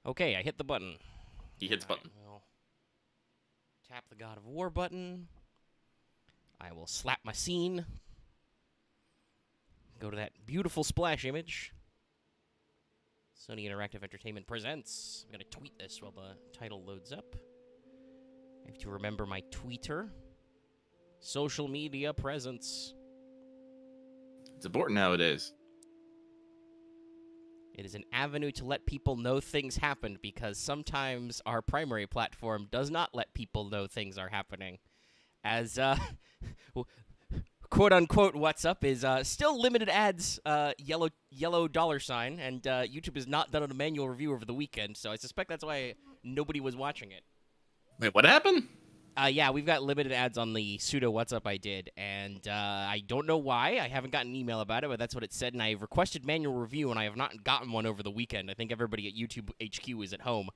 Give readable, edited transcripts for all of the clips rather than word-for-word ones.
Okay, I hit the button. He hits button. We'll tap the God of War button. I will slap my scene. Go to that beautiful splash image. Sony Interactive Entertainment presents. I'm going to tweet this while the title loads up. I have to remember my tweeter. Social media presence. It's important nowadays. It is an avenue to let people know things happened because sometimes our primary platform does not let people know things are happening. As, quote unquote, what's up is still limited ads, yellow dollar sign, and YouTube has not done a manual review over the weekend, so I suspect that's why nobody was watching it. Wait, what happened? Yeah, we've got limited ads on the pseudo what's up I did, and I don't know why. I haven't gotten an email about it, but that's what it said, and I requested manual review, and I have not gotten one over the weekend. I think everybody at YouTube HQ is at home.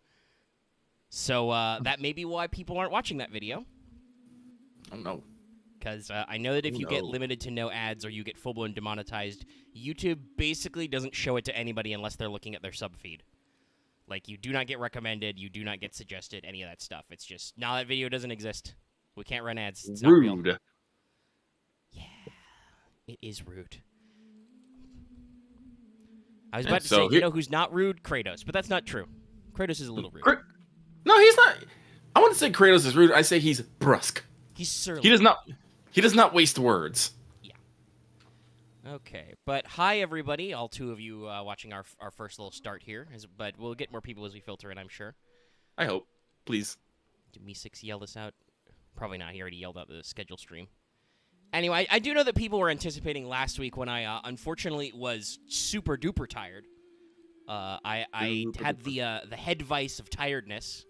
So that may be why people aren't watching that video. I don't know. Because I know that if you get limited to no ads or you get full-blown demonetized, YouTube basically doesn't show it to anybody unless they're looking at their sub feed. Like, you do not get recommended, you do not get suggested, any of that stuff. It's just, now that video doesn't exist. We can't run ads. It's not real. Rude. Yeah, it is rude. I was about to say, you know who's not rude? Kratos, but that's not true. Kratos is a little rude. No, he's not. I wouldn't say Kratos is rude. I say he's brusque. He's surly. He does not waste words. Yeah. Okay, but hi everybody, all two of you watching our first little start here. But we'll get more people as we filter in, I'm sure. I hope. Please. Did Me6 yell this out? Probably not. He already yelled out the schedule stream. Anyway, I do know that people were anticipating last week when I unfortunately was super duper tired. I had the head vice of tiredness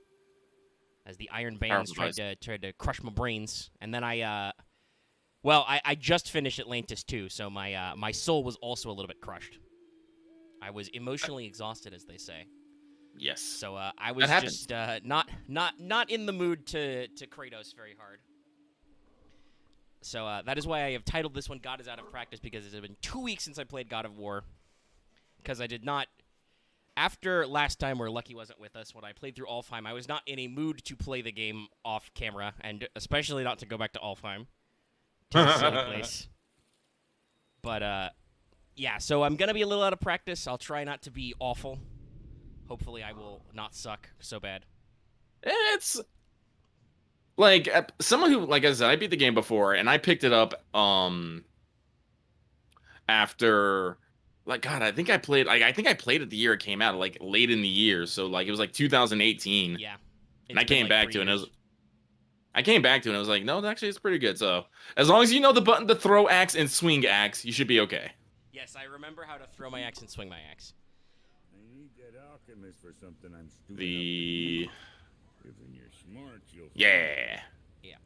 as the iron bands tried to crush my brains, and then I just finished Atlantis 2, so my soul was also a little bit crushed. I was emotionally exhausted, as they say. Yes. So I was just not in the mood to Kratos very hard. So that is why I have titled this one God is Out of Practice, because it has been 2 weeks since I played God of War. Because I did not, after last time where Lucky wasn't with us, when I played through Alfheim, I was not in a mood to play the game off camera, and especially not to go back to Alfheim. To the silly place. But, yeah, so I'm going to be a little out of practice. I'll try not to be awful. Hopefully I will not suck so bad. It's like someone who, like I said, I beat the game before, and I picked it up after, like, God, I think I played it the year it came out, like late in the year, so like it was like 2018. Yeah. And I came back to it, and I was like, no, actually it's pretty good. So as long as you know the button to throw axe and swing axe, you should be okay. Yes, I remember how to throw my axe and swing my axe. I need that alchemist for something I'm stupid. If you're smart, you'll Yeah. Yeah.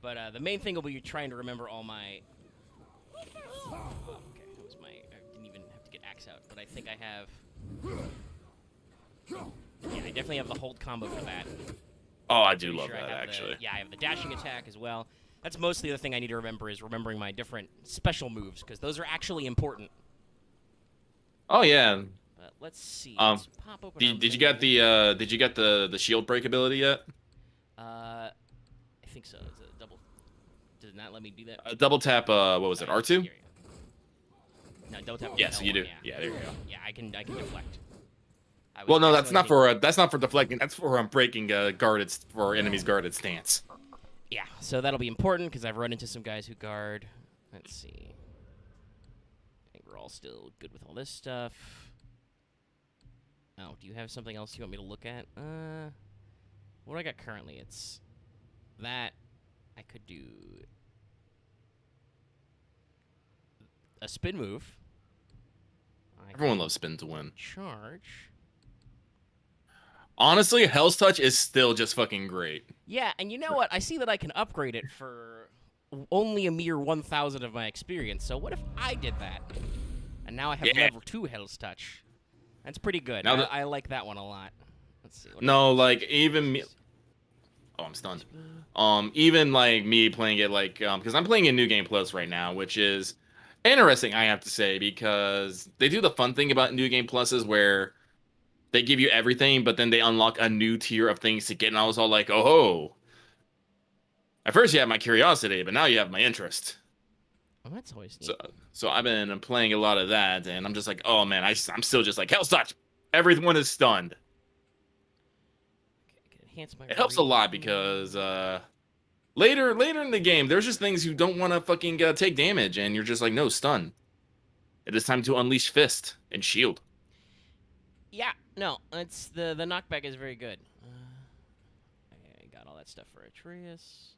But the main thing will be trying to remember all my. Okay, that was my. I didn't even have to get axe out, but I think I have. Yeah, I definitely have the hold combo for that. Oh, I do love that, actually. Yeah, I have the dashing attack as well. That's mostly the thing I need to remember, is remembering my different special moves, because those are actually important. Oh yeah. But let's see. Let's pop open did you get the shield break ability yet? I think so. It's a double. Did it not let me do that? Double tap. What was it? R2? No, double tap. Yes, you do. Yeah. Yeah, there you go. Yeah, I can deflect. Well, no, that's not for deflecting. That's for breaking enemies' guarded stance. Yeah, so that'll be important because I've run into some guys who guard. Let's see. I think we're all still good with all this stuff. Oh, do you have something else you want me to look at? What do I got currently? It's that. I could do a spin move. Everyone loves spin to win. Charge. Honestly, Hell's Touch is still just fucking great. Yeah, and you know what? I see that I can upgrade it for only a mere 1,000 of my experience. So what if I did that? And now I have level 2 Hell's Touch. That's pretty good. I like that one a lot. Let's see. No, like, even me... Oh, I'm stunned. Even, like, me playing it, like... because I'm playing in New Game Plus right now, which is interesting, I have to say, because they do the fun thing about New Game Plus is where they give you everything, but then they unlock a new tier of things to get, and I was all like, oh. At first you have my curiosity, but now you have my interest. Well, that's always neat. So I've been playing a lot of that, and I'm just like, oh man, I'm still just like, Hell's Touch. Everyone is stunned. Okay, enhance my It helps a lot because later in the game, there's just things you don't want to fucking take damage, and you're just like, no, stun. It is time to unleash Fist and Shield. Yeah, no, it's the knockback is very good. I got all that stuff for Atreus.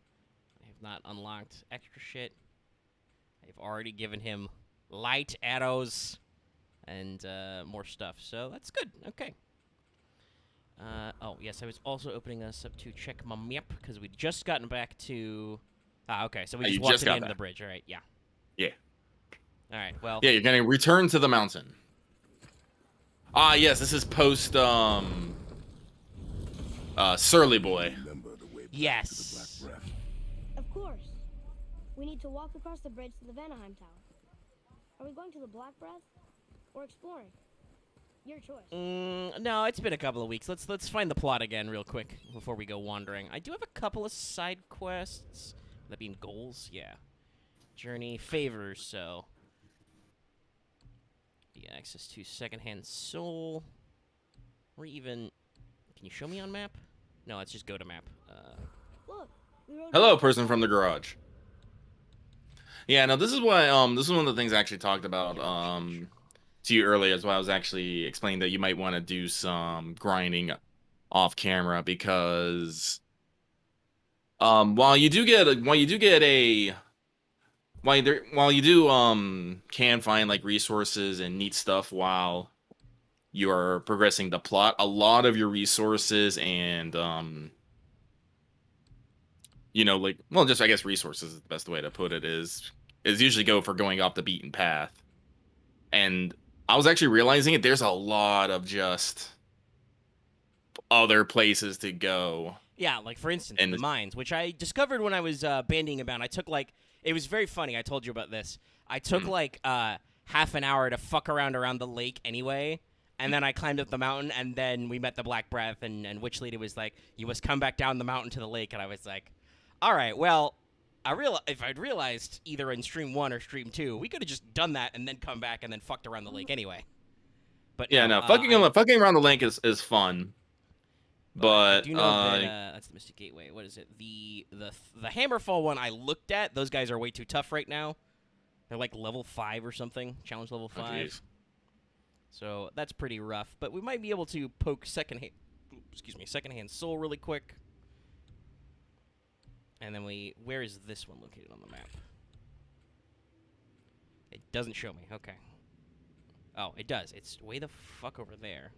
I have not unlocked extra shit. I've already given him light arrows and more stuff, so that's good. Okay. Oh, yes, I was also opening us up to check my map, because we'd just gotten back to... Ah, okay, so we just walked to the end of the bridge. All right, yeah. Yeah. All right, well... Yeah, you're going to return to the mountain. Ah, yes, this is post, Surly Boy. Yes. Of course. We need to walk across the bridge to the Vanaheim Tower. Are we going to the Black Breath or exploring? Your choice. No, it's been a couple of weeks. Let's find the plot again real quick before we go wandering. I do have a couple of side quests. That being goals, yeah. Journey, favors, so... Yeah, access to secondhand soul. Or even... Can you show me on map? No, let's just go to map. Look, we rode Hello, person from the garage. Yeah, no, this is why this is one of the things I actually talked about to you earlier, as well. I was actually explaining that you might want to do some grinding off camera, because while you do can find like resources and neat stuff while you are progressing the plot, a lot of your resources and you know, like, well, just I guess resources is the best way to put it, is usually go for going off the beaten path. And I was actually realizing it, there's a lot of just other places to go. Yeah, like for instance, the mines, which I discovered when I was bandying about. I took like, it was very funny. I told you about this. I took like half an hour to fuck around the lake anyway, and then I climbed up the mountain, and then we met the Black Breath, and Witch Lady was like, "You must come back down the mountain to the lake," and I was like, "All right, well." If I'd realized either in stream 1 or stream 2, we could have just done that and then come back and then fucked around the lake anyway. But yeah, no, fucking around the lake is fun. But I do know that that's the Mystic Gateway. What is it? The Hammerfall one I looked at. Those guys are way too tough right now. They're like level 5 or something. Challenge level 5. So that's pretty rough. But we might be able to poke secondhand soul really quick. And then where is this one located on the map? It doesn't show me. Okay. Oh, it does. It's way the fuck over there.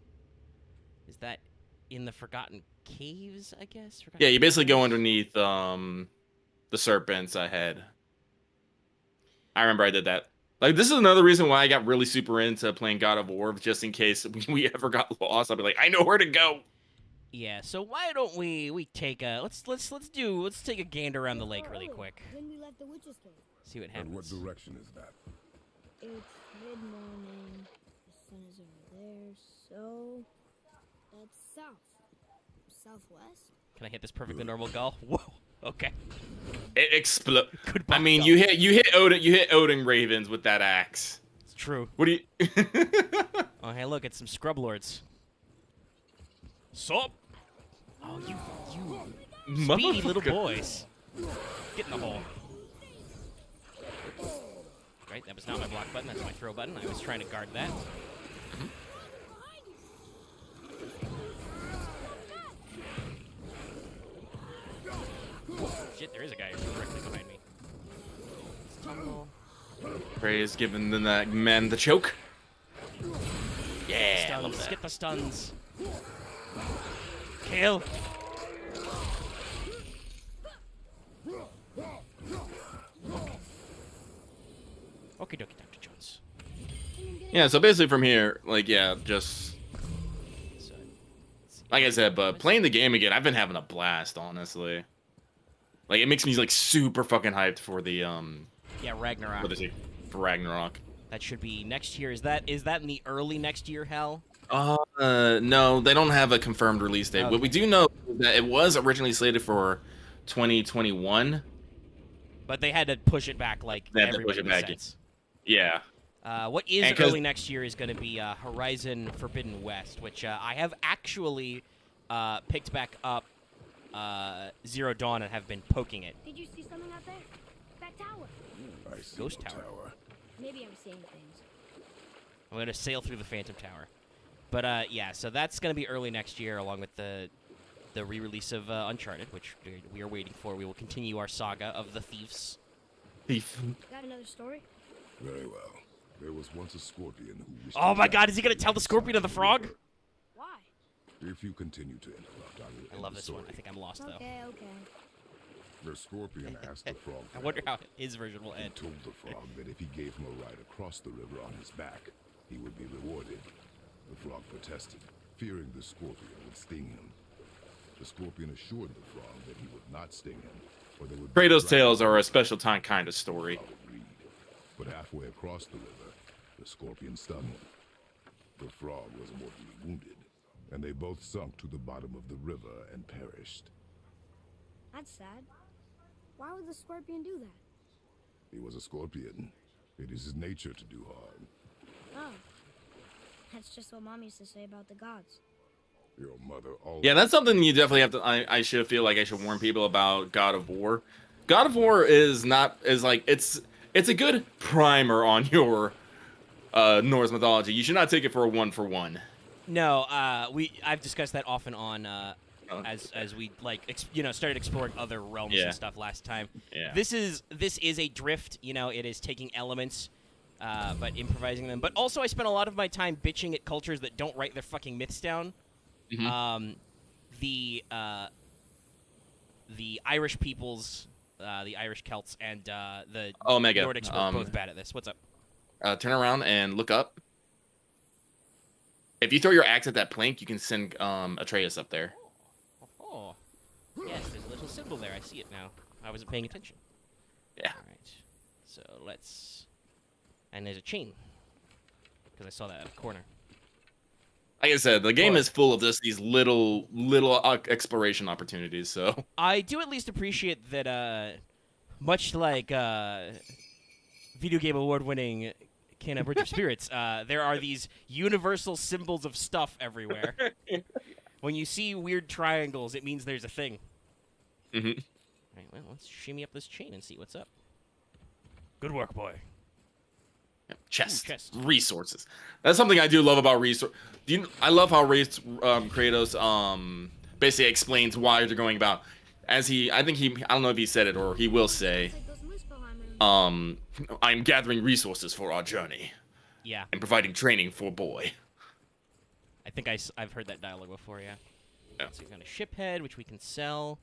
Is that in the Forgotten Caves, I guess? Yeah, you basically go underneath the serpents ahead. I remember I did that. Like, this is another reason why I got really super into playing God of War, just in case we ever got lost. I'd be like, I know where to go. Yeah, so why don't we take a let's take a gander around the lake really quick. When we left the witch's cave. See what happens. And what direction is that? It's mid-morning. The sun is over there, so that's south. Southwest? Can I hit this perfectly normal gull? Whoa. Okay. It explode. Goodbye, I mean, gull. you hit Odin Ravens with that axe. It's true. What do you? Oh, hey, look, it's some scrub lords. Sup? Oh, you speedy little boys. Get in the hole. Right, that was not my block button, that's my throw button. I was trying to guard that. Shit, there is a guy directly behind me. Let's tumble. Praise giving the man the choke. Yeah, I love Stuns, that. get the stuns. Kill. Okay, dokie, Dr. Jones. Yeah, so basically from here, like, yeah, just So, like I said, but playing the game again, I've been having a blast, honestly. Like, it makes me like super fucking hyped for the yeah, Ragnarok. for Ragnarok. That should be next year. Is that in the early next year, Hal? No, they don't have a confirmed release date. Okay. What we do know is that it was originally slated for 2021. But they had to push it back like They had to everybody push it back. says. Yeah. What is And 'cause- early next year is going to be Horizon Forbidden West, which I have actually picked back up Zero Dawn and have been poking it. Did you see something out there? That tower. I see Ghost no tower. Maybe I'm seeing things. I'm going to sail through the Phantom Tower. But yeah, so that's going to be early next year, along with the re-release of Uncharted, which we are waiting for. We will continue our saga of the thieves. Thief. Got another story? Very well. There was once a scorpion who wished Oh to my die God, is he going to tell the scorpion of the frog? Why? If you continue to interrupt, I will I end love the this story. one. I think I'm lost, though. Okay. The scorpion asked the frog. I for wonder help. how his version will He end. told the frog that if he gave him a ride across the river on his back, he would be rewarded. The frog protested, fearing the scorpion would sting him. The scorpion assured the frog that he would not sting him, or they would. Kratos tales are a special time kind of story. Frog agreed. But halfway across the river, the scorpion stung him. The frog was mortally wounded, and they both sunk to the bottom of the river and perished. That's sad. Why would the scorpion do that? He was a scorpion. It is his nature to do harm. Oh. That's just what Mom used to say about the gods. Your mother always. Yeah, that's something you definitely have to. I should feel like I should warn people about God of War. God of War is like it's a good primer on your Norse mythology. You should not take it for a 1-for-1. No, I've discussed that often on as we started exploring other realms Yeah. and stuff last time. Yeah. This is a drift. It is taking elements, but improvising them. But also, I spent a lot of my time bitching at cultures that don't write their fucking myths down. Mhm. The Irish peoples, the Irish Celts, and the Omega, Nordics were both bad at this. What's up? Turn around and look up. If you throw your axe at that plank, you can send Atreus up there. Oh, yes, there's a little symbol there. I see it now. I wasn't paying attention. Yeah. All right. So let's. And there's a chain. Because I saw that at the corner. Like I said, the game Well- is full of just these little exploration opportunities. So I do at least appreciate that, much like video game award-winning Kena Bridge of Spirits, there are these universal symbols of stuff everywhere. When you see weird triangles, it means there's a thing. Mhm. All right, well, let's shimmy up this chain and see what's up. Good work, boy. chest, chest. resources. That's something I do love about resource. I love how Kratos basically explains why they're going about. I don't know if he said it or he will say, It's like those Muspelheim rooms. I'm gathering resources for our journey Yeah, and providing training for boy. I think I've heard that dialogue before, yeah. Yeah. So we found a ship head, which we can sell.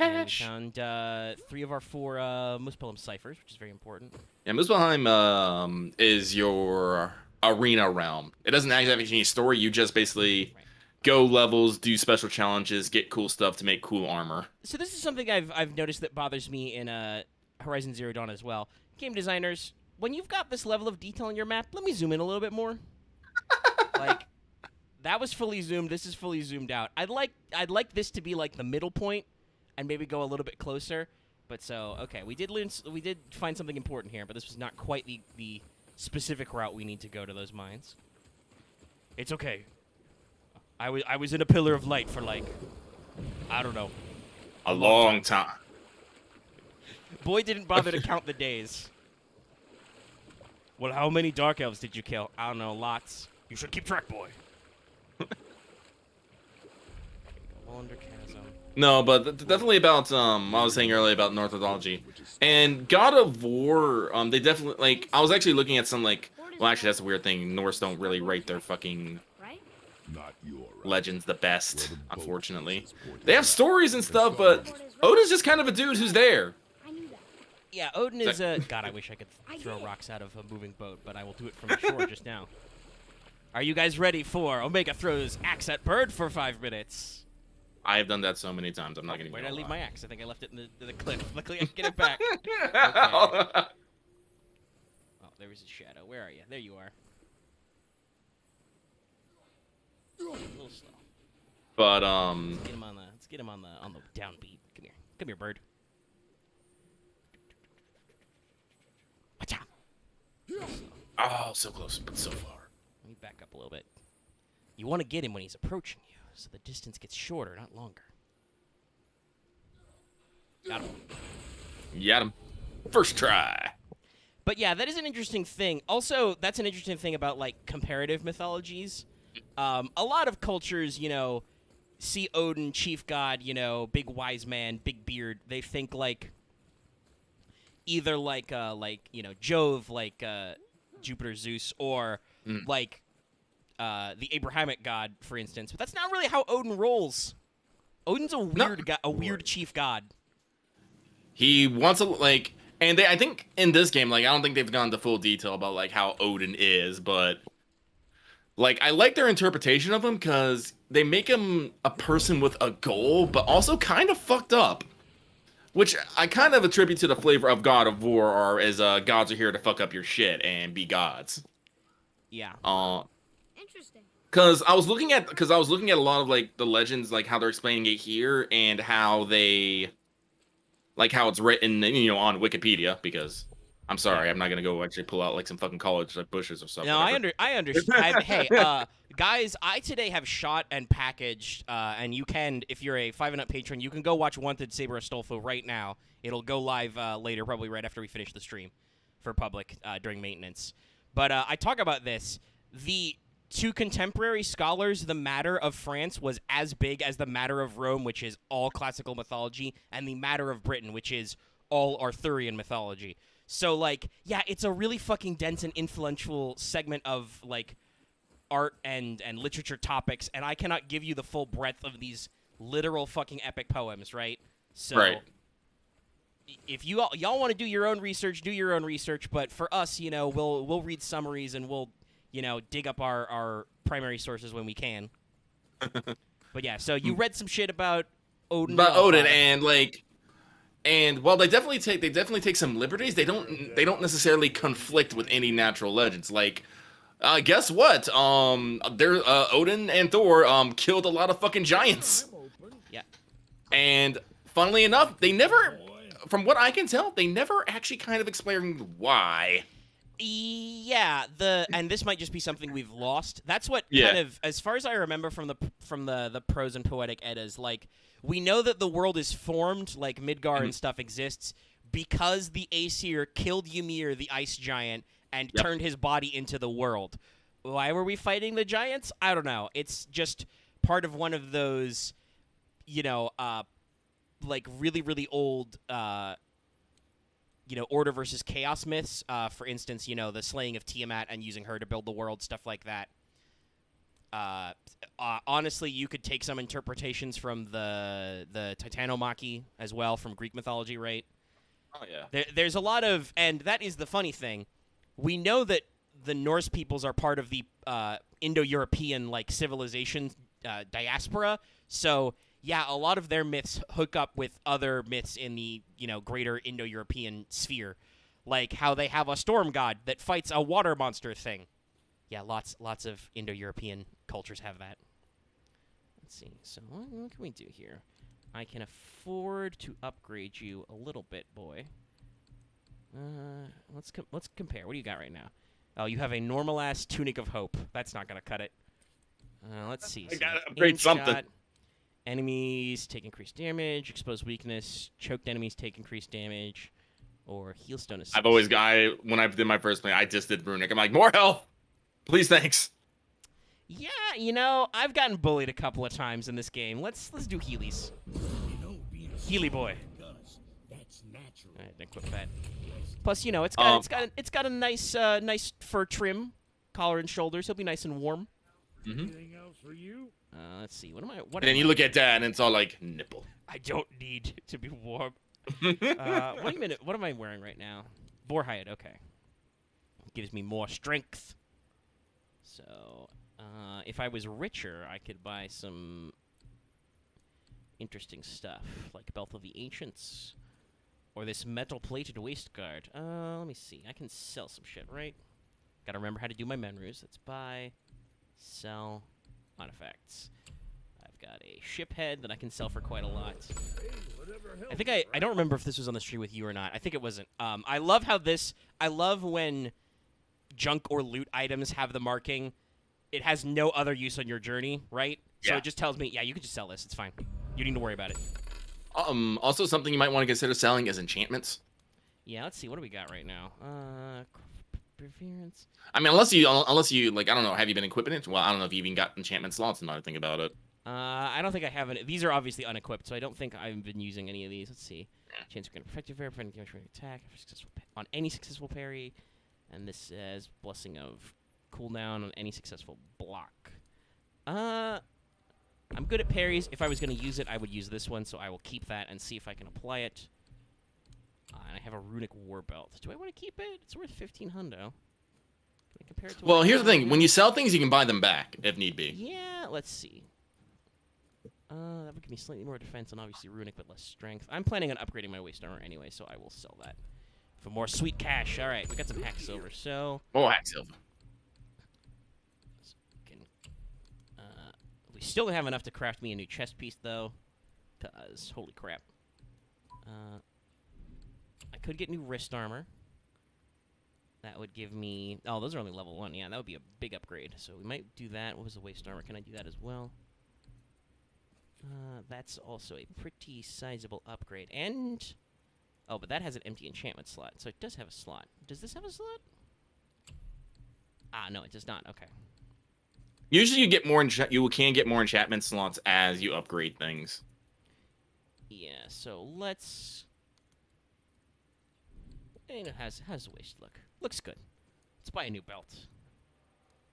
And we Cash. found 3 of our 4 Muspelheim ciphers, which is very important. Yeah, Muspelheim is your arena realm. It doesn't actually have any story. You just basically Right. go levels, do special challenges, get cool stuff to make cool armor. So this is something I've noticed that bothers me in Horizon Zero Dawn as well. Game designers, when you've got this level of detail on your map, let me zoom in a little bit more. Like, that was fully zoomed. This is fully zoomed out. I'd like this to be like the middle point, and maybe go a little bit closer. But so okay, we did find something important here, but this was not quite the specific route we need to go to those mines. It's okay. I was in a pillar of light for like, I don't know. A long time. Boy didn't bother to count the days. Well, how many dark elves did you kill? I don't know, lots. You should keep track, boy. Wonder chasm. No, but definitely about I was saying earlier about North mythology and God of War. They definitely like. I was actually looking at some like. Well, actually, that's a weird thing. Norse don't really write their fucking Right? Not your right. legends the best, Where the boat unfortunately. is pointed They have out. stories and stuff, but Odin's just kind of a dude who's there. I knew that. Yeah, Odin is a... God, I wish I could I throw did. rocks out of a moving boat, but I will do it from the shore just now. Are you guys ready for Omega throws axe at bird for 5 minutes? I have done that so many times. I'm not gonna. Where even did I leave lie. my axe? I think I left it in the cliff. Luckily, I can get it back. Oh, there was a shadow. Where are you? There you are. A little slow. But Let's get him on the downbeat. Come here, bird. Wacha. oh, so close, but so far. Let me back up a little bit. You want to get him when he's approaching you, so the distance gets shorter, not longer. Got him. Got him. First try. But yeah, that is an interesting thing. Also, that's an interesting thing about, like, comparative mythologies. A lot of cultures, see Odin, chief god, big wise man, big beard. They think, like, either like Jove, like Jupiter, Zeus, or like the Abrahamic god, for instance. But that's not really how Odin rolls. Odin's a weird guy, a weird chief god. He wants to and I think in this game, I don't think they've gone into full detail about how Odin is, but I like their interpretation of him because they make him a person with a goal, but also kind of fucked up. Which I kind of attribute to the flavor of God of War, or as gods are here to fuck up your shit and be gods. Yeah. Interesting. Because I was looking at a lot of the legends, how they're explaining it here, and how they how it's written, on Wikipedia. Because I'm sorry, I'm not gonna go actually pull out some fucking college bushes or something. No, I understand. Hey, guys, I today have shot and packaged, and you can, if you're a 5 and Up patron, you can go watch Wanted Saber Astolfo right now. It'll go live later, probably right after we finish the stream for public during maintenance. But I talk about this. To contemporary scholars, the matter of France was as big as the matter of Rome, which is all classical mythology, and the matter of Britain, which is all Arthurian mythology. So, yeah, it's a really fucking dense and influential segment of, art and literature topics, and I cannot give you the full breadth of these literal fucking epic poems, right? So, right. If y'all want to do your own research, do your own research, but for us, we'll read summaries and we'll, dig up our primary sources when we can. But yeah, so you read some shit about Odin. About Odin, and while they definitely take some liberties, they don't necessarily conflict with any natural legends. Guess what? Odin and Thor killed a lot of fucking giants. Yeah. And funnily enough, they never, from what I can tell, they never actually kind of explained why. Yeah, and this might just be something we've lost. That's what kind of, as far as I remember from the prose and poetic Eddas, we know that the world is formed, Midgar and stuff exists, because the Aesir killed Ymir, the ice giant, and turned his body into the world. Why were we fighting the giants? I don't know. It's just part of one of those, really, really old, order versus chaos myths. For instance, the slaying of Tiamat and using her to build the world, stuff like that. Honestly, you could take some interpretations from the Titanomachy as well from Greek mythology, right? Oh yeah. There's a lot of, and that is the funny thing. We know that the Norse peoples are part of the Indo-European civilization diaspora. So yeah, a lot of their myths hook up with other myths in the greater Indo-European sphere, like how they have a storm god that fights a water monster thing. Yeah, lots of Indo-European cultures have that. Let's see. So what can we do here? I can afford to upgrade you a little bit, boy. Let's compare. What do you got right now? Oh, you have a normal-ass Tunic of Hope. That's not going to cut it. Let's see. I got to upgrade something. Shot, enemies take increased damage. Exposed weakness. Choked enemies take increased damage. Or Healstone assist. When I did my first play, I just did Runic. I'm like, more health! Please, thanks. Yeah, I've gotten bullied a couple of times in this game. Let's do Heelys. Healy boy. That's natural. All right, equip that. Plus, it's got a nice fur trim, collar and shoulders. He'll be nice and warm. Anything else for you? Let's see. What And then you look at that, and it's all like nipple. I don't need to be warm. Wait a minute. What am I wearing right now? Boar hide. Okay. Gives me more strength. So, if I was richer, I could buy some interesting stuff, like Belt of the Ancients, or this metal-plated waistguard. Let me see. I can sell some shit, right? Gotta remember how to do my menus. Let's buy, sell, on effects. I've got a ship head that I can sell for quite a lot. I think I don't remember if this was on the stream with you or not. I think it wasn't. I love how this. I love when junk or loot items have the marking. It has no other use on your journey, right? So Yeah. it just tells me, yeah, you can just sell this. It's fine. You don't need to worry about it. Also, something you might want to consider selling is enchantments. Yeah, let's see. What do we got right now? Perseverance. I mean, unless you like, I don't know, have you been equipping it? Well, I don't know if you even got enchantment slots. Now I think about it. I don't think I have any. These are obviously unequipped, so I don't think I've been using any of these. Let's see. Chance of effective parry, preventing attack on any successful parry, and this says blessing of cooldown on any successful block. I'm good at parries. If I was going to use it, I would use this one, so I will keep that and see if I can apply it. And I have a runic war belt. Do I want to keep it? It's worth 15 hundo. Can I compare it to? Well, what I here's the have thing: now? when you sell things, you can buy them back if need be. Yeah, let's see. That would give me slightly more defense and obviously runic, but less strength. I'm planning on upgrading my waist armor anyway, so I will sell that for more sweet cash. All right, we got some hack silver, so Oh, hack silver. we still don't have enough to craft me a new chest piece, though, because holy crap. I could get new wrist armor. That would give me... Oh, those are only level 1. Yeah, that would be a big upgrade. So we might do that. What was the waist armor? Can I do that as well? That's also a pretty sizable upgrade. And... Oh, but that has an empty enchantment slot. So it does have a slot. Does this have a slot? Ah, no, it does not. Okay. Usually, you can get more enchantment slots as you upgrade things. Yeah, so let's... How's the waist look? Looks good. Let's buy a new belt.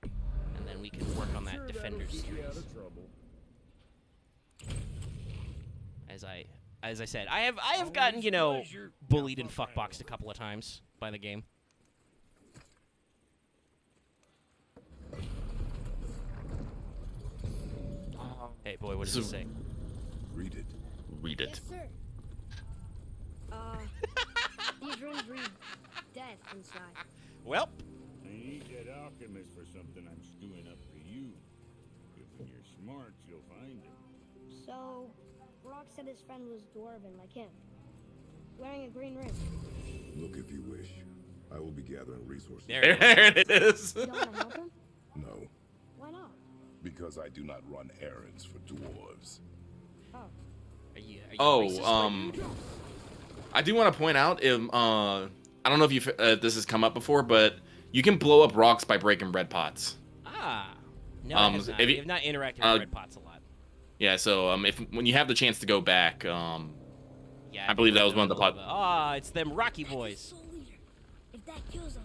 And then we can work on that Defender series. As I said, I have gotten, you know, bullied and fuckboxed a couple of times by the game. Hey boy, what does it say? Read it. Read it. Yes, sir. These runes read death inside. Well, I need that alchemist for something I'm stewing up for you. If when you're smart, you'll find him. So, Brock said his friend was dwarven like him, wearing a green ring. Look if you wish. I will be gathering resources. there it is. There it is. You don't want to help him? No, Why not? because I do not run errands for dwarves. Oh. Are you Oh, racist? I do want to point out, I don't know if this has come up before, but you can blow up rocks by breaking red pots. Ah. No, it has not. if you- We have not interacted with red pots a lot. Yeah, so when you have the chance to go back, Yeah, I believe that was one of the pot. Ah, it's them Rocky boys. Soul Eater. If that kills us,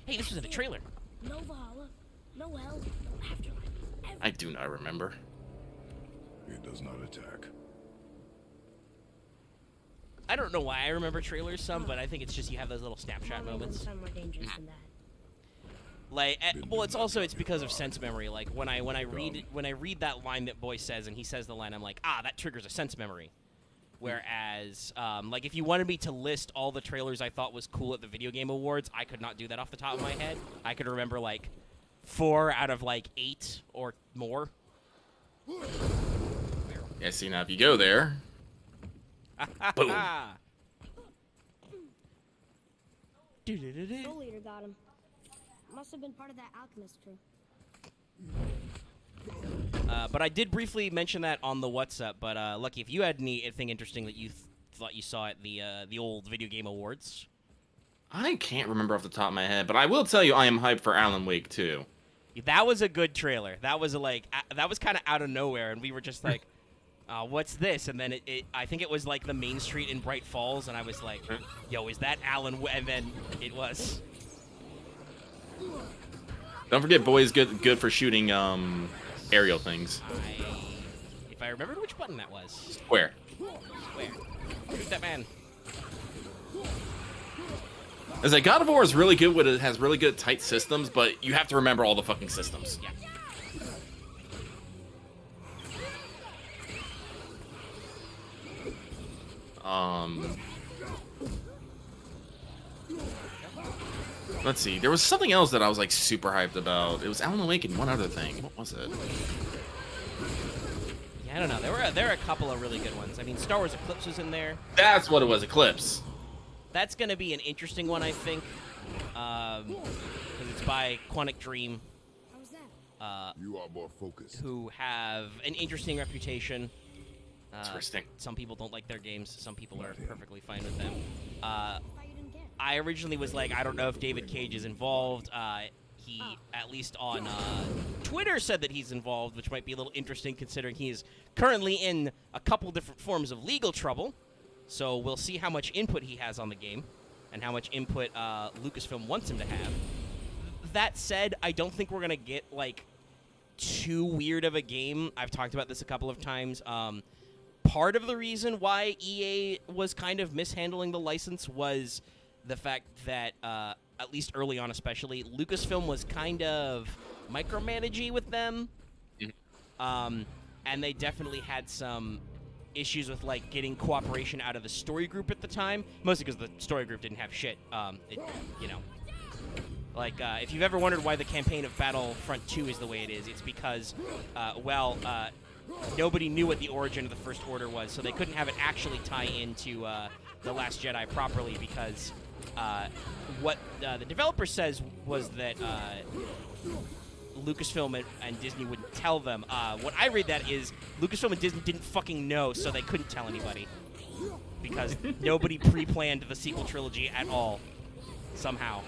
Hey, this was in the trailer. no Valhalla, no hell, no afterlife. I do not remember. It does not attack. I don't know why I remember trailers some, but I think it's just you have those little snapshot moments. Sound more dangerous than that. Like, well, it's because of sense memory. Like when I read that line that Boy says, and he says the line, I'm like, ah, that triggers a sense memory. Whereas, like, if you wanted me to list all the trailers I thought was cool at the Video Game Awards, I could not do that off the top of my head. I could remember like 4 out of like 8 or more. Yeah, see, now if you go there, boom. Soul Eater got him. Must have been part of that alchemist crew. But I did briefly mention that on the WhatsApp. But Lucky, if you had anything interesting that you thought you saw at the old Video Game Awards. I can't remember off the top of my head, but I will tell you I am hyped for Alan Wake 2. That was a good trailer. That was that was kind of out of nowhere, and we were just like, "What's this?" And then I think it was like the main street in Bright Falls, and I was like, "Yo, is that Alan?" And then it was. Don't forget, Boy is good for shooting aerial things. If I remembered which button that was. Square. Where? Shoot that man. As like God of War is really good with it, has really good tight systems, but you have to remember all the fucking systems. Yeah. Let's see. There was something else that I was like super hyped about. It was Alan Wake and one other thing. What was it? I don't know. There are a couple of really good ones. I mean, Star Wars Eclipse was in there. That's what it was, Eclipse. That's going to be an interesting one, I think, because it's by Quantic Dream, How's that? You are more focused. who have an interesting reputation. Interesting. Some people don't like their games. Some people are perfectly fine with them. I thought you didn't care. I originally was like, I don't know if David Cage is involved. He, at least on Twitter, said that he's involved, which might be a little interesting considering he is currently in a couple different forms of legal trouble. So we'll see how much input he has on the game and how much input Lucasfilm wants him to have. That said, I don't think we're going to get, like, too weird of a game. I've talked about this a couple of times. Part of the reason why EA was kind of mishandling the license was the fact that, at least early on especially, Lucasfilm was kind of micromanaging with them. And they definitely had some issues with, like, getting cooperation out of the story group at the time, mostly because the story group didn't have shit. You know. Like, if you've ever wondered why the campaign of Battlefront 2 is the way it is, it's because, nobody knew what the origin of the First Order was, so they couldn't have it actually tie into The Last Jedi properly because what the developer says was that Lucasfilm and Disney wouldn't tell them. What I read that is Lucasfilm and Disney didn't fucking know, so they couldn't tell anybody. Because nobody pre-planned the sequel trilogy at all, somehow.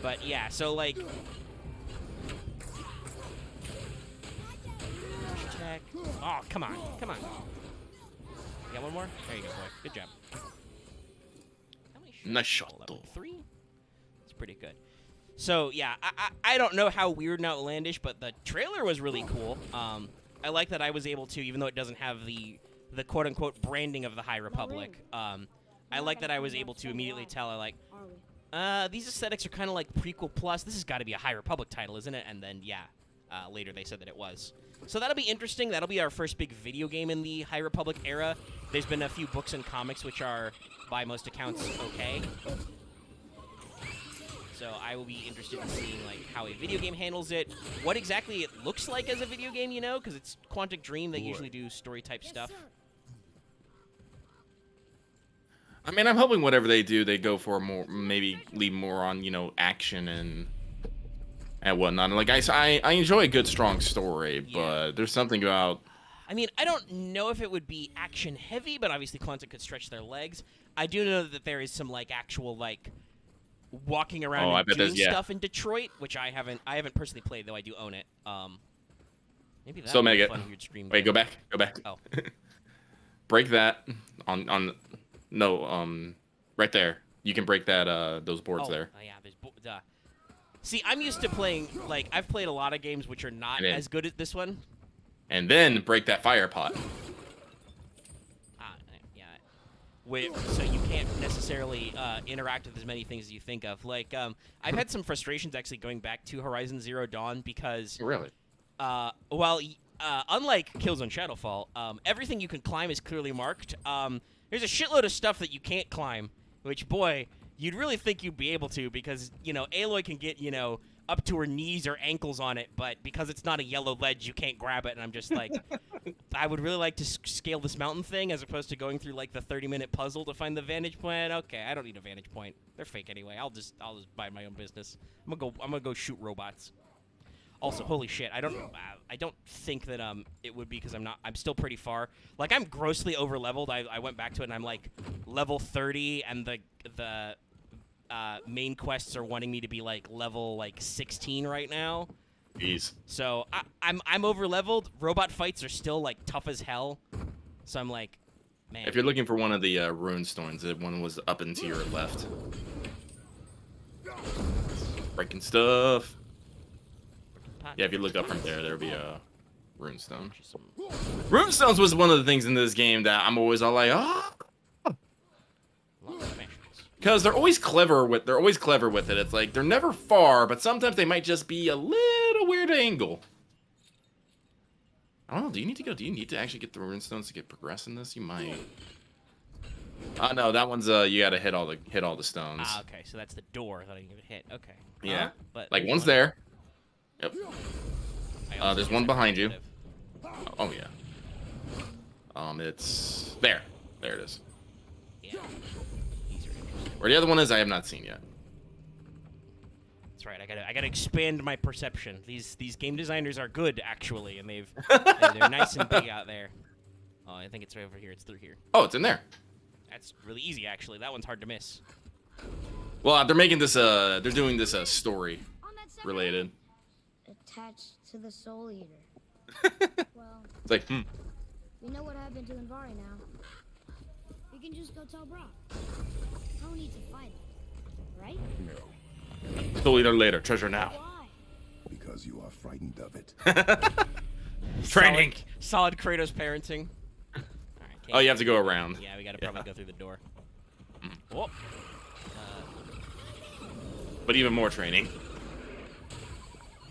But yeah, so like... Check. Oh, come on. Come on. You got one more? There you go, boy. Good job. How many shots? Nice shot, Level though. 3? It's pretty good. So, yeah, I don't know how weird and outlandish, but the trailer was really cool. I like that I was able to, even though it doesn't have the quote-unquote branding of the High Republic, I like that I was able to immediately tell, Are we? these aesthetics are kind of like Prequel Plus. This has got to be a High Republic title, isn't it? And then, yeah, later they said that it was. So that'll be interesting. That'll be our first big video game in the High Republic era. There's been a few books and comics which are, by most accounts, okay. So I will be interested in seeing like how a video game handles it, what exactly it looks like as a video game, you know, because it's Quantic Dream. They usually do story-type stuff. I mean, I'm hoping whatever they do, they go for more, maybe leave more on, you know, action and whatnot. Like I enjoy a good, strong story, Yeah. but there's something about. I mean, I don't know if it would be action-heavy, but obviously Quantic could stretch their legs. I do know that there is some like actual like walking around I and bet doing there's- yeah. stuff in Detroit, which I haven't personally played, though I do own it. Maybe that's So, a Megan, fun weird stream. Wait, game. go back. Oh. Break that on. No, right there. You can break that those boards there. Oh, yeah, there's See, I'm used to playing, like, I've played a lot of games which are not And then- as good as this one. And then break that fire pot. Yeah. So you can't necessarily interact with as many things as you think of. Like, I've had some frustrations actually going back to Horizon Zero Dawn because, Really? unlike Killzone Shadowfall, everything you can climb is clearly marked. There's a shitload of stuff that you can't climb, which, boy, you'd really think you'd be able to because, you know, Aloy can get, you know, up to her knees or ankles on it, but because it's not a yellow ledge, you can't grab it, and I'm just like, I would really like to scale this mountain thing as opposed to going through, like, the 30-minute puzzle to find the vantage point. Okay, I don't need a vantage point. They're fake anyway. I'll just buy my own business. I'm gonna go shoot robots. Also, holy shit, I don't think that it would be because I'm still pretty far. Like, I'm grossly over leveled. I went back to it and I'm like level 30, and the main quests are wanting me to be like level like 16 right now. Jeez. So I'm over leveled. Robot fights are still like tough as hell. So I'm like, man. If you're looking for one of the rune stones, the one was up and to your left. Breaking stuff. Yeah, if you look up from there, there'll be a runestone. Runestones was one of the things in this game that I'm always all like, because they're always clever with it. It's like they're never far, but sometimes they might just be a little weird angle. I don't know. Do you need to actually get the runestones to get progress in this? You might. No, that one's you gotta hit all the stones. Ah, okay. So that's the door that I need to hit. Okay. Yeah. But Like there's one's one. there. Yep. I also There's use one that behind you. initiative. Oh yeah. It's there. There it is. Yeah. These are interesting. Where the other one is, I have not seen yet. That's right. I gotta expand my perception. These game designers are good, actually, and they're nice and big out there. Oh, I think it's right over here. It's through here. Oh, it's in there. That's really easy, actually. That one's hard to miss. Well, they're making this. They're doing this story On that second related. attached to the Soul Eater. Well, It's like, we know what happened to Invari now. We can just go tell Brock. No need to fight it, right? No, Soul Eater later, treasure now. Why? because you are frightened of it. Training. Solid Kratos parenting. All right, Oh, you have to go around. Yeah, we gotta probably go through the door. Whoop. But even more training.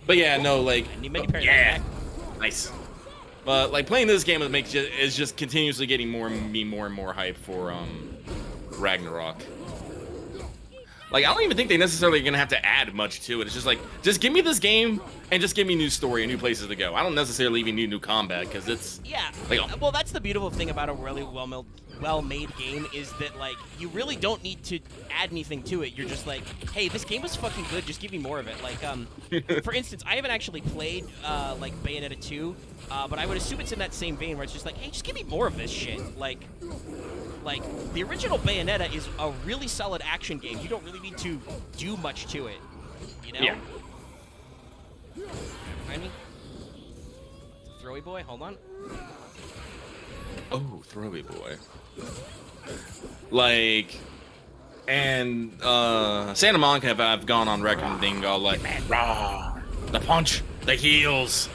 But yeah, no, like, I need to make a pair yeah, of nice. But like playing this game is just continuously getting more and more hype for Ragnarok. Like, I don't even think they necessarily are gonna have to add much to it. It's just like, just give me this game and just give me new story and new places to go. I don't necessarily even need new combat because it's Yeah. like, Well, that's the beautiful thing about a really well-made game is that, like, you really don't need to add anything to it. You're just like, hey, this game was fucking good. Just give me more of it. Like, for instance, I haven't actually played like Bayonetta 2, but I would assume it's in that same vein where it's just like, hey, just give me more of this shit. Like the original Bayonetta is a really solid action game. You don't really need to do much to it. You know? yeah. Find me? Throwy boy, hold on. Oh, throwy boy. Like, and Santa Monica have gone on record and being all like, man, raw, the punch, the heels.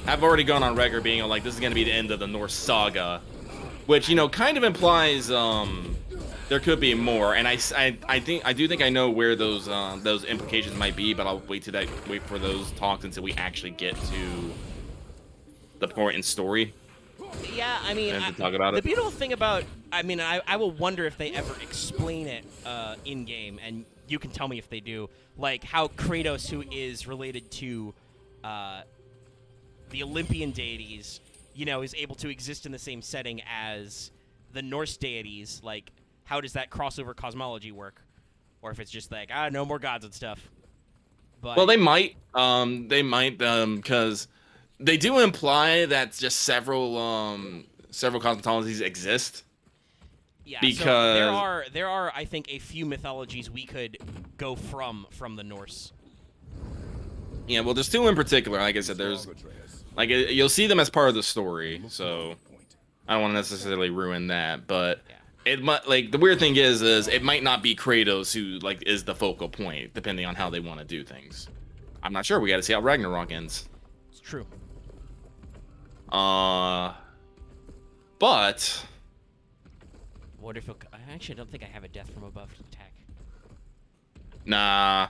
I've already gone on record being all like, this is gonna be the end of the Norse saga, which, you know, kind of implies there could be more. And I do think I know where those implications might be, but I'll wait for those talks until we actually get to the point in story. Yeah, I mean, And to talk about the it. beautiful thing about, I mean, I will wonder if they ever explain it in game, and you can tell me if they do, like how Kratos, who is related to the Olympian deities, you know, is able to exist in the same setting as the Norse deities. Like, how does that crossover cosmology work? Or if it's just like, no more gods and stuff. But Well, they might, because they do imply that just several cosmologies exist. yeah, because- so there are, I think, a few mythologies we could go from the Norse. Yeah, well, there's two in particular. Like I said, there's like you'll see them as part of the story, so I don't want to necessarily ruin that. But Yeah. it might, like, the weird thing is it might not be Kratos who like is the focal point, depending on how they want to do things. I'm not sure. We got to see how Ragnarok ends. It's true. But What if I actually don't think I have a death from above attack. nah.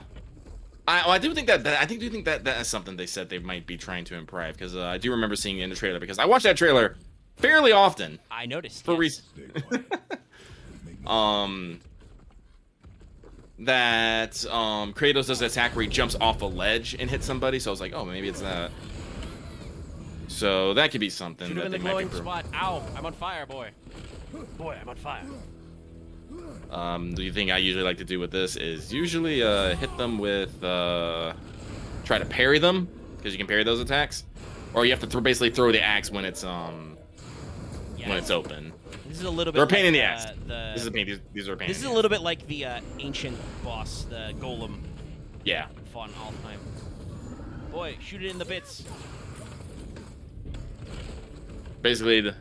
I do think that I do think that is something they said they might be trying to improve, because I do remember seeing it in the trailer, because I watch that trailer fairly often I noticed. for yes. reasons that Kratos does an attack where he jumps off a ledge and hits somebody, so I was like, oh, maybe it's that. So that could be something Shoot him that in they the might be. glowing spot. Ow! I'm on fire, boy. Boy, I'm on fire. The thing I usually like to do with this is usually hit them with try to parry them, because you can parry those attacks, or you have to basically throw the axe when it's Yeah. when it's open. This is a little bit. They're a pain like, in the ass. The, This is a pain. These are a pain. This in is the a little bit like the ancient boss, the golem, ass. Yeah. fought in all time. Boy, shoot it in the bits. Basically,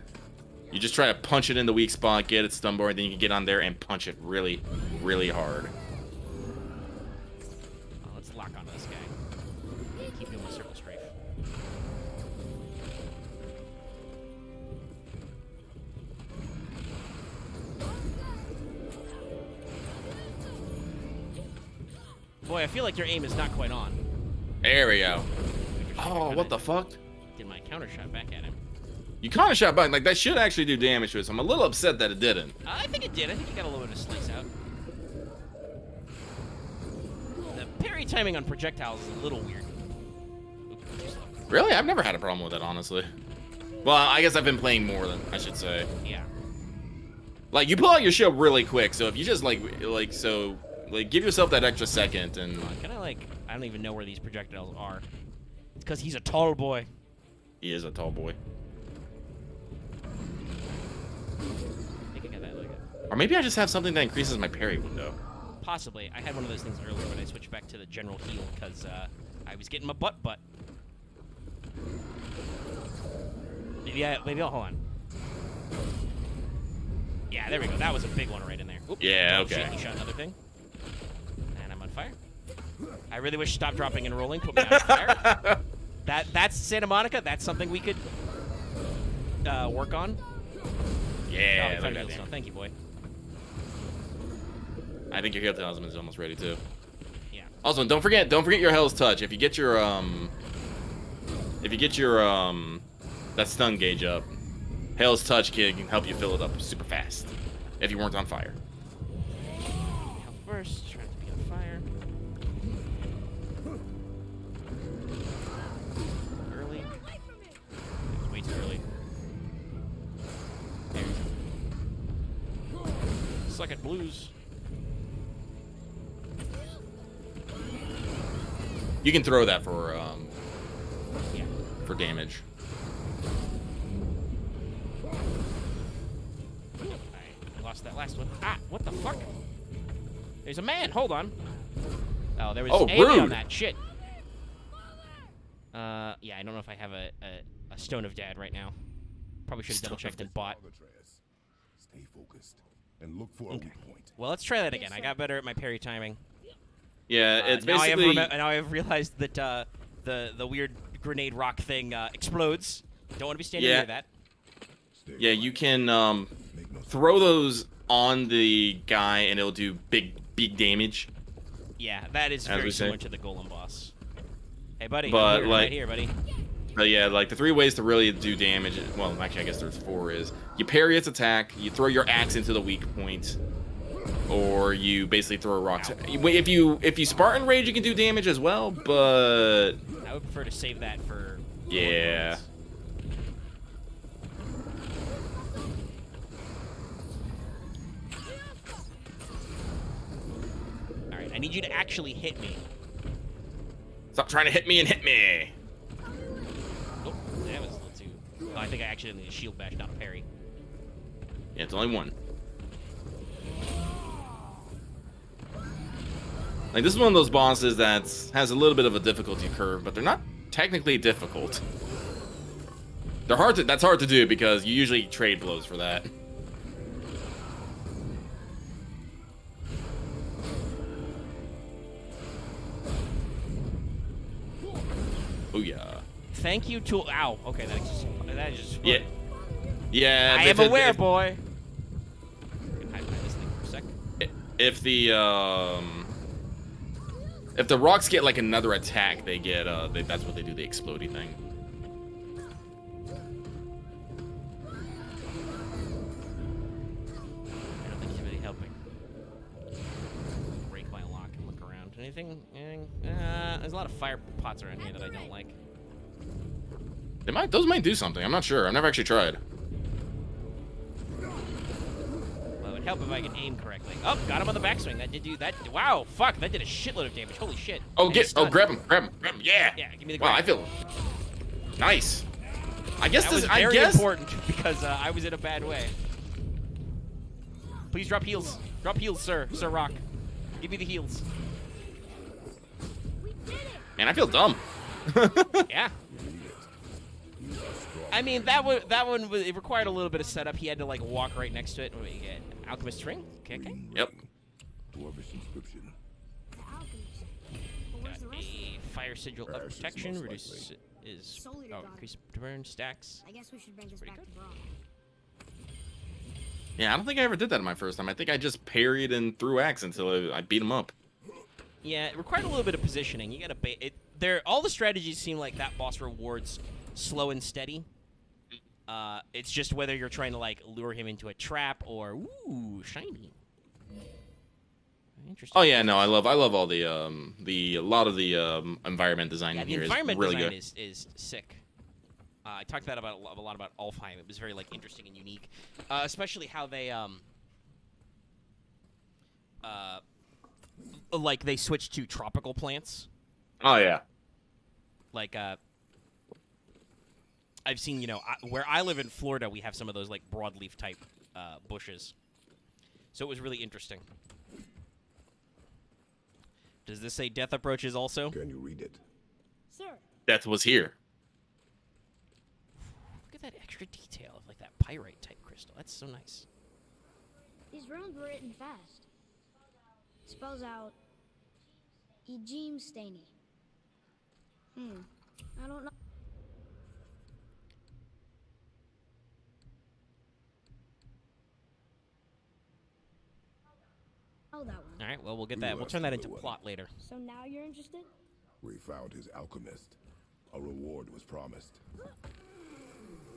you just try to punch it in the weak spot, get it stun bar, then you can get on there and punch it really, really hard. Oh, let's lock onto this guy. Keep doing the circle strafe. Boy, I feel like your aim is not quite on. There we go. Oh, what the fuck? Did my counter shot back at him. You kind of shot back. Like, that should actually do damage to it, so I'm a little upset that it didn't. I think it did. I think you got a little bit of slice out. The parry timing on projectiles is a little weird. Oop, too slow. Really? I've never had a problem with it, honestly. Well, I guess I've been playing more than I should say. Yeah. Like, you pull out your shield really quick, so if you just like give yourself that extra second and. Can I like? I don't even know where these projectiles are. It's because he's a tall boy. He is a tall boy. I think I got that. Like Or maybe I just have something that increases my parry window. possibly. I had one of those things earlier when I switched back to the general heal because I was getting my butt. Maybe I'll hold on. Yeah, there we go. That was a big one right in there. Oop. Yeah, Oh, okay. shit, he shot another thing. And I'm on fire. I really wish Stop Dropping and Rolling put me on fire. That's Santa Monica. That's something we could work on. Yeah, Oh, look found at heals that. now. Thank you, boy. I think your heal talisman is almost ready too. Yeah. Also, don't forget your Hell's Touch. If you get your that stun gauge up, Hell's Touch can help you fill it up super fast. If you weren't on fire. Health first. Trying to be on fire. Early. It's way too early. There you go. Suck at blues. You can throw that Yeah. for damage. I lost that last one. Ah, what the fuck? There's a man. Hold on. Oh, there was Oh, alien on rude. that shit. Yeah, I don't know if I have a Stone of Dad right now. Probably should have double checked and bought. Stay focused and look for a Okay. weak point. Well, let's try that again. I got better at my parry timing. Yeah, it's now basically. now I have realized that the weird grenade rock thing explodes. Don't want to be standing Yeah. near that. Stay Yeah, quiet. you can Make no throw those on the guy and it'll do big damage. Yeah, that is As very we say. similar to the golem boss. Hey, buddy. But, I'm like- right here, buddy. But yeah, like the 3 ways to really do damage. Well, actually, I guess there's 4. Is you parry its attack, you throw your axe into the weak point, or you basically throw a rock. If you Spartan Rage, you can do damage as well. But I would prefer to save that for. yeah, All right, I need you to actually hit me. stop trying to hit me and hit me. Oh, that was a little too. Oh, I think I actually need a shield bash, not a parry. Yeah, it's only 1. Like this is one of those bosses that has a little bit of a difficulty curve, but they're not technically difficult. They're hard to. That's hard to do because you usually trade blows for that. Oh yeah. Thank you to. Ow. Okay, that is just. Yeah. Yeah. I am aware, boy. Hide behind this thing for a sec. If the rocks get like another attack, they get that's what they do, the explodey thing. I don't think he's really helping. Break my lock and look around. Anything? There's a lot of fire pots around here that I don't like. Those might do something. I'm not sure. I've never actually tried. Well, it would help if I could aim correctly. Oh, got him on the backswing. That did do that. Wow, fuck, that did a shitload of damage. Holy shit. Oh, And he's stunned. grab him. Yeah. Yeah, give me the Wow, grab. I feel nice. I guess That this. was I very guess. important because I was in a bad way. Please drop heals. Drop heals, sir. Sir Rock. Give me the heals. Man, I feel dumb. Yeah. I mean, that one it required a little bit of setup. He had to like walk right next to it. What do you get? Alchemist ring? Okay. Yep. Dwarvish inscription. The alchemist. But where's the Got rest of it? a fire sigil of Ashes, protection. most Reduce likely. is Solely to increase to burn stacks. I guess we should bring this Pretty back good. to Braun. Yeah, I don't think I ever did that in my first time. I think I just parried and threw axe until I beat him up. Yeah, it required a little bit of positioning. You gotta bait it. All the strategies seem like that boss rewards slow and steady. It's just whether you're trying to like lure him into a trap or ooh, shiny. Interesting. Oh yeah, no, I love all the a lot of the environment design Yeah, in the here environment is really design good. is sick. I talked that about a lot about Alfheim. It was very like interesting and unique, especially how they like they switched to tropical plants. Oh yeah. Like I've seen, you know, where I live in Florida, we have some of those like broadleaf type bushes. So it was really interesting. Does this say death approaches also? Can you read it? Sir, Death was here. Look at that extra detail of like that pyrite type crystal. That's so nice. these runes were written fast. It spells out Ejim Staney. I don't know. Oh, that one. All right, well, we'll get We that. will We'll have turn that into another one. plot later. So now you're interested? We found his alchemist. A reward was promised.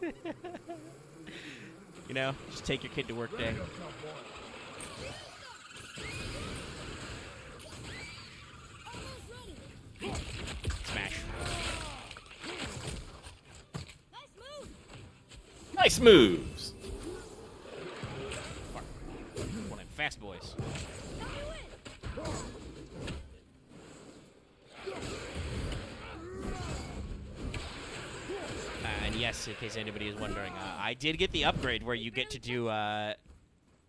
You know, just take your kid to work day. Smash. Nice moves. One of them fast boys. And yes, in case anybody is wondering, I did get the upgrade where you get to do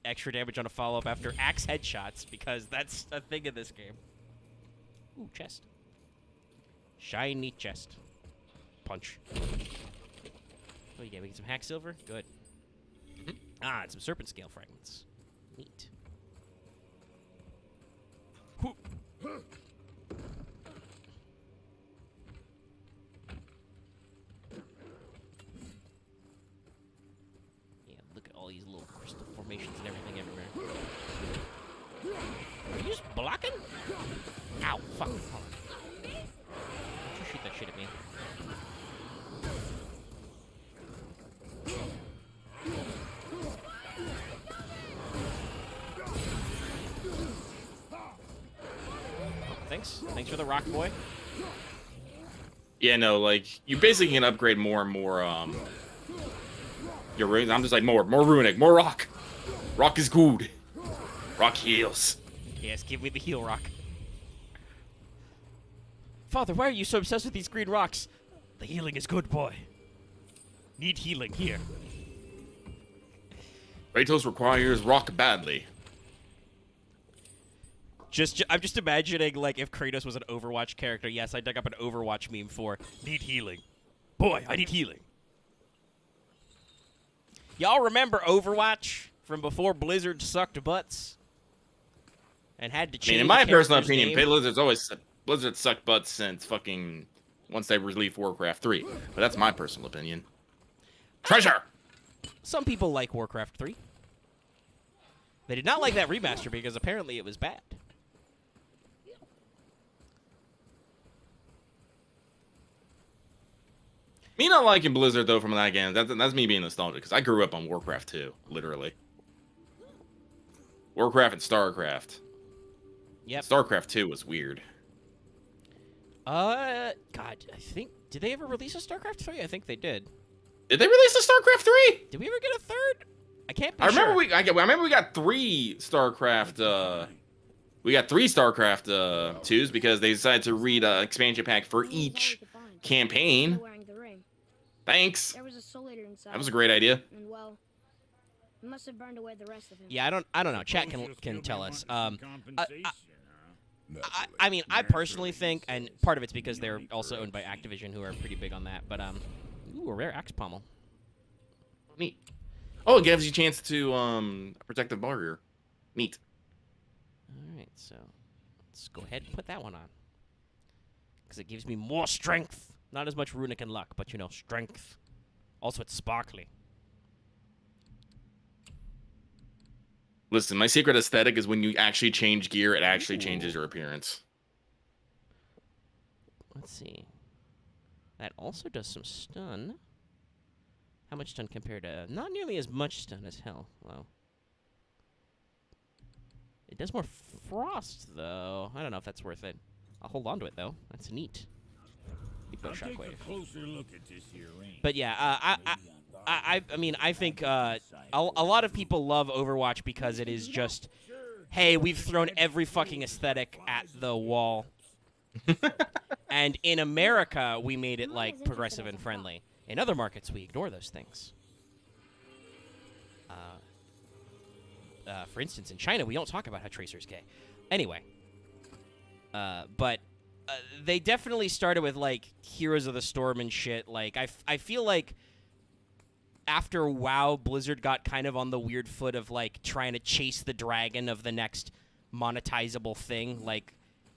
extra damage on a follow-up after axe headshots, because that's a thing in this game. Ooh, chest. Shiny chest. Punch. Oh, yeah, we get some hack silver? Good. Ah, and some serpent scale fragments. Neat. Whew. Yeah, look at all these little crystal formations and everything everywhere. Are you just blocking? Ow, fuck. Hold on. Don't you shoot that shit at me. Thanks. Thanks for the rock boy. Yeah, no, like you basically can upgrade more and more. Your runes. I'm just like more runic, more rock. Rock is good. Rock heals. Yes, give me the heal rock. Father, why are you so obsessed with these green rocks? The healing is good, boy. Need healing here. Kratos requires rock badly. I'm just imagining, like, if Kratos was an Overwatch character. Yes, I dug up an Overwatch meme for need healing. Boy, I need healing. Y'all remember Overwatch from before Blizzard sucked butts? And had to I change mean, in my the personal character's opinion, name? Blizzard sucked butts since fucking once they released Warcraft 3. But that's my personal opinion. Treasure. Some people like Warcraft 3. They did not like that remaster because apparently it was bad. Me not liking Blizzard though from that game, that's me being nostalgic because I grew up on Warcraft 2, literally. Warcraft and StarCraft. Yep. StarCraft 2 was weird. God, I think... Did they ever release a StarCraft 3? I think they did. Did they release a StarCraft 3? Did we ever get a third? I can't be I remember sure. I remember we got 3 StarCraft we got 3 StarCraft 2s because they decided to read an expansion pack for each campaign. Still wearing the ring. Thanks. There was a soul eater inside. That was a great idea. And well, it must have burned away the rest of him. Yeah, I don't know. Chat Suppose you'll can still tell be us. wanting some compensation, huh? Naturally. I mean, I personally think, and part of it's because they're also owned by Activision, who are pretty big on that. But ooh, a rare axe pommel. Neat. Oh, it gives you a chance to protective barrier. Neat. All right, so let's go ahead and put that one on, because it gives me more strength. Not as much runic and luck, but you know, strength. Also, it's sparkly. Listen, my secret aesthetic is when you actually change gear, it actually changes your appearance. Let's see. That also does some stun. How much stun compared to... Not nearly as much stun as hell. Wow. It does more frost, though. I don't know if that's worth it. I'll hold on to it, though. That's neat. Eco I'll take Shockwave. a closer look at this here range. But yeah, I mean, I think a lot of people love Overwatch because it is just, hey, we've thrown every fucking aesthetic at the wall. And in America, we made it, like, progressive and friendly. In other markets, we ignore those things. For instance, in China, we don't talk about how Tracer's gay. Anyway. But they definitely started with, like, Heroes of the Storm and shit. Like, I feel like after WoW, Blizzard got kind of on the weird foot of, like, trying to chase the dragon of the next monetizable thing, like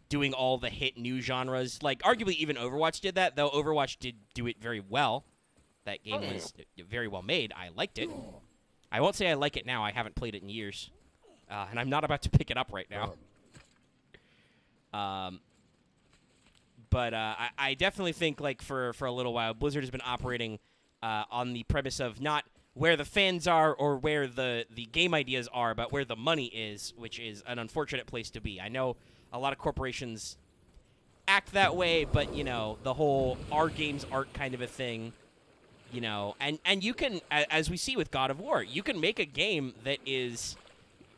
doing all the hit new genres. Like, arguably even Overwatch did that, though Overwatch did do it very well. That game was very well made. I liked it. I won't say I like it now. I haven't played it in years. And I'm not about to pick it up right now. But I definitely think, like, for a little while, Blizzard has been operating on the premise of not where the fans are or where the game ideas are, but where the money is, which is an unfortunate place to be. I know a lot of corporations act that way, but, you know, the whole our games aren't kind of a thing, you know. And you can, as we see with God of War, you can make a game that is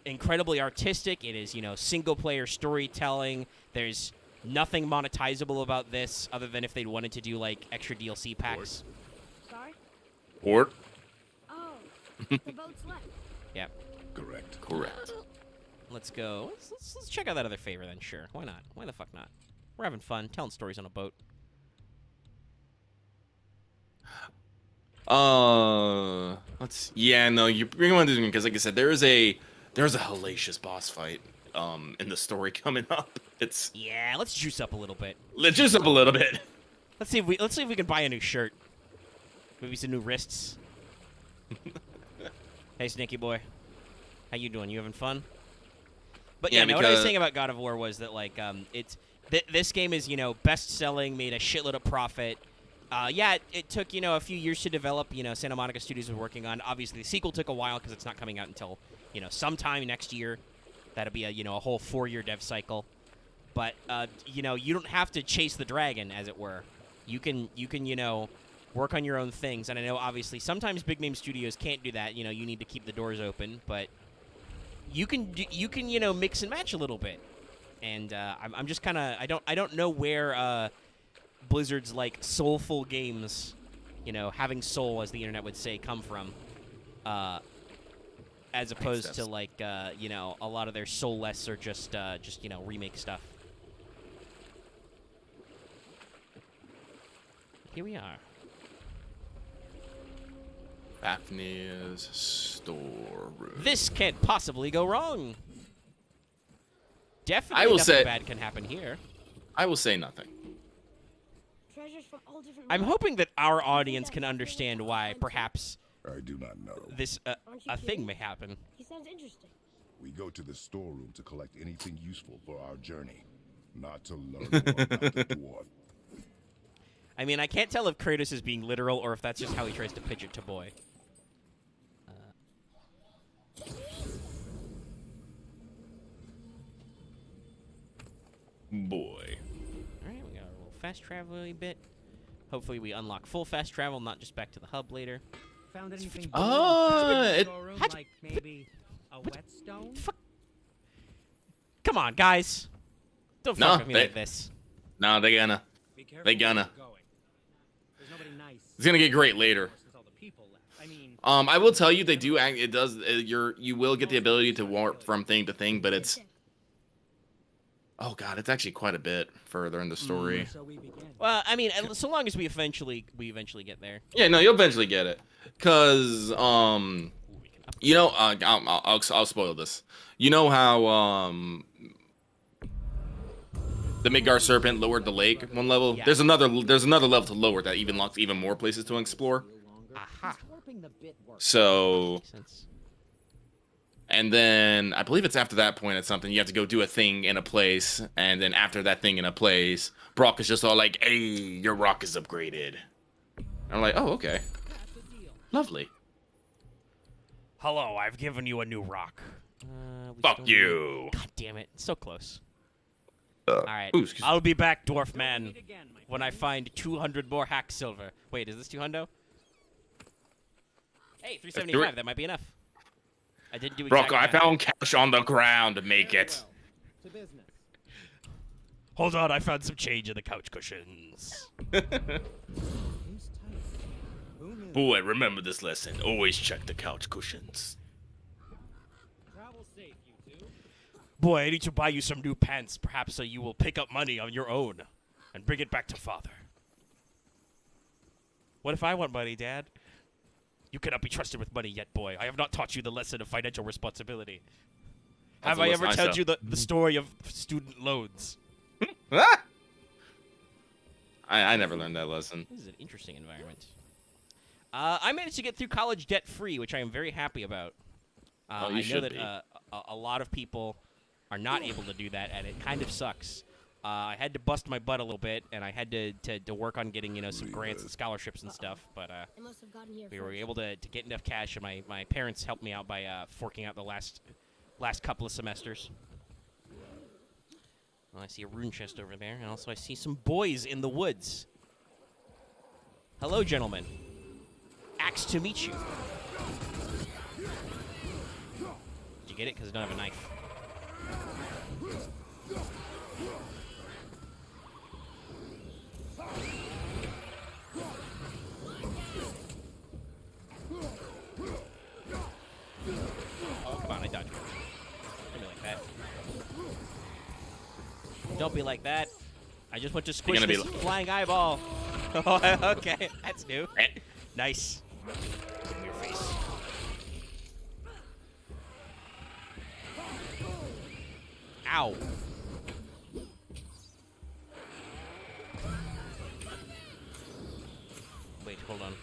incredibly artistic. It is, you know, single-player storytelling. There's nothing monetizable about this other than if they wanted to do, like, extra DLC packs. Sorry? Port. Oh, the boat's left. Yep. Correct. Let's go. Let's check out that other favor then. Sure. Why not? Why the fuck not? We're having fun, telling stories on a boat. Let's. Yeah, no, you bring on this because, like I said, there's a hellacious boss fight in the story coming up. Yeah. Let's juice up a little bit. Let's juice up a little bit. Let's see if we can buy a new shirt. Maybe some new wrists. Hey, Sneaky Boy. How you doing? You having fun? But yeah, no, what I was saying about God of War was that, like, this game is, you know, best-selling, made a shitload of profit. Yeah, it took, you know, a few years to develop. You know, Santa Monica Studios was working on. Obviously, the sequel took a while because it's not coming out until, you know, sometime next year. That'll be a whole 4-year dev cycle. But you know, you don't have to chase the dragon, as it were. You can you know, work on your own things. And I know obviously sometimes big name studios can't do that. You know, you need to keep the doors open, but you can you know, mix and match a little bit. And I'm just kind of I don't know where Blizzard's, like, soulful games, you know, having soul, as the internet would say, come from. As opposed to, like, you know, a lot of their soulless are just you know, remake stuff. Here we are. Fafnir's storeroom. This can't possibly go wrong. Definitely I will nothing say, bad can happen here. I will say nothing. Treasures from all different I'm realms. hoping that our audience can understand why perhaps I do not know. this Aren't you a thing kidding? may happen. He sounds interesting. We go to the storeroom to collect anything useful for our journey, not to learn more about the dwarf. I mean, I can't tell if Kratos is being literal or if that's just how he tries to pitch it to Boy. Boy. Alright, we got a little fast travel bit. Hopefully we unlock full fast travel, not just back to the hub later. Found anything it- storeroom, how'd like maybe a whetstone? Come on, guys. Don't No, fuck with me they- like this. No, they gonna. Be careful They where gonna. you're going. There's nobody nice. It's gonna get great later. Since all the people left. I mean, I will tell you, they do act. It does. You will get the ability to warp from thing to thing, but it's. Oh god, it's actually quite a bit further in the story. so we begin. Well, I mean, so long as we eventually get there. Yeah, no, you'll eventually get it, cause Ooh, we can up- you know, I'll spoil this. You know how the Midgar Serpent lowered the lake one level. Yeah. There's another level to lower that even locks even more places to explore. Aha. Warping the bit works. So, Makes sense. and then I believe it's after that point, it's something you have to go do a thing in a place, and then after that thing in a place, Brock is just all like, "Hey, your rock is upgraded." I'm like, "Oh, okay, lovely." Hello, I've given you a new rock. We Fuck still need- you. God damn it. It's so close. All right. Ooh, excuse me. I'll be back, dwarf man, Meet again, my when I friend. find 200 more hack silver. Wait, is this 200? Hey, do 375. it. That might be enough. I didn't do Rocco, exactly I found cash on the ground. Make Very it. well. To business. Hold on, I found some change in the couch cushions. Who's tight? Who knew? Boy, remember this lesson. Always check the couch cushions. Travel safe, you two. Boy, I need to buy you some new pants. Perhaps you will pick up money on your own and bring it back to father. What if I want money, Dad? You cannot be trusted with money yet, boy. I have not taught you the lesson of financial responsibility. Have I ever told you the story of student loans? Ah! I never learned that lesson. This is an interesting environment. I managed to get through college debt-free, which I am very happy about. You I know should that be. a lot of people are not able to do that, and it kind of sucks. I had to bust my butt a little bit, and I had to work on getting some grants and scholarships and stuff. But I must have gotten here we were first. able to get enough cash, and my parents helped me out by forking out the last couple of semesters. Well, I see a rune chest over there, and also I see some boys in the woods. Hello, gentlemen. Axe to meet you. Did you get it? Because I don't have a knife. Oh, come on, I dodged. Don't be like that. Don't be like that. I just want to squish gonna be this like- flying eyeball. Oh, okay, that's new. Eh. Nice. Give me your face. Ow. Wait, hold on.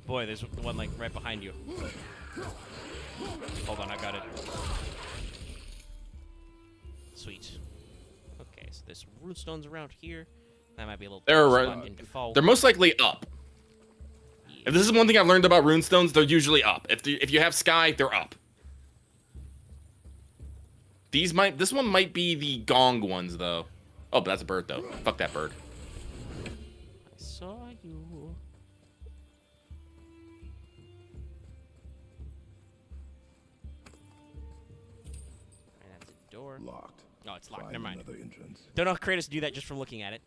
Boy, there's one like right behind you. Hold on, I got it. Sweet. Okay, so there's runestones around here. That might be a little They're tough right- spot in default. They're most likely up. Yeah. If this is one thing I've learned about runestones, they're usually up. If you have sky, they're up. This one might be the gong ones though. Oh, but that's a bird though. Fuck that bird. I saw you. And that's a door. Locked. No, it's locked. Find Never mind. another entrance. Don't know how Kratos do that just from looking at it.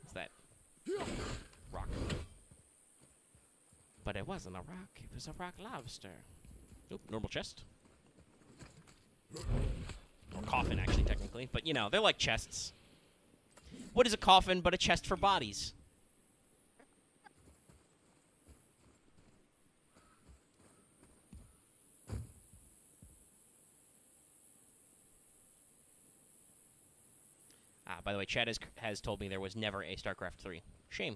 What's that? Rock. But it wasn't a rock. It was a rock lobster. Nope, normal chest. Or coffin, actually, technically. But, you know, they're like chests. What is a coffin but a chest for bodies? By the way, Chad has told me there was never a StarCraft 3. Shame.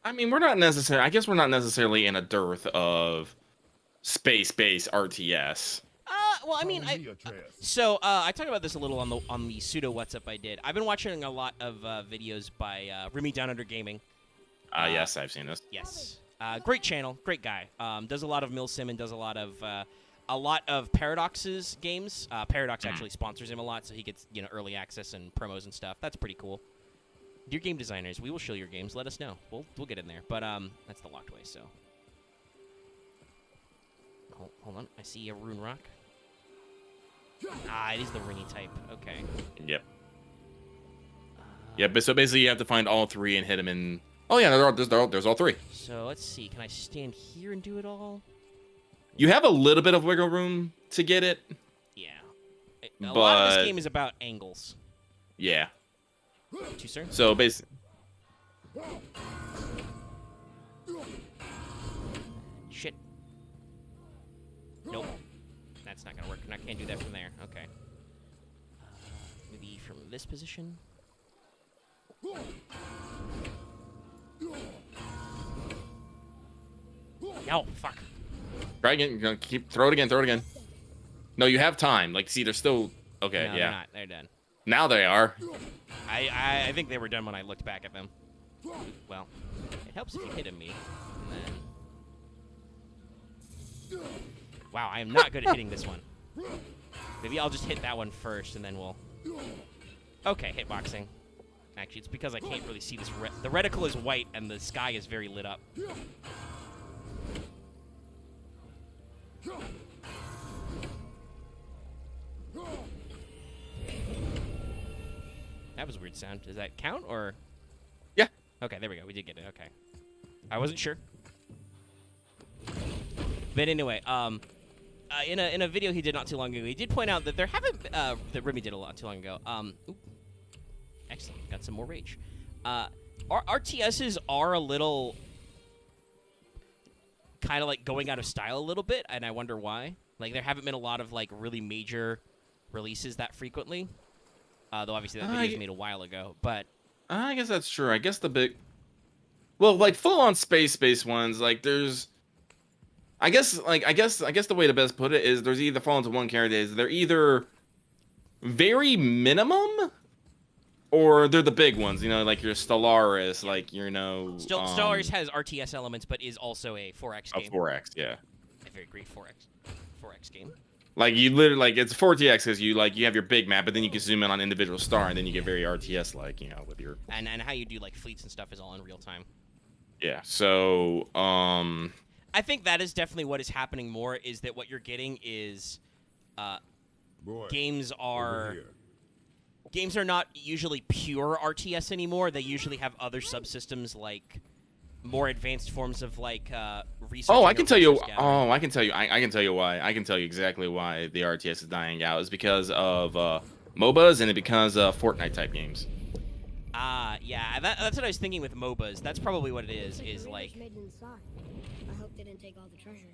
I mean, we're not necessarily. I guess we're not necessarily in a dearth of space-based RTS. Well, I mean, I talked about this a little on the pseudo What's Up I did. I've been watching a lot of videos by Remy Down Under Gaming. Yes, I've seen this. Yes, great channel, great guy. Does a lot of milsim and does a lot of Paradox's games. Paradox actually sponsors him a lot, so he gets early access and promos and stuff. That's pretty cool. Dear game designers, we will show your games. Let us know. We'll get in there. But that's the locked way. So hold on. I see a rune rock. It is the ringy type. Okay. Yep. Yeah, but so basically you have to find all three and hit them in. Oh yeah, there's all three. So let's see. Can I stand here and do it all? You have a little bit of wiggle room to get it. Yeah. A lot of this But- game is about angles. Yeah. Too, sir? So basically, Shit. Nope. That's not gonna work. I can't do that from there. Okay. Maybe from this position. No, fuck. try again. Throw it again. No, you have time. Like, see, they're still okay. No, yeah. they're not. They're done. Now they are. I think they were done when I looked back at them. Well, it helps if you hit me. And then... Wow, I am not good at hitting this one. Maybe I'll just hit that one first, and then we'll... Okay, hitboxing. Actually, it's because I can't really see this. The reticle is white, and the sky is very lit up. That was a weird sound. Does that count, or...? Yeah. Okay, there we go. We did get it. Okay. I wasn't sure. But anyway, in a video he did not too long ago, he did point out that there haven't... that Remy did a lot too long ago. Ooh. Excellent. Got some more rage. RTSs are a little... kind of, like, going out of style a little bit, and I wonder why. Like, there haven't been a lot of, like, really major releases that frequently. Though obviously that video was made a while ago, but I guess that's true. I guess the big, well, like full-on space ones, like there's, I guess the way to best put it is there's either fall into one category. They're either very minimum, or they're the big ones. You know, like your Stellaris, like Stellaris has RTS elements, but is also a 4X game. A 4X, yeah. A very great 4X game. Like you literally, like it's 4TX because you have your big map, but then you can zoom in on individual star, and then you get very RTS like, you know, with your and how you do like fleets and stuff is all in real time. Yeah. So I think that is definitely what is happening more, is that what you're getting is games are not usually pure RTS anymore. They usually have other subsystems like more advanced forms of like research. I can tell you. I can tell you. I can tell you why. I can tell you exactly why the RTS is dying out. It's because of MOBAs and because of Fortnite type games. Yeah. That's what I was thinking with MOBAs. That's probably what it is. Is like. Made inside. I hope they didn't take all the treasure.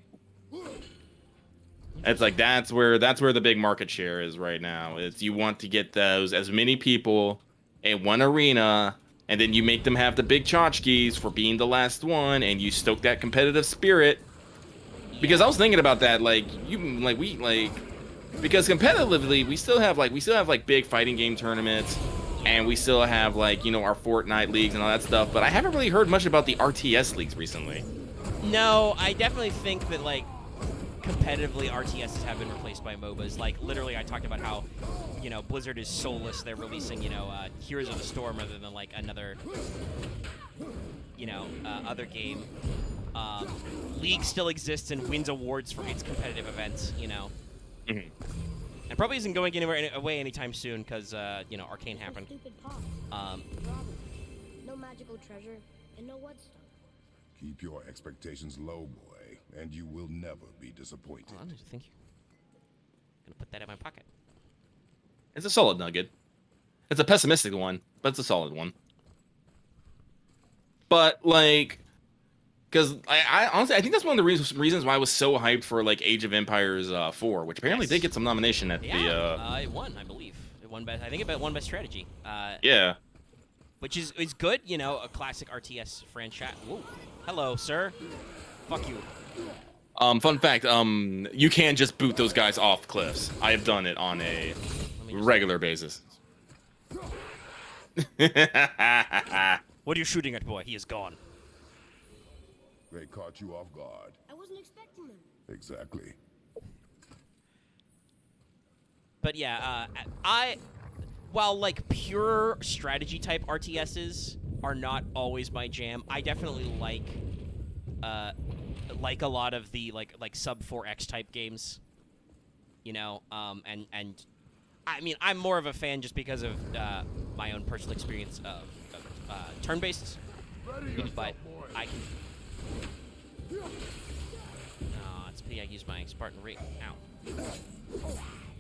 It's like that's where the big market share is right now. It's you want to get those as many people in one arena. And then you make them have the big tchotchkes for being the last one, and you stoke that competitive spirit. Yeah. Because I was thinking about that, because competitively we still have big fighting game tournaments, and we still have our Fortnite leagues and all that stuff. But I haven't really heard much about the RTS leagues recently. No, I definitely think that competitively RTSs have been replaced by MOBAs. Like literally, I talked about how Blizzard is soulless. They're releasing Heroes of the Storm rather than another other game. League still exists and wins awards for its competitive events. Mm-hmm. And probably isn't going anywhere away anytime soon because Arcane happened. No magical treasure and no whatstone. Keep your expectations low, boy, and you will never be disappointed. Hold on, thank you. Gonna put that in my pocket. It's a solid nugget. It's a pessimistic one, but it's a solid one. But because I honestly I think that's one of the reasons why I was so hyped for Age of Empires 4, which apparently did get some nomination at it won, I believe. It won best. I think it won best strategy. Yeah. Which is good, a classic RTS franchise. Whoa. Hello, sir. Fuck you. Fun fact, you can just boot those guys off cliffs. I have done it on a regular basis. What are you shooting at, boy? He is gone. They caught you off guard. I wasn't expecting them. Exactly. But yeah, while pure strategy type RTSs are not always my jam, I definitely like a lot of the sub 4X type games. And I mean I'm more of a fan just because of my own personal experience of turn-based. But I can. No, it's pity I used my Spartan rate. Ow.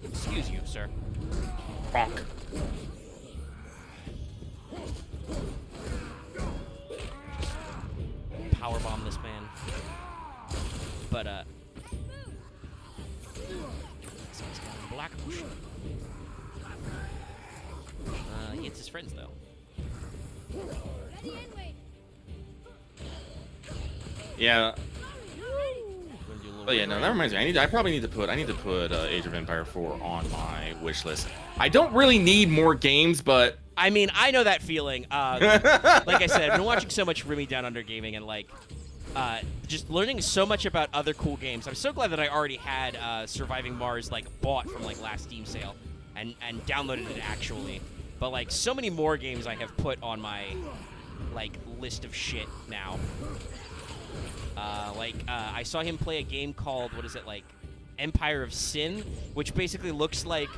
Excuse you, sir. Bonk. Powerbomb this man. But this guy's got a black potion. He hits his friends though. Yeah. We're gonna do a little Oh yeah, no, that reminds me. I probably need to put Age of Empire 4 on my wish list. I don't really need more games, but I mean, I know that feeling. Like I said, I've been watching so much Remy Down Under Gaming and like just learning so much about other cool games. I'm so glad that I already had Surviving Mars like bought from like last Steam sale and downloaded it actually. But like so many more games I have put on my like list of shit now. I saw him play a game called, what is it, like Empire of Sin, which basically looks like.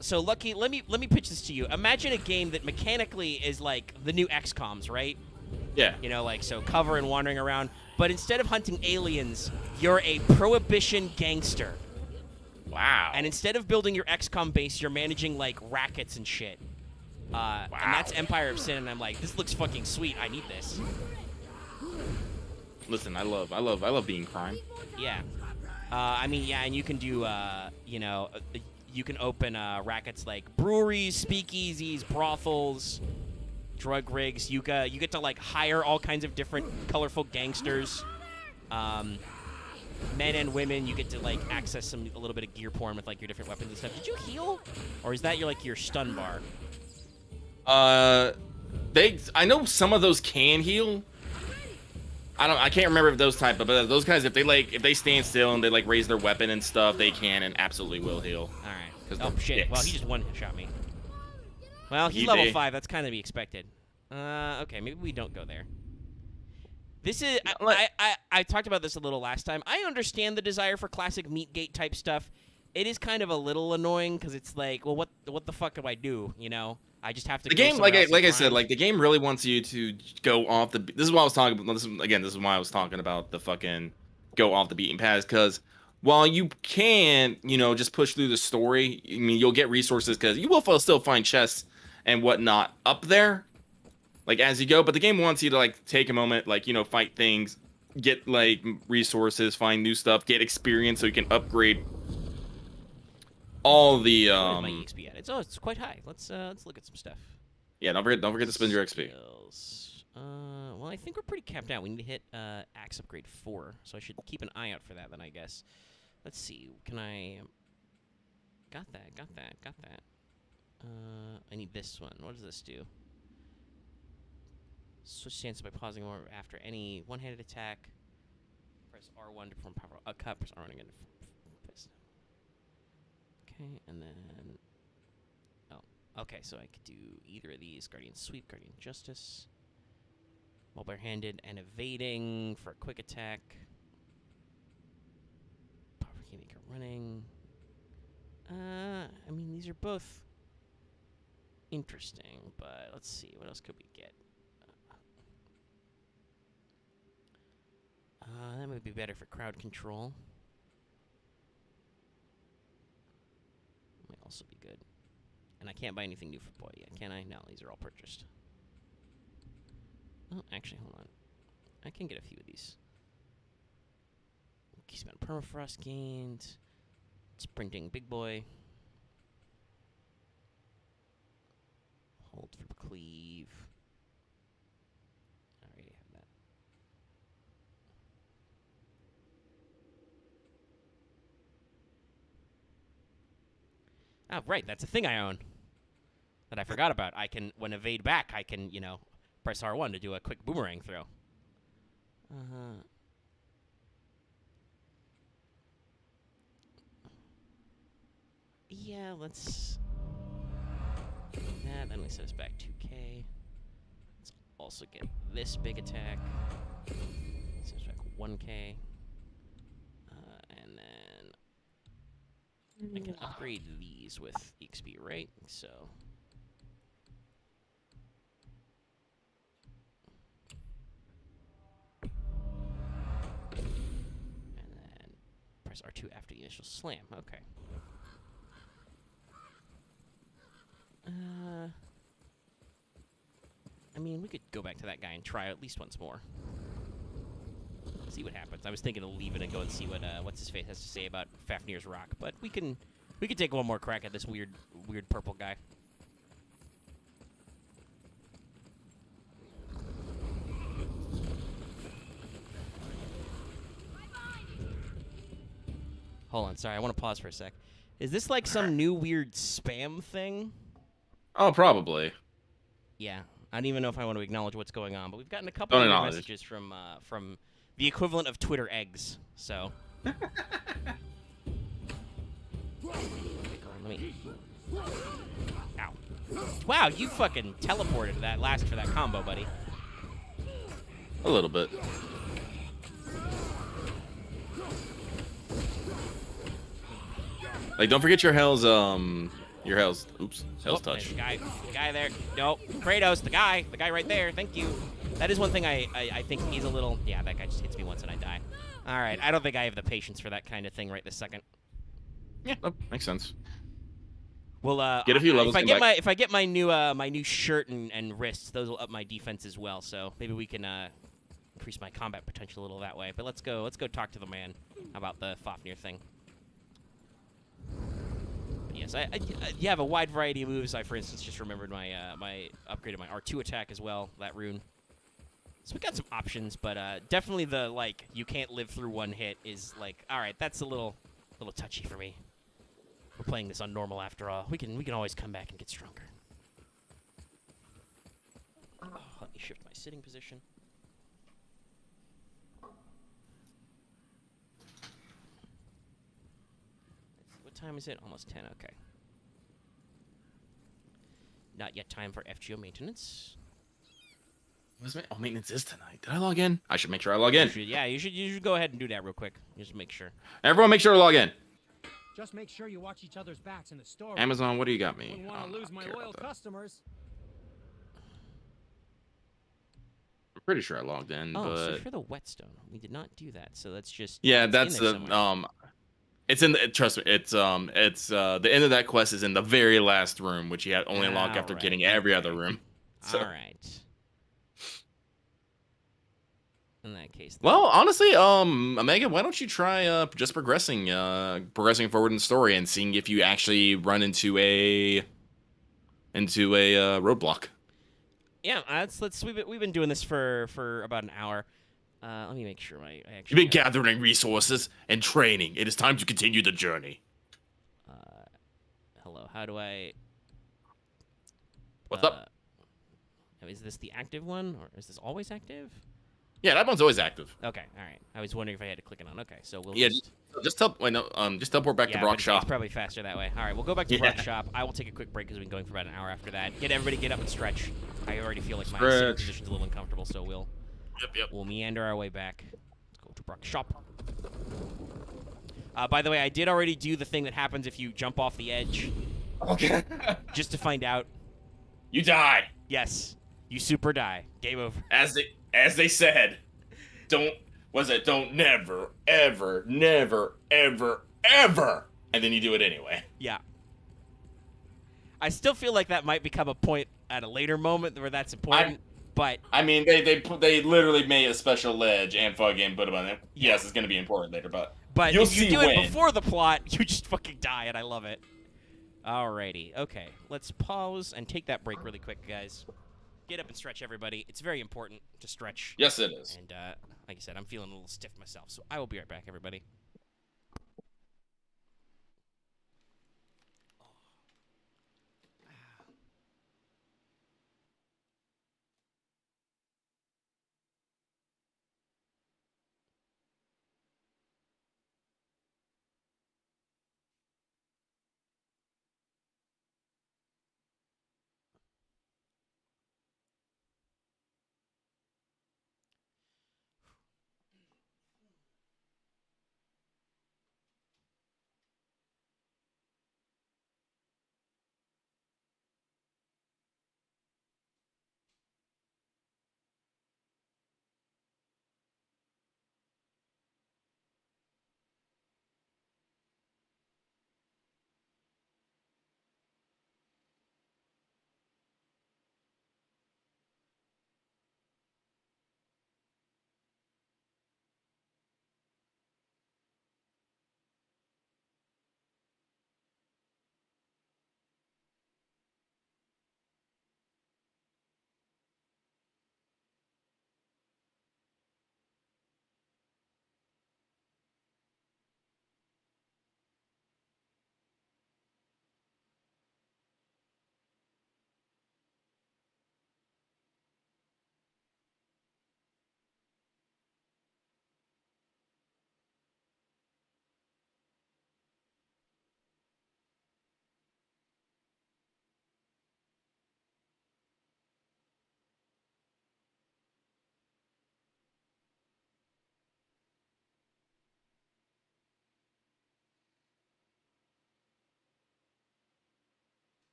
So Lucky, let me pitch this to you. Imagine a game that mechanically is like the new XCOMs, right? yeah. You know, like so cover and wandering around, but instead of hunting aliens, you're a prohibition gangster. Wow. And instead of building your XCOM base, you're managing like rackets and shit. And that's Empire of Sin, and I'm like, this looks fucking sweet. I need this. Listen, I love being crime. Yeah. I mean, yeah, and you can do, you can open rackets like breweries, speakeasies, brothels, drug rigs. You get to like hire all kinds of different colorful gangsters, men and women. You get to like access a little bit of gear porn with like your different weapons and stuff. Did you heal, or is that your stun bar? I know some of those can heal. I can't remember if those type, but those guys, if they stand still and they like raise their weapon and stuff, they can and absolutely will heal. All right. 'Cause Oh they're shit! dicks. Well, he just one-shot me. Well, he's level 5. That's kind of to be expected. Okay, maybe we don't go there. This is I talked about this a little last time. I understand the desire for classic Meatgate type stuff. It is kind of a little annoying because it's like, well, what the fuck do I do? You know, I just have to. The go game, somewhere else like and I said, grind. like the game really wants you to go off the. This is what I was talking about. This is why I was talking about the fucking go off the beaten path, because while you can, just push through the story, I mean, you'll get resources because you will still find chests and whatnot up there, like as you go. But the game wants you to like take a moment, like fight things, get like resources, find new stuff, get experience so you can upgrade all the What is my EXP at? It's quite high. Let's look at some stuff. yeah, don't forget to spend your XP. Skills. Well, I think we're pretty capped out. We need to hit Axe Upgrade 4, so I should keep an eye out for that then, I guess. Let's see. Can I... Got that. I need this one. What does this do? Switch stance by pausing or after any one-handed attack. Press R1 to perform powerful cut. Press R1 again to fist. Okay, and then... Oh, okay, so I could do either of these. Guardian Sweep, Guardian Justice. While barehanded and evading for a quick attack. Power Keymaker running. I mean, these are both interesting, but let's see. What else could we get? That might be better for crowd control. Might also be good. And I can't buy anything new for Boy yet, can I? No, these are all purchased. Oh, actually, hold on. I can get a few of these. Keystone Permafrost gained. Sprinting Big Boy. Hold for Cleave. I already have that. Oh, right, that's a thing I own that I forgot about. I can, when evade back, I can, press R1 to do a quick boomerang throw. Yeah, let's do that. Then we set us back 2K. Let's also get this big attack. Set us back 1K. And then I can upgrade these with EXP, right? So... press R2 after the initial slam. Okay. I mean, we could go back to that guy and try at least once more. See what happens. I was thinking to leave it and go and see what what's his face has to say about Fafnir's Rock, but we can take one more crack at this weird purple guy. Hold on, sorry, I want to pause for a sec. Is this like some new weird spam thing? Oh, probably. Yeah, I don't even know if I want to acknowledge what's going on, but we've gotten a couple Don't of weird acknowledge. messages from the equivalent of Twitter eggs. So. Let me. Ow! Wow, you fucking teleported that last for that combo, buddy. A little bit. Like, don't forget your Hell's oops, Hell's Oh, there's touch. the guy there. No, Kratos, the guy right there. Thank you. That is one thing I think he's a little. Yeah, that guy just hits me once and I die. All right, I don't think I have the patience for that kind of thing right this second. Yeah, that makes sense. Well, Get a few levels, come back. if I get my new shirt and wrists, those will up my defense as well. So maybe we can increase my combat potential a little that way. But let's go talk to the man about the Fafnir thing. But yes, you have a wide variety of moves. I, for instance, just remembered my my upgraded my R2 attack as well. That rune. So we got some options, but definitely the like you can't live through one hit is like all right. That's a little touchy for me. We're playing this on normal after all. We can always come back and get stronger. Oh, let me shift my sitting position. What time is it? Almost 10. Okay. Not yet time for FGO maintenance. Maintenance is tonight. Did I log in? I should make sure I log in. You should go ahead and do that real quick. Just make sure. Everyone, make sure to log in. Just make sure you watch each other's backs in the store. Amazon, what do you got me? Wouldn't want I to don't lose my care loyal about that. customers. I'm pretty sure I logged in, Oh, but so for the whetstone, we did not do that. So that's just yeah, it's in that's there the somewhere. It's in the, trust me, it's the end of that quest is in the very last room, which you had only unlock after Alright, getting every okay. other room. So. All right. In that case, then. Well, honestly, Megan, why don't you try just progressing forward in the story and seeing if you actually run into a roadblock. Yeah, we've been doing this for about an hour. Let me make sure I You've actually been gathering resources and training. It is time to continue the journey. Hello, how do I? What's up? Is this the active one, or is this always active? Yeah, that one's always active. Okay, all right. I was wondering if I had to click it on. Okay, so we'll Yeah, just just teleport back to but Brock's shop. It's probably faster that way. All right, we'll go back to Yeah. Brock's shop. I will take a quick break because we've been going for about an hour after that. Everybody get up and stretch. I already feel like my sitting Stretch. position's a little uncomfortable, so Yep. we'll meander our way back. Let's go to Brock's shop. By the way, I did already do the thing that happens if you jump off the edge, Okay. just to find out. You die. Yes, you super die. Game over. As they said, don't never, ever, never, ever, ever. And then you do it anyway. Yeah. I still feel like that might become a point at a later moment where that's important, but I mean, they literally made a special ledge and fucking put them on it. Yes, it's gonna be important later, but you'll if you see do when. it before the plot, you just fucking die, and I love it. Alrighty, okay. Let's pause and take that break really quick, guys. Get up and stretch, everybody. It's very important to stretch. Yes, it is. And like I said, I'm feeling a little stiff myself, so I will be right back, everybody.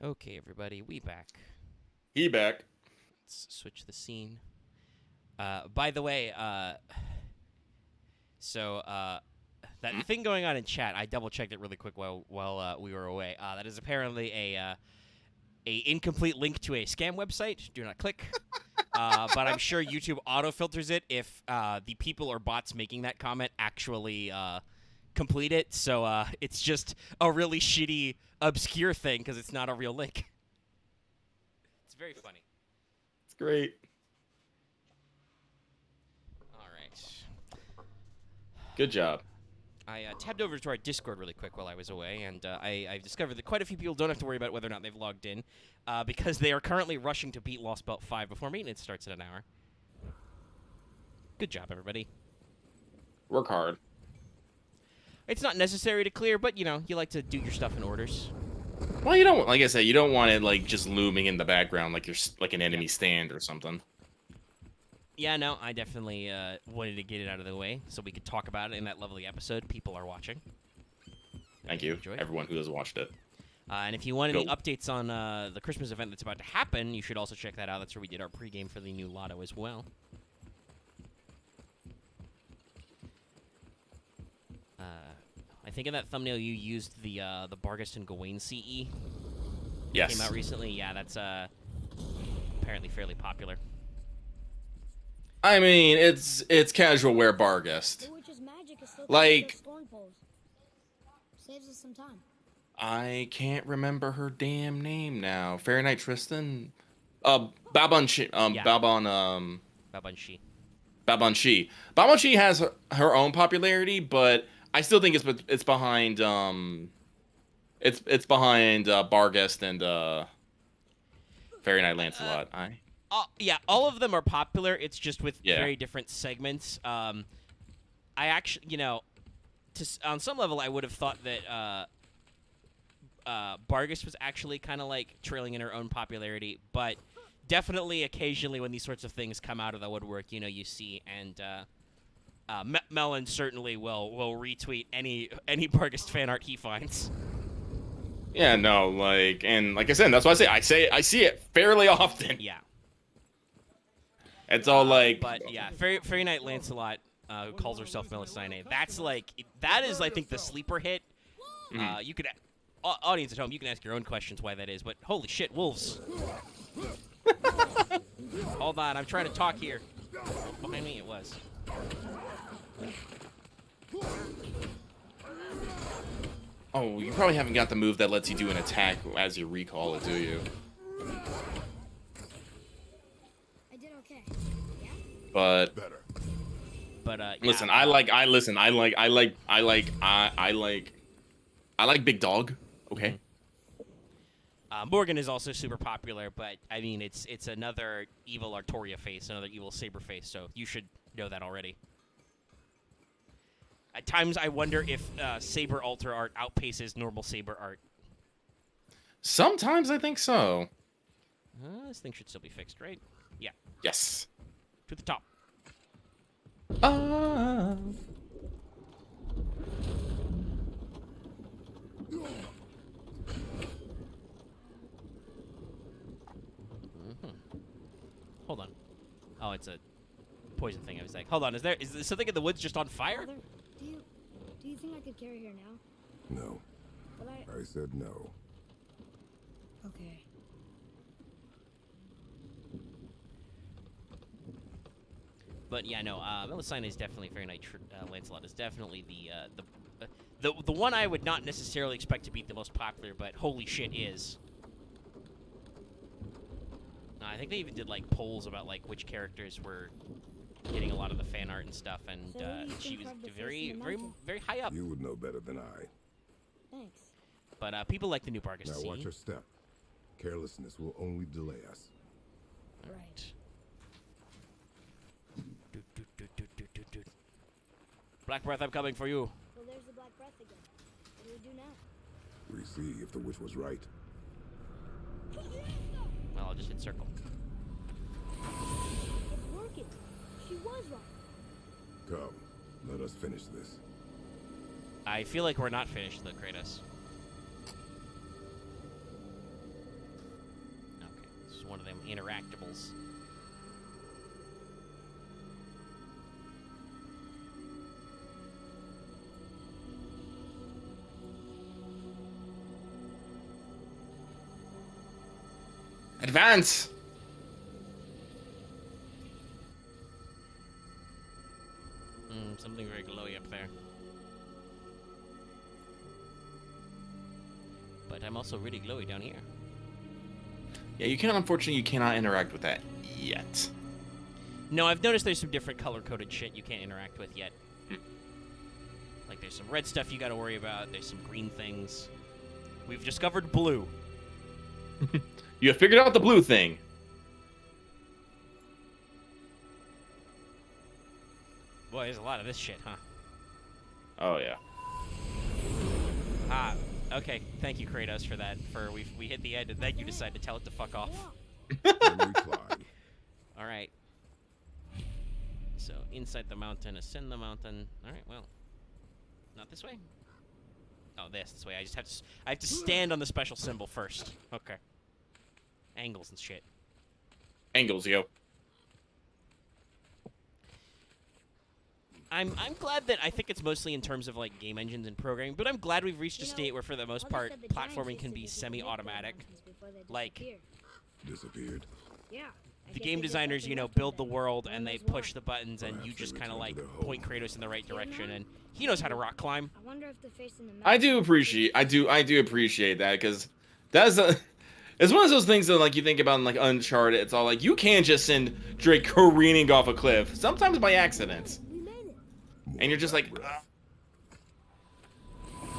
Okay, everybody, we back. He back. Let's switch the scene. By the way, that thing going on in chat, I double checked it really quick while we were away. That is apparently a incomplete link to a scam website. Do not click. But I'm sure YouTube auto filters it if the people or bots making that comment actually complete it. So it's just a really shitty, obscure thing because it's not a real link. It's very funny. It's great. All right. Good job. I tabbed over to our Discord really quick while I was away, and I've discovered that quite a few people don't have to worry about whether or not they've logged in, because they are currently rushing to beat Lost Belt 5 before maintenance starts in an hour. Good job, everybody. Work hard. It's not necessary to clear, but, you know, you like to do your stuff in orders. Well, you don't, like I said, you don't want it, like, just looming in the background like you're like an enemy stand or something. Yeah, no, I definitely wanted to get it out of the way so we could talk about it in that lovely episode. People are watching. Thank you, Enjoy. everyone who has watched it. And if you want any updates on the Christmas event that's about to happen, you should also check that out. That's where we did our pregame for the new lotto as well. I think in that thumbnail you used the Barghest and Gawain CE. Yes. Came out recently. Yeah, that's apparently fairly popular. I mean, it's casual wear Barghest. The witch's magic is still Like- those thorn poles. Saves us some time. I can't remember her damn name now. Fairy Knight Tristan? Babon Yeah. Babon Shi. Babon Shi has her own popularity, but I still think it's behind it's behind Barghest and Fairy Knight Lancelot. Yeah, all of them are popular. It's just with Yeah. very different segments. I actually, you know, on some level, I would have thought that Barghest was actually kind of like trailing in her own popularity, but definitely occasionally when these sorts of things come out of the woodwork, you know, you see, and Melon certainly will retweet any Barghest fan art he finds. Yeah, no, like I said, that's why I see it fairly often. Yeah. It's all like, But yeah, Fairy Knight Lancelot, who calls herself Melisine, that is I think the sleeper hit. You could, audience at home, you can ask your own questions why that is, but holy shit, wolves! Hold on, I'm trying to talk here. Behind me, it was. Oh, you probably haven't got the move that lets you do an attack as you recall it, do you? I did okay. But Better. But yeah, listen, I like Big Dog. Okay. Morgan is also super popular, but I mean, it's another evil Artoria face, another evil Saber face, so you should know that already. At times, I wonder if Saber Alter art outpaces normal Saber art. Sometimes I think so. This thing should still be fixed, right? Yeah. Yes. To the top. Hold on. Oh, it's a poison thing. I was like, hold on. Is there something in the woods just on fire? Father, do you think I could carry her now? No. But I said no. Okay. But yeah, no. Melisine is definitely Fairy Knight. Lancelot is definitely the one I would not necessarily expect to be the most popular, but holy shit is. I think they even did like polls about like which characters were getting a lot of the fan art and stuff, and So who do you she think was carved the face very, in the very, mountain? very high up. You would know better than I. Thanks. But people like the new Barghest Now CE. watch your step. Carelessness will only delay us. Right. Black Breath, I'm coming for you. Well, there's the black breath again. What do we do now? We see if the witch was right. Well, I'll just hit circle. It's working. She was right. Come, let us finish this. I feel like we're not finished, though, Kratos. is one of them interactables. Advance! Something very glowy up there. But I'm also really glowy down here. Yeah, unfortunately, you cannot interact with that yet. No, I've noticed there's some different color-coded shit you can't interact with yet. Like, there's some red stuff you gotta worry about, there's some green things. We've discovered blue. You have figured out the blue thing. Boy, there's a lot of this shit, huh? Oh, yeah. Ah, okay. Thank you, Kratos, for that. We hit the end, and then you decide to tell it to fuck off. Then we climb. All right. So inside the mountain, ascend the mountain. All right. Well, not this way. Oh, this way. I have to stand on the special symbol first. Okay. Angles and shit. Angles, yo. I'm glad that I think it's mostly in terms of like game engines and programming, but I'm glad we've reached a state where for the most part platforming can be semi-automatic. Like Disappeared. Yeah. the game designers, you know, build the world and they push the buttons and you just kind of like point Kratos in the right direction, and he knows how to rock climb. I wonder if the face in the I do appreciate that, because that's it's one of those things that like you think about in like Uncharted. It's all like you can't just send Drake careening off a cliff, sometimes by accident, We made it. and you're just like,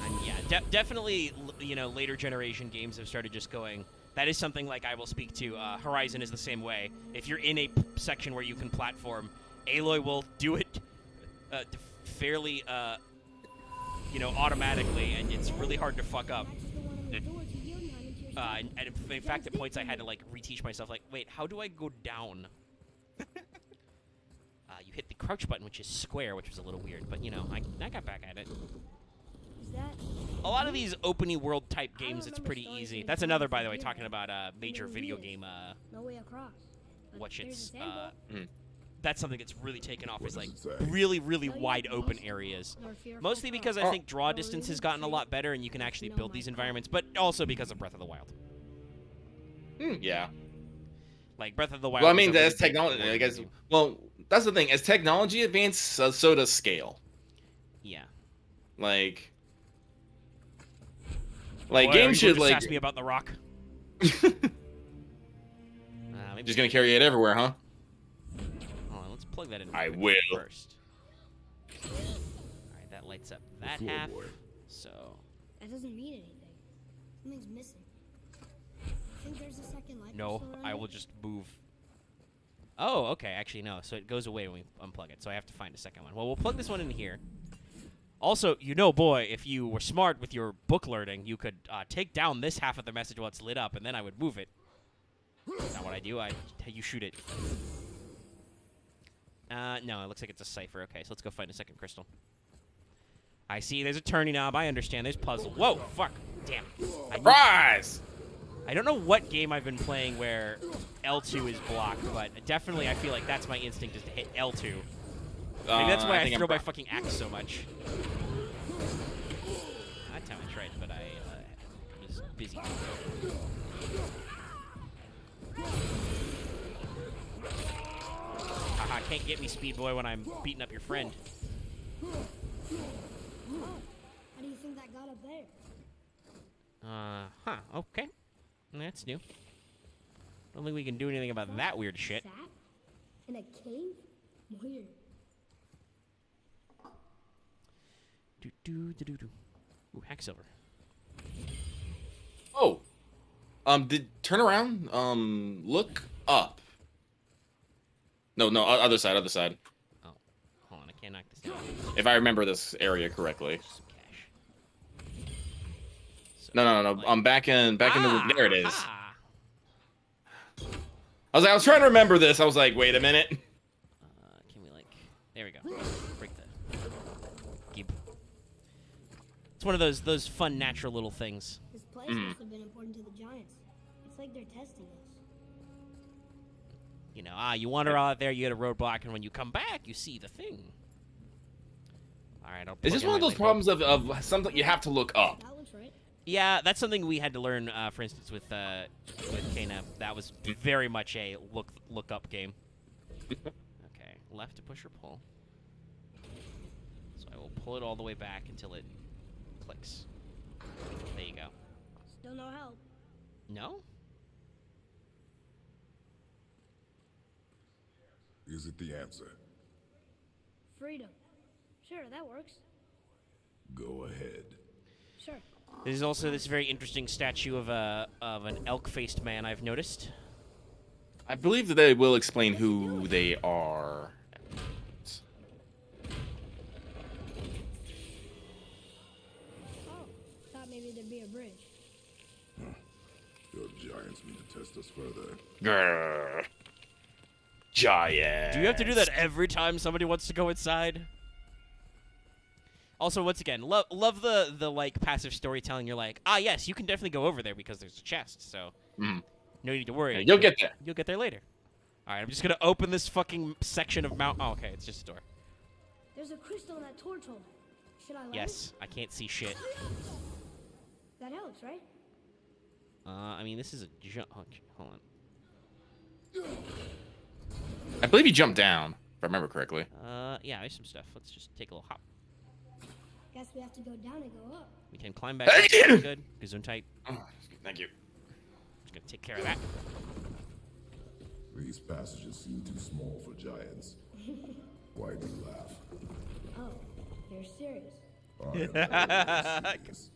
And yeah, definitely, you know, later generation games have started just going. That is something like I will speak to. Horizon is the same way. If you're in a section where you can platform, Aloy will do it fairly, you know, automatically, and it's really hard to fuck up. And in fact, at points I had to like reteach myself, like, wait, how do I go down? You hit the crouch button, which is square, which was a little weird, but you know, I got back at it. Is that? A lot of these open world type games, it's pretty easy. That's another, by the way, talking about major video game. No way across. But Watch there's a it's. sandbar. That's something that's really taken off. Is like does it say? really wide open areas. Nor fear Mostly for because I think draw distance has gotten a lot better, and you can actually build these environments. But also because of Breath of the Wild. yeah. Like Breath of the Wild. Well, I was mean, a really that's big technology. I world guess. game. Well, that's the thing. As technology advances, so does scale. Yeah. Like Boy, games you should just like. ask me about the Rock. Maybe Just gonna carry it everywhere, huh? Hold on, let's plug that in. I quick will. First. All right, that lights up that Floor half. boy. So. That doesn't mean anything. Something's missing. Think there's a second light No, crystal around I it? will just move. Oh, okay. Actually, no. So it goes away when we unplug it. So I have to find a second one. Well, we'll plug this one in here. Also, you know, boy, if you were smart with your book learning, you could take down this half of the message while it's lit up, and then I would move it. That's not what I do. You shoot it. No, it looks like it's a cipher. Okay, so let's go find a second crystal. I see. There's a turning knob. I understand. There's puzzle. Whoa, fuck. Damn. Surprise! I don't know what game I've been playing where L2 is blocked, but definitely I feel like that's my instinct is to hit L2. Maybe that's why I think throw I'm my fucking axe so much. That time I tried, but I was busy. Haha, can't get me, Speed Boy, when I'm beating up your friend. How do you think that got up there? Okay. That's new. Don't think we can do anything about that weird shit. Sat in a cave? Weird. Ooh, hack silver. Oh, turn around. Look up. No, other side. Oh, hold on, I can't knock this down. If I remember this area correctly. Some cash. So, No. like- I'm back in the room. There it is. aha! I was trying to remember this. I was like, wait a minute. Can we there we go. Break the gib. It's one of those fun natural little things. This place must have been important to the Giants. It's like they're testing us. You know, you wander out there, you hit a roadblock, and when you come back, you see the thing. All right, I'll. It's just one of those problems of something you have to look up. That looks right. Yeah, that's something we had to learn. For instance, with Kana, that was very much a look up game. Okay, left to push or pull. So I will pull it all the way back until it clicks. There you go. Still no help. No? Is it the answer? Freedom. Sure, that works. Go ahead. Sure. There's also this very interesting statue of an elk-faced man I've noticed. I believe that they will explain who they are. Oh, thought maybe there'd be a bridge. Your giants mean to test us further. Grrr. Giant. Do you have to do that every time somebody wants to go inside? Also, once again, love the like passive storytelling. You're like, yes, you can definitely go over there because there's a chest. So no need to worry. Yeah, you'll get there. You'll get there later. All right, I'm just gonna open this fucking section of Mount. Oh, okay, it's just a door. There's a crystal in that torch holder. Should I let Yes, I can't see shit. it? That helps, right? I mean, this is a jump. Hold on. I believe you jumped down, if I remember correctly. Yeah, there's some stuff. Let's just take a little hop. Guess we have to go down and go up. We can climb back. Up. Good. Gesundheit. Oh, thank you. Just gonna take care of that. These passages seem too small for giants. Why do you laugh? Oh, you're serious. I am very serious.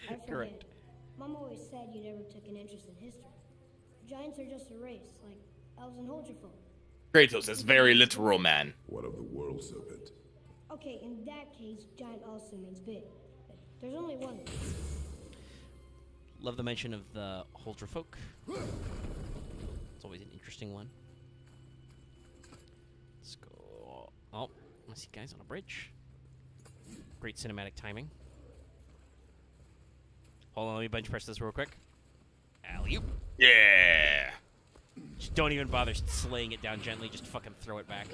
I forget. Correct. Mom always said you never took an interest in history. Giants are just a race, like elves and Holgerfolk. Kratos is very literal, man. What of the world serpent? Okay, in that case, giant also means big. There's only one. Love the mention of the Holgerfolk. It's always an interesting one. Let's go. Oh, I see guys on a bridge. Great cinematic timing. Hold on, let me bench press this real quick. Alley-oop. Yeah. Just don't even bother slaying it down gently. Just fucking throw it back.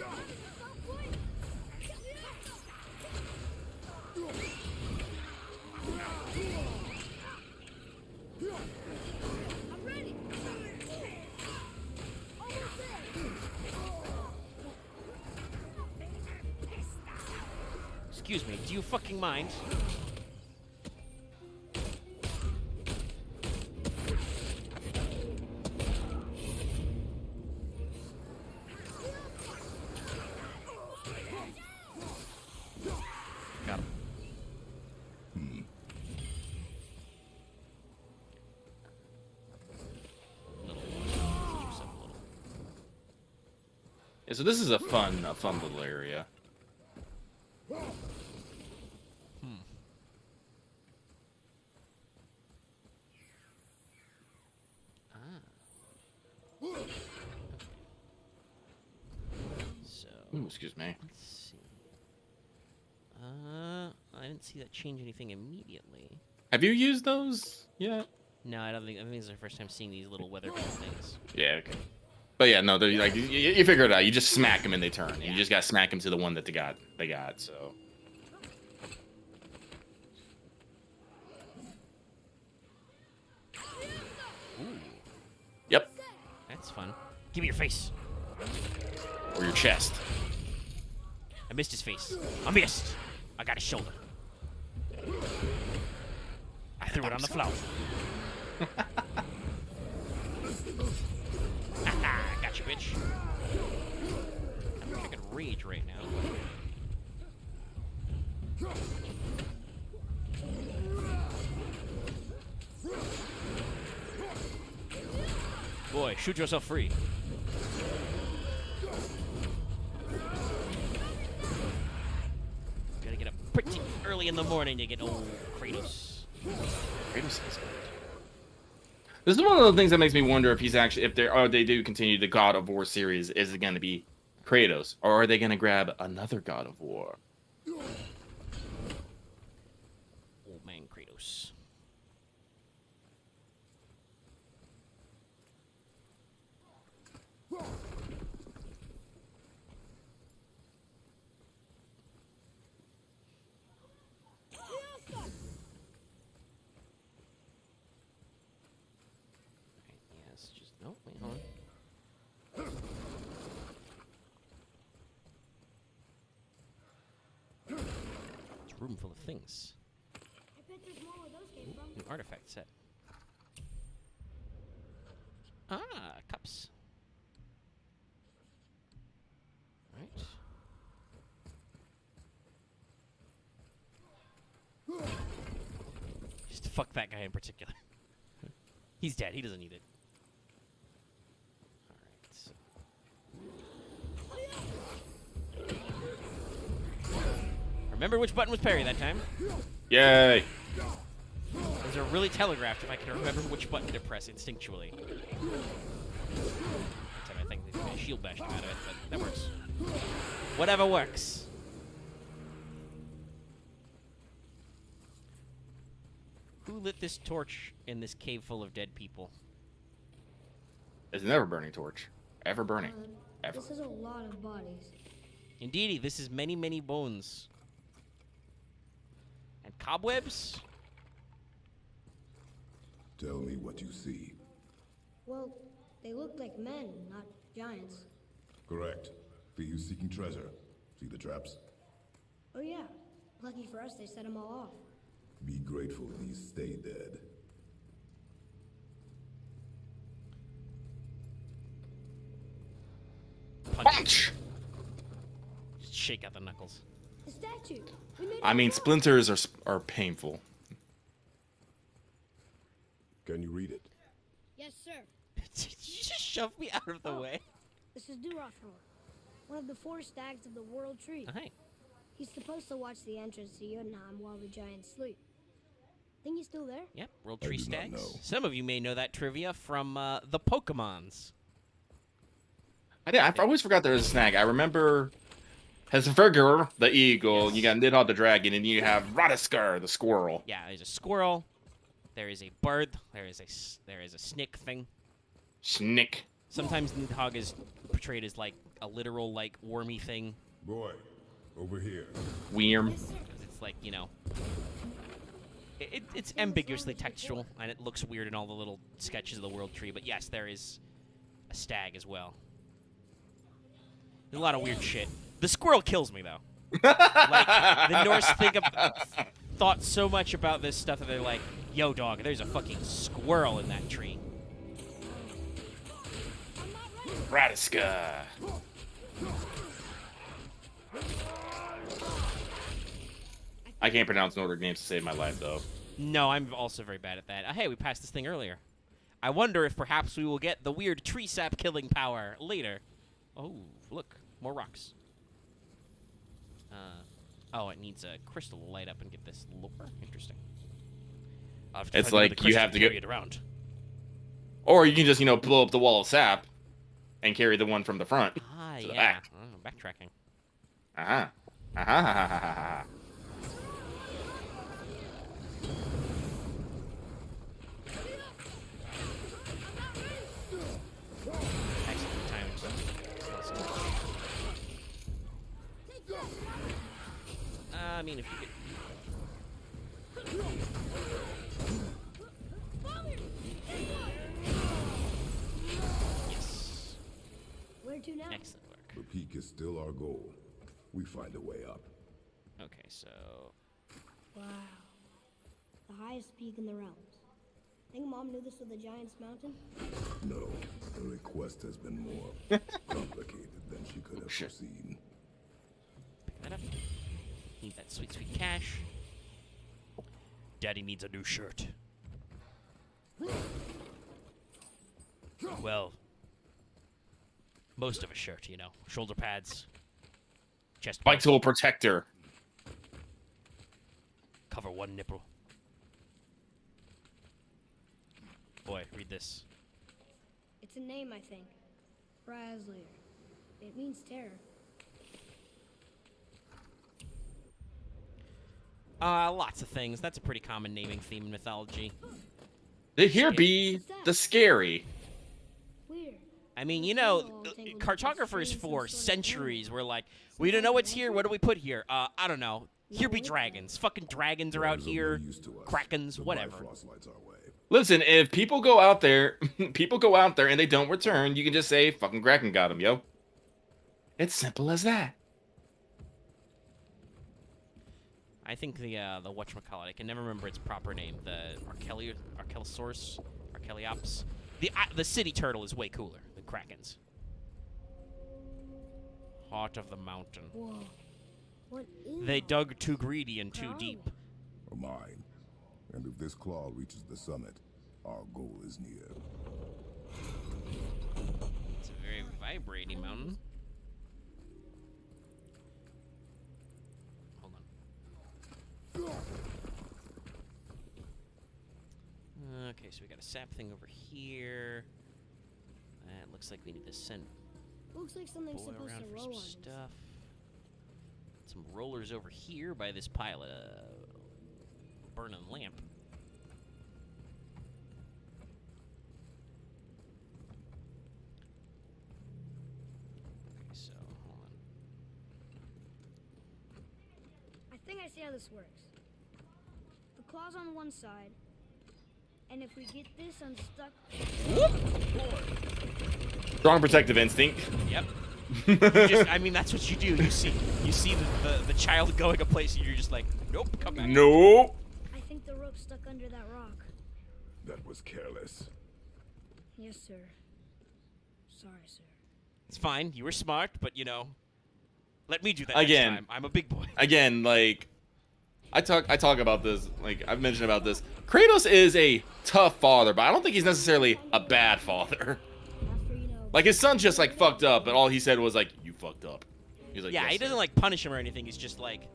I'm ready. Almost there. Excuse me, do you fucking mind? Got him. Yeah, so this is a fun little area. So, Ooh, excuse me. let's see. I didn't see that change anything immediately. Have you used those yet? No, I don't think. I think this is the first time seeing these little weather ball things. Yeah, okay. But yeah, no, they're like you figure it out. You just smack them and they turn. You just gotta smack them to the one that they got. So. Yep. That's fun. Give me your face. Or your chest. I missed his face. I missed. I got his shoulder. I threw it on the floor. Got you, bitch. I wish I could rage right now. Boy, shoot yourself free. Gotta get up pretty early in the morning to get old Kratos. Kratos is good. This is one of the things that makes me wonder if he's actually, if they do continue the God of War series, is it going to be Kratos, or are they going to grab another God of War? Old man Kratos. room full of things. I bet there's more where those came from. New artifact set. Ah, cups. Right. Just fuck that guy in particular. He's dead. He doesn't need it. Remember which button was parry that time. Yay! Those are really telegraphed if I can remember which button to press instinctually. Except I think they shield bash him out of it, but that works. Whatever works. Who lit this torch in this cave full of dead people? It's never burning torch. Ever burning. Ever. This is a lot of bodies. Indeedy, this is many, many bones. And cobwebs? Tell me what you see. Well, they look like men, not giants. Correct. Thieves seeking treasure. See the traps? Oh yeah. Lucky for us, they set them all off. Be grateful these stay dead. Punch! Just shake out the knuckles. The statue. We made I it mean, up. splinters are painful. Can you read it? Yes, sir. Did you just shove me out of the way? This is Durothor, one of the 4 stags of the World Tree. Oh, hey. He's supposed to watch the entrance to Jotunheim while the giants sleep. Think he's still there? Yep, World I Tree do not Stags. know. Some of you may know that trivia from the Pokemons. I always forgot there was a snag. I remember Hesverger, the eagle. Yes. You got Nidhogg the dragon, and you have Radiskar, the squirrel. Yeah, there's a squirrel. There is a bird. There is a snake thing. Snick. Sometimes Nidhogg is portrayed as like a literal like wormy thing. Boy, over here. Weirm. Yes, sir. 'Cause it's like, you know, it's ambiguously textual and it looks weird in all the little sketches of the World Tree. But yes, there is a stag as well. There's a lot of weird shit. The squirrel kills me though. Like the Norse thought so much about this stuff that they're like, "Yo, dog, there's a fucking squirrel in that tree." Radiskar. I can't pronounce Nordic names to save my life, though. No, I'm also very bad at that. Hey, we passed this thing earlier. I wonder if perhaps we will get the weird tree sap killing power later. Oh, look, more rocks. Oh, it needs a crystal to light up and get this lore. Interesting. I'll have to It's find another like you crystal have to carry get- it around. Or you can just, blow up the wall of sap and carry the one from the front Ah, to the yeah. back. Oh, backtracking. Uh-huh. Uh-huh. Excellent timing. I mean, if you could. Yes. Where to now? Excellent work. The peak is still our goal. We find a way up. Okay, so Wow. The highest peak in the realms. Think Mom knew this was the Giant's Mountain? No, the request has been more complicated than she could have shit. foreseen. pick that up. Need that sweet, sweet cash. Daddy needs a new shirt. Well, most of a shirt, you know. Shoulder pads, chest plate, Vital protector. cover one nipple. Boy, read this. It's a name, I think. Braslier. It means terror. Lots of things. That's a pretty common naming theme in mythology. Did here be the scary? Weird. I mean, you know, cartographers for centuries were like, we don't know what's here. What do we put here? I don't know. Here be dragons. Fucking dragons are out Those of here. no use to us. Krakens, The whatever. Bifrost lights our way. Listen, if people go out there, and they don't return, you can just say, fucking Kraken got him, yo. It's simple as that. I think the whatchamacallit, I can never remember its proper name. The Archelosaurus, Archeliops. The city turtle is way cooler than Krakens. Heart of the mountain. Whoa. What is They that? dug too greedy and too Crawling. deep. A mine. And if this claw reaches the summit, our goal is near. It's a very vibrating mountain. Hold on. Okay, so we got a sap thing over here. It looks like we need to send Looks like something's boy supposed around to for roll some on this. stuff. Some rollers over here by this pile of burning lamp. Okay, so hold on. I think I see how this works. The claw's on one side, and if we get this unstuck, Strong protective instinct. Yep. You just, I mean, that's what you do. You see the child going a place, and you're just like, nope, come back. Nope. I think the rope's stuck under that rock. That was careless. Yes, sir. Sorry, sir. It's fine. You were smart, but you know, let me do that Again. next time. I'm a big boy. Again, like I talk about this, like I've mentioned about this. Kratos is a tough father, but I don't think he's necessarily a bad father. After, you know, Like his son just like fucked up, and all he said was like, "You fucked up." He's like, Yeah, "Yes, he doesn't sir." like punish him or anything. He's just like,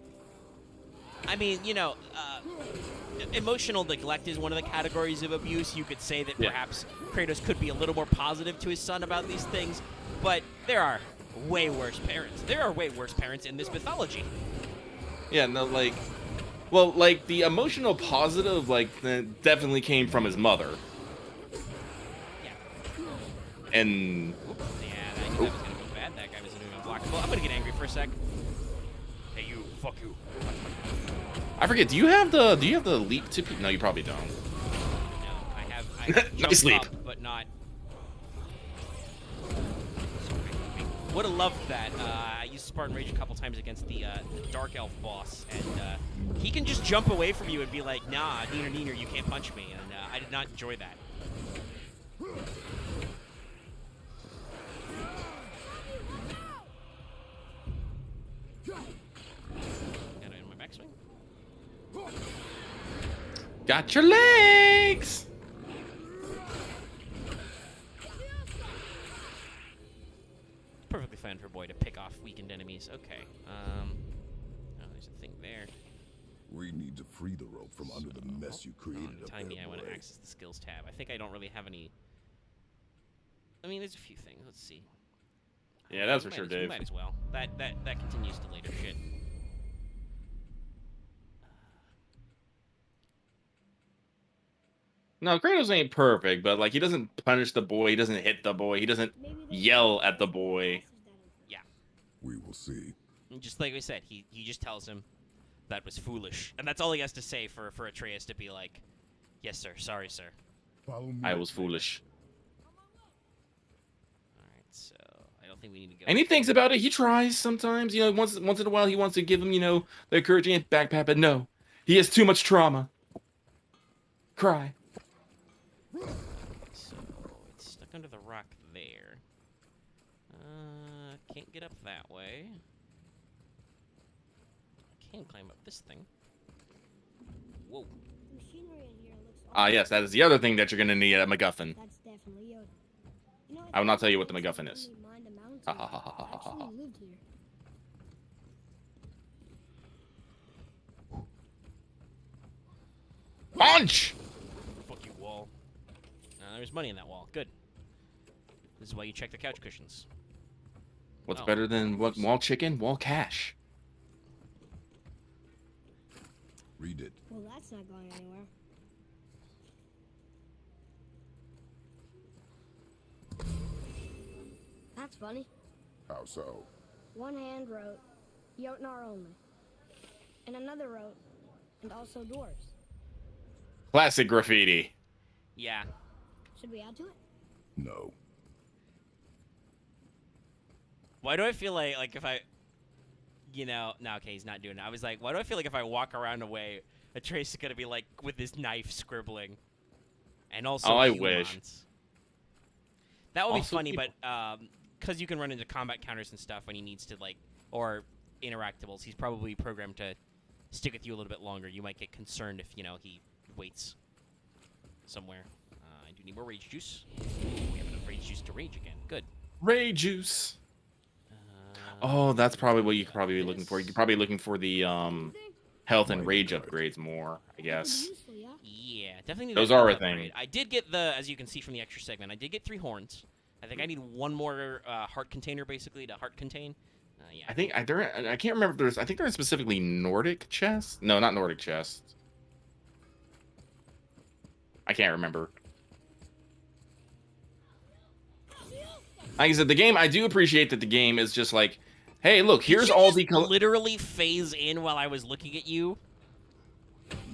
I mean, you know, emotional neglect is one of the categories of abuse. You could say that Yeah. perhaps Kratos could be a little more positive to his son about these things, but there are way worse parents. There are way worse parents in this mythology. Yeah, no, like, well, like the emotional positive, like, definitely came from his mother, Yeah. and Oops. Yeah, I knew that was gonna go bad. That guy was gonna be unblockable. I'm gonna get angry for a sec. Hey, you. Fuck you. I forget. Do you have the leap to? No, you probably don't. No, I have Nice jumped leap. up, but not. Would have loved that. I used Spartan Rage a couple times against the Dark Elf boss, and he can just jump away from you and be like, "Nah, neener, you can't punch me," and I did not enjoy that. Got it in my backswing. Got your legs. Perfectly fine for Boy to pick off weakened enemies. Okay. Oh, there's a thing there. We need to free the rope from under the mess you created up Telling there, me I want to boy. access the skills tab. I think I don't really have any. I mean, there's a few things. Let's see. Yeah, that's We for sure, might as- we Dave. Might as well. That continues to later shit. No, Kratos ain't perfect, but like he doesn't punish the boy, he doesn't hit the boy, he doesn't maybe there's yell something at the else boy. that important. Yeah. We will see. And just like we said, he just tells him that was foolish, and that's all he has to say for Atreus to be like, "Yes, sir. Sorry, sir." Follow me. I was foolish. All right. So I don't think we need to go. And he thinks about it. He tries sometimes. You know, once in a while, he wants to give him, you know, the encouraging backpat. But no, he has too much trauma. Cry. So it's stuck under the rock there. Can't get up that way. I can climb up this thing. Whoa. The machinery in here looks Ah, yes, that is the other thing that you're gonna need at MacGuffin. That's definitely Yoda. You know, I will not tell you what think the it's MacGuffin is. only mined a mountain Ha, ha, ha, ha, ha, ha, ha. actually lived here. Punch! Fuck you, wall. There's money in that wall. Good. This is why you check the couch cushions. What's Oh. better than what? Wall chicken? Wall cash. Read it. Well, that's not going anywhere. That's funny. How so? One hand wrote, Jotnar only. And another wrote, and also dwarves. Classic graffiti. Yeah. Should we add to it? No. Why do I feel like if I... You know, no, okay, he's not doing it. I was like, why do I feel like if I walk around away, Atreus is gonna be like with his knife scribbling, and also Oh, I humans. wish. That would be Also funny, people- but because you can run into combat counters and stuff when he needs to like, or interactables, he's probably programmed to stick with you a little bit longer. You might get concerned if he waits somewhere. I do need more rage juice. Ooh, we have enough rage juice to rage again. Good. Ray juice. Oh, that's probably what you could probably be looking for. You're probably looking for the health and rage upgrades more, I That could be guess. useful, yeah? Yeah, definitely need Those that are a upgrade. thing. I did get as you can see from the extra segment, I did get 3 horns. I think I need one more heart container, basically, to heart contain. Yeah. I think I can't remember if there's. I think there's specifically Nordic chest. No, not Nordic chest. I can't remember. Like I said, the game. I do appreciate that the game is just like, hey, look, Did here's you all just the. literally phase in while I was looking at you.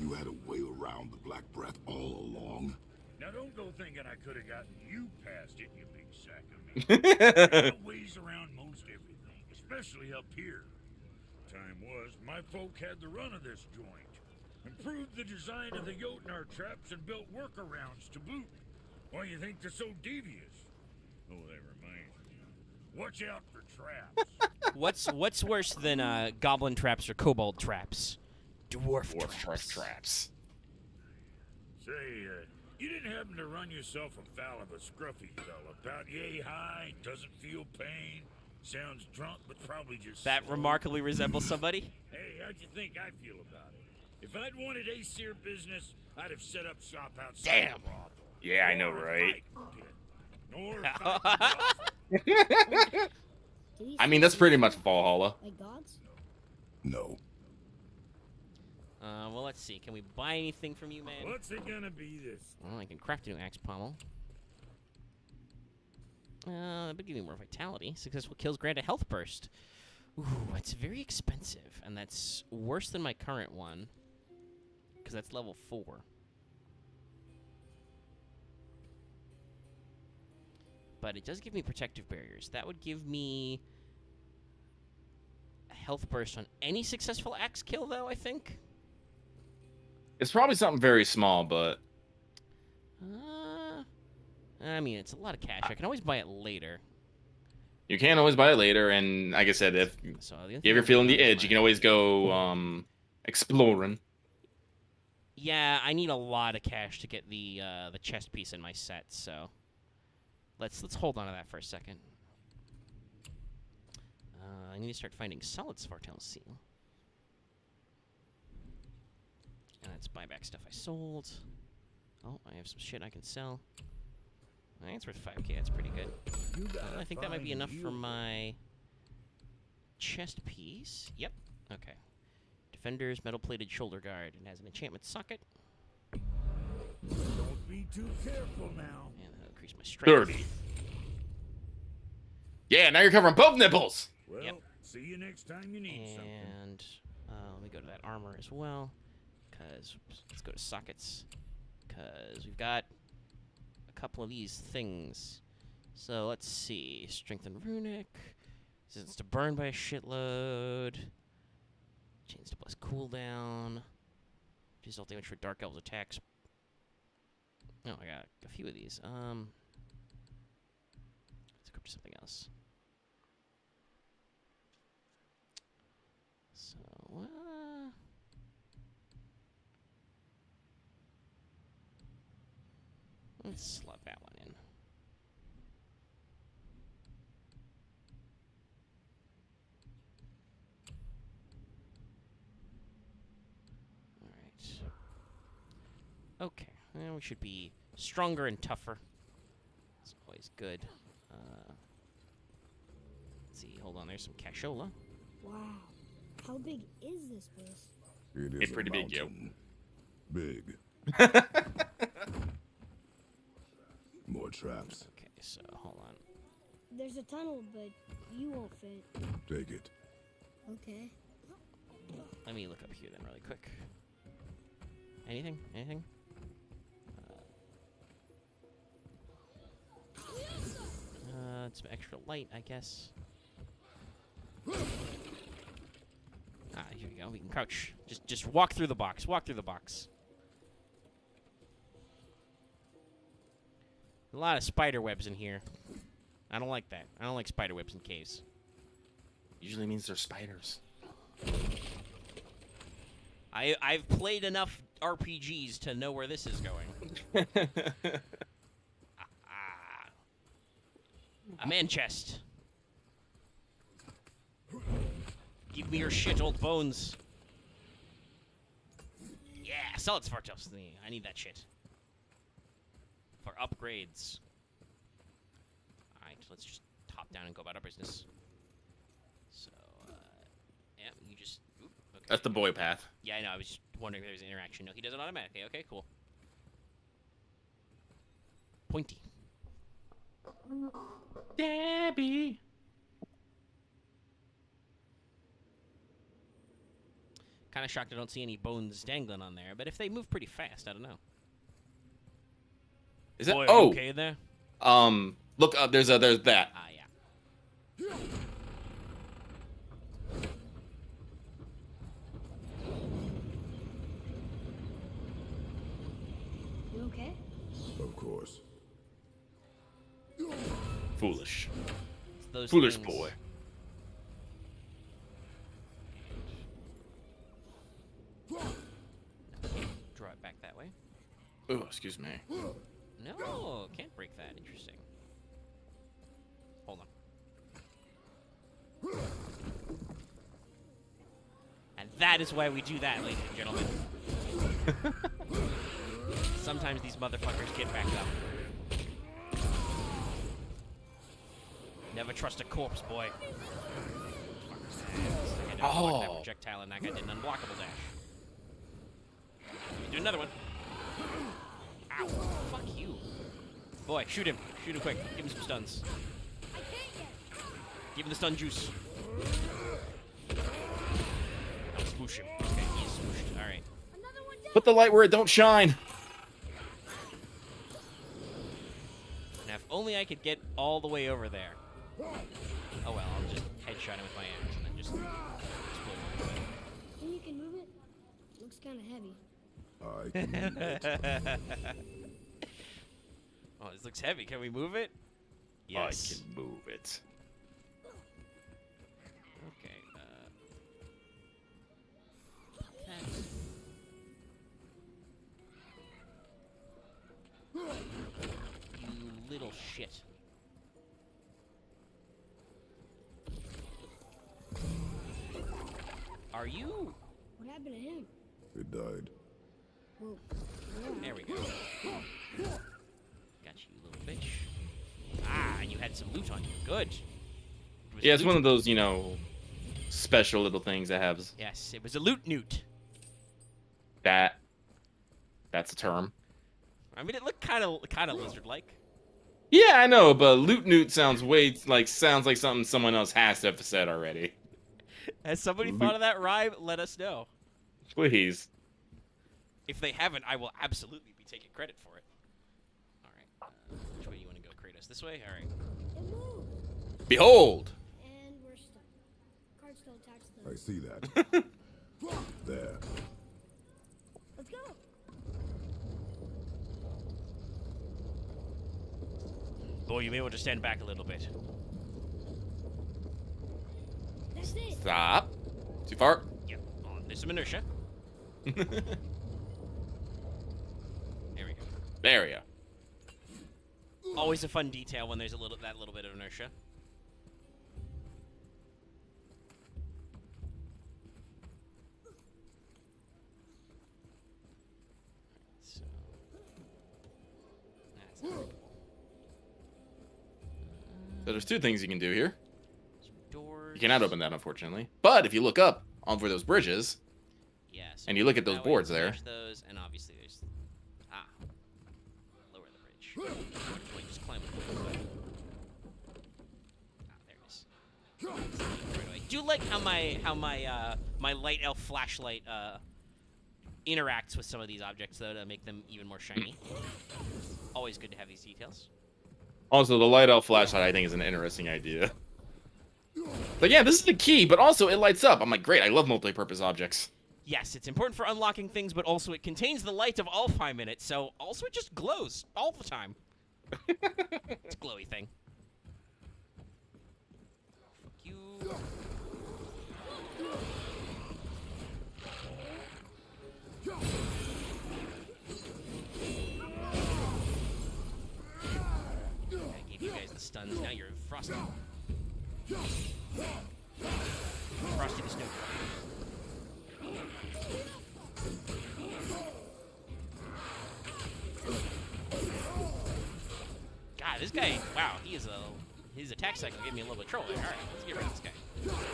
You had a way around the Black Breath all along. Now don't go thinking I could have gotten you past it, you big sack of meat. I got ways around most everything, especially up here. Time was, my folk had the run of this joint. Improved the design of the Jotnar traps and built workarounds to boot. Why you think they're so devious? Oh, that reminds me. Watch out for traps. What's worse than goblin traps or kobold traps? Dwarf Dwarf traps. Say, you didn't happen to run yourself afoul of a scruffy fella about yay high, doesn't feel pain, sounds drunk but probably just That slow? remarkably resembles somebody. Hey, how'd you think I feel about it? If I'd wanted Aesir business, I'd have set up shop outside Damn. the brothel. Yeah, I know, Or a right? fight pit. Nor a fight brothel. Did he I mean, say that's pretty anything much Valhalla. like gods? No. Well, let's see. Can we buy anything from you, man? What's it gonna be this? Well, I can craft a new axe pommel. That would give me more vitality. Successful kills grant a health burst. Ooh, that's very expensive, and that's worse than my current one, because that's level 4. But it does give me protective barriers. That would give me a health burst on any successful axe kill, though, I think. It's probably something very small, but I mean, it's a lot of cash. I can always buy it later. you can always buy it later. And like I said, if So the you're ever feeling the itch, you can always go exploring. Yeah, I need a lot of cash to get the chest piece in my set, so let's hold on to that for a second. I need to start finding solid Svartel seal. Let's buy back stuff I sold. Oh, I have some shit I can sell. I think it's worth 5k. That's pretty good. I think that might be enough for my chest piece. Yep. Okay. Defender's metal-plated shoulder guard. It has an enchantment socket. Don't be too careful now. And that'll increase my strength. 30. Yeah, now you're covering both nipples. Well, Yep. see you next time you need something. And let me go to that armor as well. Because let's go to sockets. Because we've got a couple of these things. So let's see. Strengthen runic. Resistance to burn by a shitload. Chains to plus cooldown. Result damage for dark elves attacks. Oh, I got a few of these. Let's equip to something else. So, let's slot that one in. Alright. Okay. Well, we should be stronger and tougher. That's always good. Let's see. Hold on. There's some cashola. Wow. How big is this place? It is It's a pretty big, yo. mountain. Big. More traps. Okay, so hold on. There's a tunnel, but you won't fit. Take it. Okay. Let me look up here then really quick. Anything? Anything? Some extra light, I guess. Ah, here we go. We can crouch. Just walk through the box. Walk through the box. A lot of spider webs in here. I don't like that. I don't like spider webs in caves. Usually means they're spiders. I've played enough RPGs to know where this is going. A man chest. Give me your shit, old bones. Yeah, sell it, Svartos. I need that shit. For upgrades. Alright, let's just hop down and go about our business. So, yeah, you just... Oop, okay. That's the boy path. Yeah, I know. I was just wondering if there was an interaction. No, he does it automatically. Okay, cool. Pointy. Debbie. Kind of shocked I don't see any bones dangling on there, but if they move pretty fast, I don't know. Is that? Boy, are Oh. you okay there? Look up. There's that. Ah, yeah. You okay? Of course. Foolish. It's those Foolish things. boy. Draw it back that way. Oh, excuse me. No, can't break that. Interesting. Hold on. And that is why we do that, ladies and gentlemen. Sometimes these motherfuckers get back up. Never trust a corpse, boy. I didn't block that projectile, and that guy did an unblockable dash. Do another one. Ow. Fuck you. Boy, shoot him. Shoot him quick. Give him some stuns. Give him the stun juice. Now swoosh him. Okay, he's swooshed. Alright. Put the light where it don't shine. Now, if only I could get all the way over there. Oh well, I'll just headshot him with my axe and then just explode him. And you can move it? Looks kind of heavy. I can move it. Oh, this looks heavy. Can we move it? Yes. I can move it. Okay, you little shit. Are you? What happened to him? It died. Well, There we go. Got you, little bitch. Ah, and you had some loot on you. Good. It was Yeah, a it's loot- one of those, special little things that have Yes, it was a loot newt. that. That's a term. I mean, it looked kind of lizard-like. Yeah, I know, but loot newt sounds like something someone else has to have said already. Has somebody thought of that rhyme? Let us know. Please. If they haven't, I will absolutely be taking credit for it. All right. Which way do you want to go, Kratos? This way? All right. it moved. Behold. And we're stuck. Card still attached to the... I see that. There. Let's go. Boy, you may want to stand back a little bit. That's it. Stop. Too far. Yep. Oh, there's some inertia. There we go. There we go. Always a fun detail when there's that little bit of inertia. So that's not So there's two things you can do here. doors. You cannot open that, unfortunately. But if you look up over those bridges, Yeah, so and you look at those that way, boards there. smash those, and obviously there's lower the bridge. Wait, just climb it. There it is. Right away. Do you like how my light elf flashlight interacts with some of these objects though to make them even more shiny? Always good to have these details. Also, the light out flashlight I think is an interesting idea. But yeah, this is the key, but also it lights up. I'm like, great, I love multi-purpose objects. Yes, it's important for unlocking things, but also it contains the light of all 5 minutes, so also it just glows all the time. It's a glowy thing. Fuck you. I gave you guys the stuns, now you're Frosty. Frosty the Snow. God, this guy, wow, his attack cycle gave me a little bit of trouble there. Alright, let's get rid of this guy. Alright.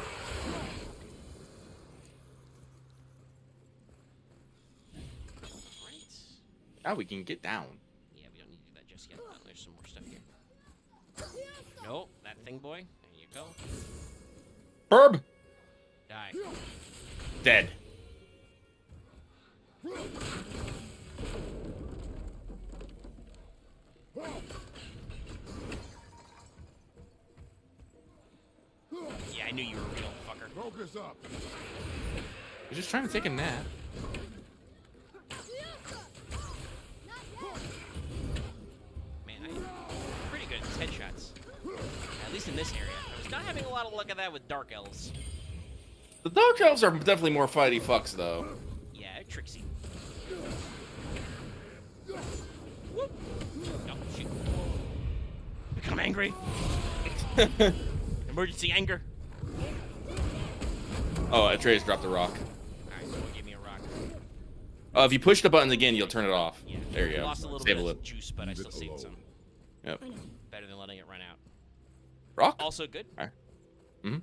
Now we can get down. Yeah, we don't need to do that just yet. Oh, there's some more stuff here. Nope, that thing boy. There you go. Herb! Die. Dead. Yeah, I knew you were real, fucker. Focus up. He's just trying to take a nap. Man, I'm pretty good at these headshots. At least in this area. I was not having a lot of luck at that with Dark Elves. The Dark Elves are definitely more fighty fucks, though. Yeah, tricksy. Whoop. No, shoot. Become angry. Emergency anger. Oh, Atreus dropped a rock. Alright, someone give me a rock. If you push the button again, you'll turn it off. Yeah, There you go. Lost a little Save bit a of little. juice, but I still saved some. Yep. Better than letting it run out. Rock? Also good. Alright. Mm-hmm. Now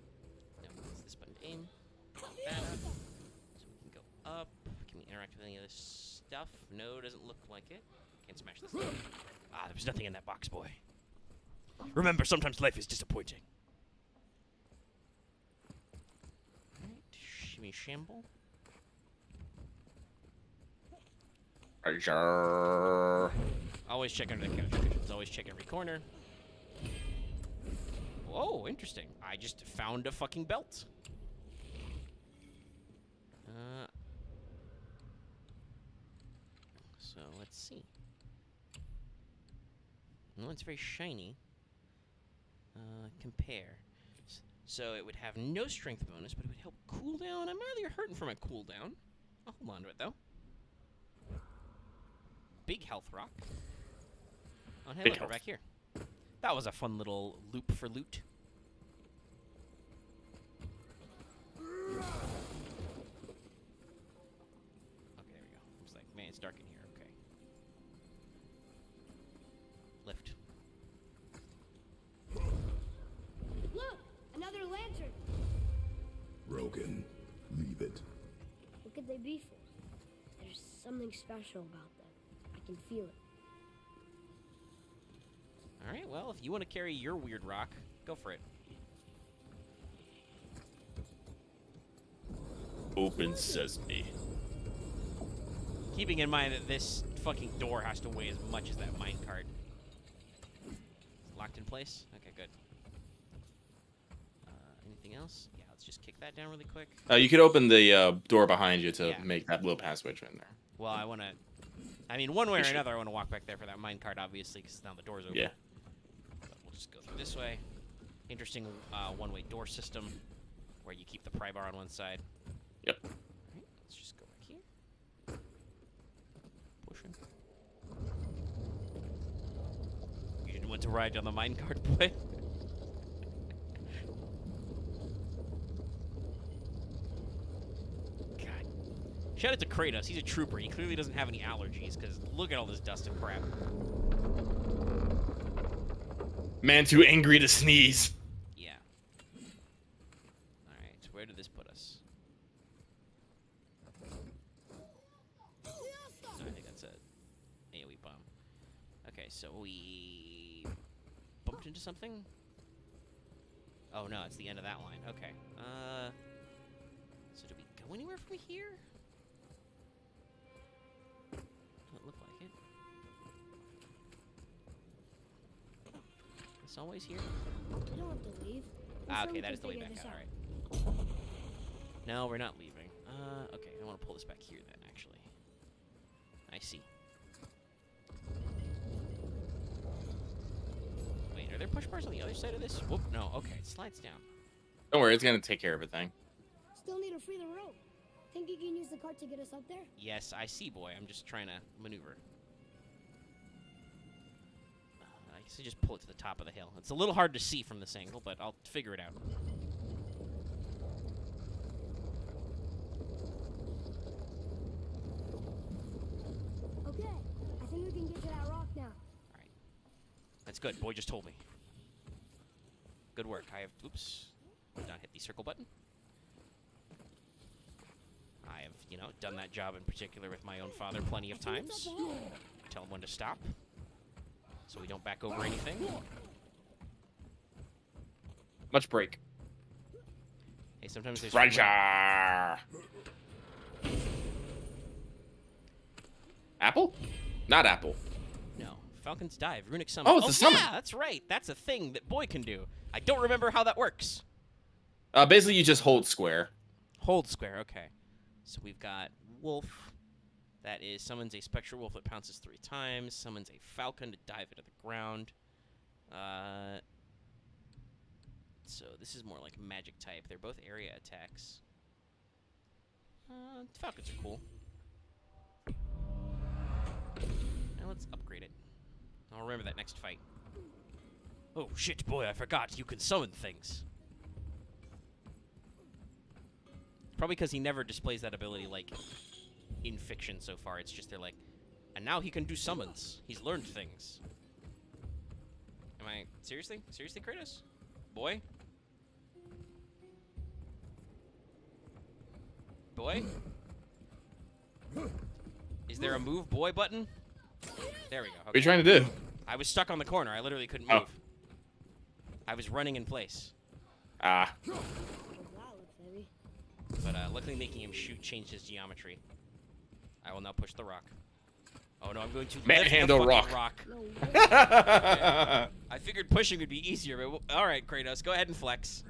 use this button to aim. That up. So we can go up. Can we interact with any of this stuff? No, doesn't look like it. Can't smash this thing. Ah, there was nothing in that box, boy. Remember, sometimes life is disappointing. Alright, shimmy shamble. Sure. Always check under the couch cushions. Always check every corner. Whoa, interesting. I just found a fucking belt. So let's see. No, it's very shiny. Compare. So it would have no strength bonus, but it would help cooldown. I'm rather hurting from a cooldown. I'll hold on to it though. Big health rock. Oh, hey, Big look, we're health. back here. That was a fun little loop for loot. Okay, there we go. Looks like, man, it's dark in here. Okay. Lift. Look! Another lantern! Broken. Leave it. What could they be for? There's something special about them. I can feel it. Alright, well, if you want to carry your weird rock, go for it. Open sesame. Keeping in mind that this fucking door has to weigh as much as that minecart. Locked in place? Okay, good. Anything else? Yeah, let's just kick that down really quick. You could open the door behind you to Yeah. make that little passage in there. Well, I want to... I mean, one way or You should. another, I want to walk back there for that minecart, obviously, because now the door's open. Yeah. But we'll just go through this way. Interesting one-way door system, where you keep the pry bar on one side. Yep. Alright, let's just go back here. Pushing. You didn't want to ride down the minecart, boy. God. Shout out to Kratos. He's a trooper. He clearly doesn't have any allergies, because look at all this dust and crap. Man too angry to sneeze. Yeah. Alright, so where did this put us? I think that's a AoE bomb. Okay, so we bumped into something? Oh no, it's the end of that line. Okay. So did we go anywhere from here? Doesn't look like it. It's always here. I don't have to leave. I'm sure Okay, we that can is the way figure back this out. All right. No, we're not leaving. Okay, I want to pull this back here then, actually. I see. Wait, are there push bars on the other side of this? Whoop, no, okay, it slides down. Don't worry, it's gonna take care of everything. Still need to free the rope. Think you can use the cart to get us up there? Yes, I see, boy. I'm just trying to maneuver. I guess I just pull it to the top of the hill. It's a little hard to see from this angle, but I'll figure it out. Okay, I think we can get to that rock now. All right. That's good. Boy just told me. Good work. I have... Oops. Did not hit the circle button. I have, you know, done that job in particular with my own father plenty of times. Tell him when to stop, so we don't back over anything. Much break. Hey, sometimes there's... Treasure. Apple? Not apple. No. Falcon's Dive. Runic Summon. Oh, it's a summon. Yeah, that's right. That's a thing that Boy can do. I don't remember how that works. Basically, you just hold square. Hold square, okay. So we've got Wolf. That is, summons a Spectral Wolf that pounces 3 times. Summons a Falcon to dive into the ground. So this is more like magic type. They're both area attacks. Falcons are cool. Now let's upgrade it. I'll remember that next fight. Oh shit, Boy, I forgot. You can summon things. Probably because he never displays that ability, like, in fiction so far. It's just they're like, and now he can do summons. He's learned things. Am I... Seriously? Seriously, Kratos? Boy? Boy? Is there a move Boy button? There we go. What are you trying to do? I was stuck on the corner. I literally couldn't Oh. move. I was running in place. Ah. Oh, that looks heavy. But luckily making him shoot changed his geometry. I will now push the rock. Oh no, I'm going to lift the Manhandle fucking rock. No way. I figured pushing would be easier, but alright, Kratos, go ahead and flex.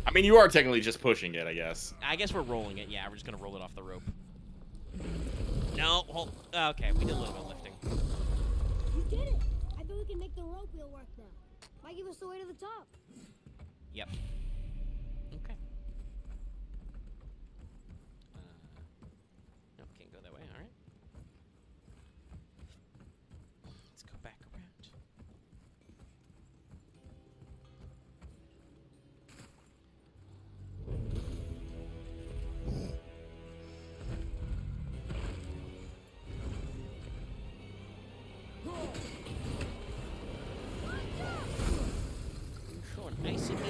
I mean, you are technically just pushing it, I guess. I guess we're rolling it. Yeah, we're just gonna roll it off the rope. No, hold. Okay, we did a little bit of lifting. You did it! I bet we can make the rope wheel work now. Might give us the way to the top. Yep. Okay. Nope, can't go that way. Alright. Let's go back around. You're showing ice at me.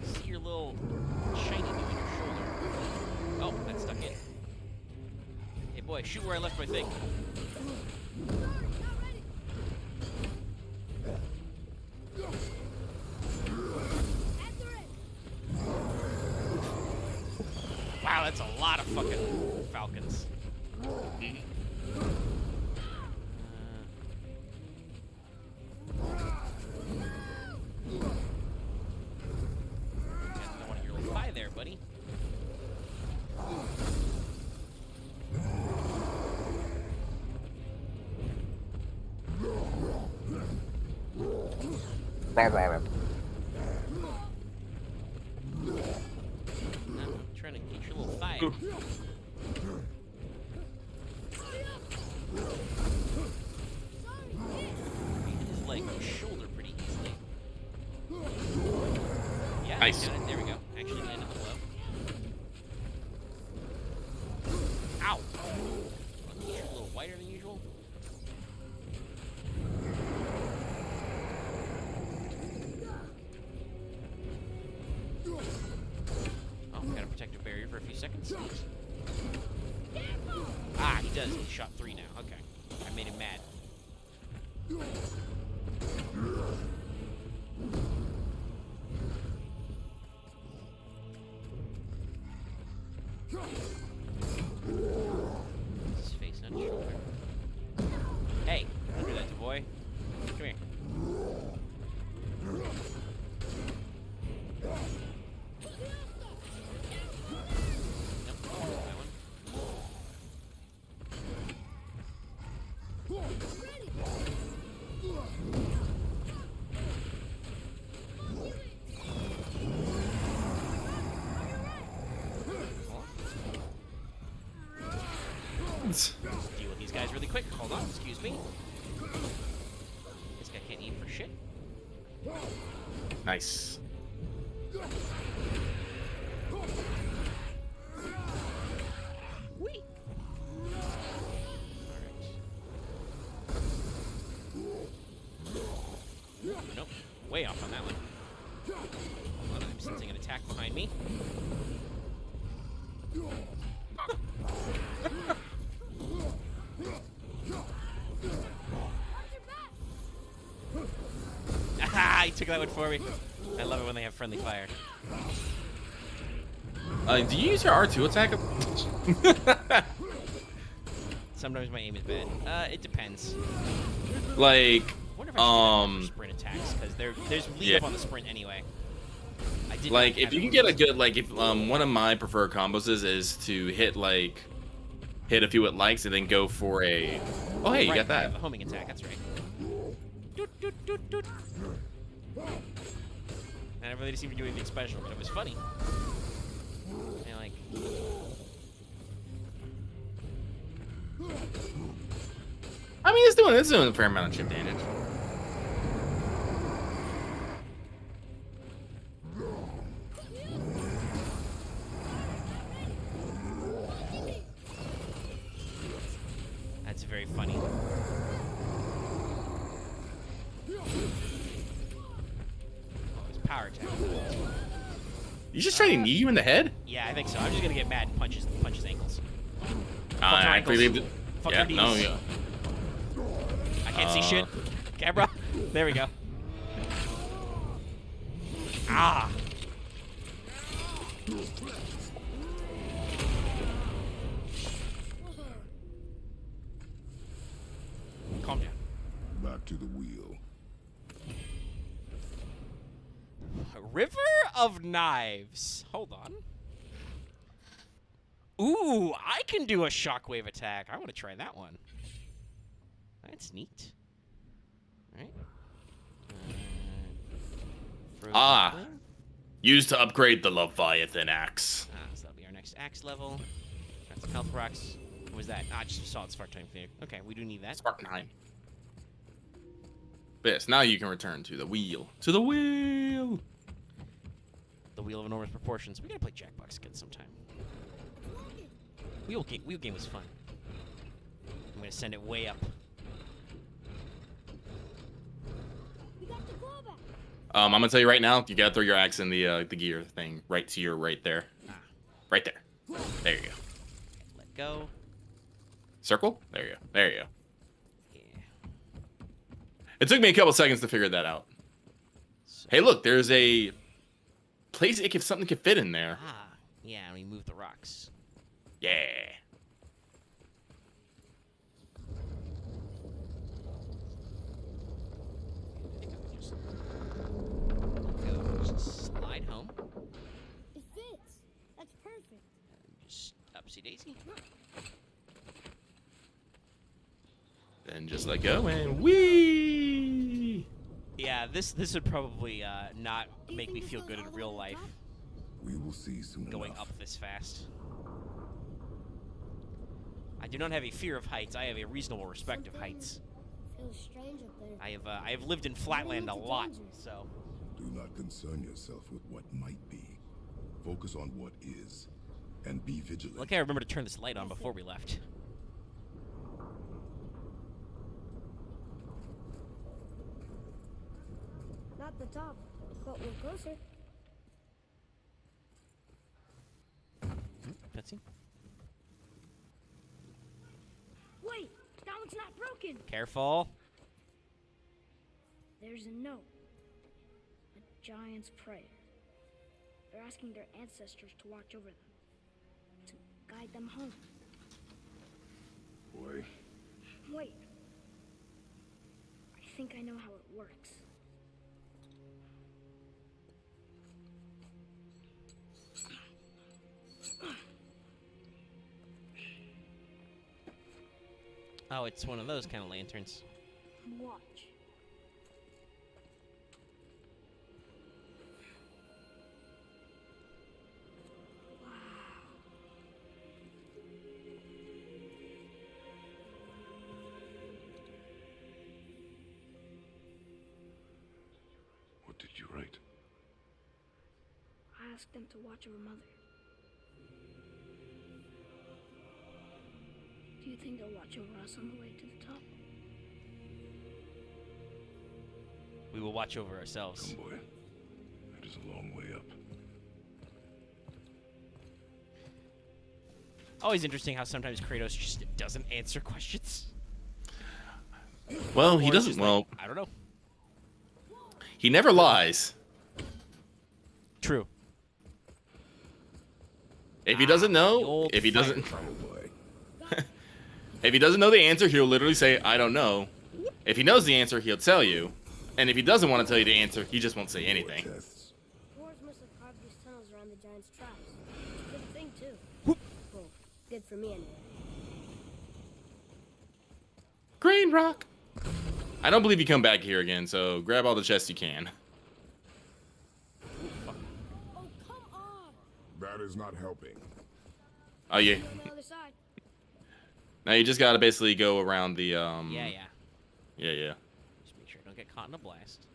See your little shiny thing on your shoulder. Oh, that's stuck in. Hey, Boy, shoot where I left my thing. Wow, that's a lot of fucking falcons. Don't want your little pie there, buddy. I'm trying to get your little thigh. Hit his leg, his shoulder pretty easily. Yeah, Nice. got it. There we go. Actually landed the blow. Ow! You're a little whiter than usual. Oh, got a protective barrier for a few seconds. Ah, he does. He shot 3 now. Okay. I made him mad. His face on his shoulder. Hey, don't do that to Boy. Come here. bugs. Let's deal with these guys really quick. Hold on, excuse me. This guy can't eat for shit. Nice. Whee! Alright. Nope. Way off on that one. Hold on, I'm sensing an attack behind me. Aha! He took that one for me. I love it when they have friendly fire. Do you use your R2 attack? Sometimes my aim is bad. It depends. Like, I wonder if I should do that for sprint attacks, because there's lead up Yeah. on the sprint anyway. I did like not if have you it can on get a this. good, like, if one of my preferred combos is to hit a few with likes and then go for a. Oh hey, you Right, got that. The homing attack, that's right. Doot, doot, doot, doot. I never really seemed to do anything special, but it was funny. And like, I mean, it's doing a fair amount of chip damage. that's very funny. Oh, his power attack. You just trying to knee you in the head? Yeah, I think so. I'm just gonna get mad and punch his ankles. I ankles. believe it. Fuck Yeah, your no, knees. yeah. I can't see shit. Camera. There we go. Ah. Calm down. Back to the wheel. River of Knives. Hold on. Ooh, I can do a shockwave attack. I want to try that one. That's neat. All right. Frozen Ah. Flame. Used to upgrade the Leviathan axe. So that'll be our next axe level. Got some health rocks. What was that? Ah, just a solid spark time thing. Okay, we do need that. Spartanheim. Yes, now you can return to the wheel. To the wheel. The Wheel of Enormous Proportions. We gotta play Jackbox again sometime. Wheel game was fun. I'm gonna send it way up. We got the clawback. I'm gonna tell you right now, you gotta throw your axe in the gear thing right to your right there. Ah. Right there. There you go. Let go. Circle? There you go. There you go. Yeah. It took me a couple seconds to figure that out. So, Hey, look, there's a place if something could fit in there. ah, yeah, and we move the rocks. Yeah. I think I would just slide home. It fits. That's perfect. Just upsy daisy. Then just let go and whee. Yeah, this would probably not make me feel good in real life, We will see soon going enough. up this fast. I do not have a fear of heights. I have a reasonable respect of heights. Feels strange up there. I have lived in flatland a lot, so Do not concern yourself with what might be. Focus on what is, and be vigilant. lucky I remember to turn this light on before we left. Not the top, but we're closer. Cutscene. Wait, that one's not broken. Careful. There's a note. A giant's prayer. They're asking their ancestors to watch over them, to guide them home. Boy, Wait. I think I know how it works. Oh, it's one of those kind of lanterns. Watch. you write? I asked them to watch over Mother. Do you think they'll watch over us on the way to the top? We will watch over ourselves. Come, boy. That is a long way up. Always interesting how sometimes Kratos just doesn't answer questions. Well, Or he it's doesn't. just Well, like, I don't know. he never lies. True. If he doesn't the know, old if he doesn't, Oh, boy. if he doesn't know the answer, he'll literally say, "I don't know." If he knows the answer, he'll tell you. And if he doesn't want to tell you the answer, he just won't say anything. Tests. Dwarves must have carved these tunnels around the giant's traps. Good thing, too. Well, good for me, anyway. Green rock. I don't believe you come back here again, so grab all the chests you can. Oh, come on! That is not helping. Oh yeah. On the other side. Now you just gotta basically go around the Yeah. Yeah. Just make sure I don't get caught in a blast.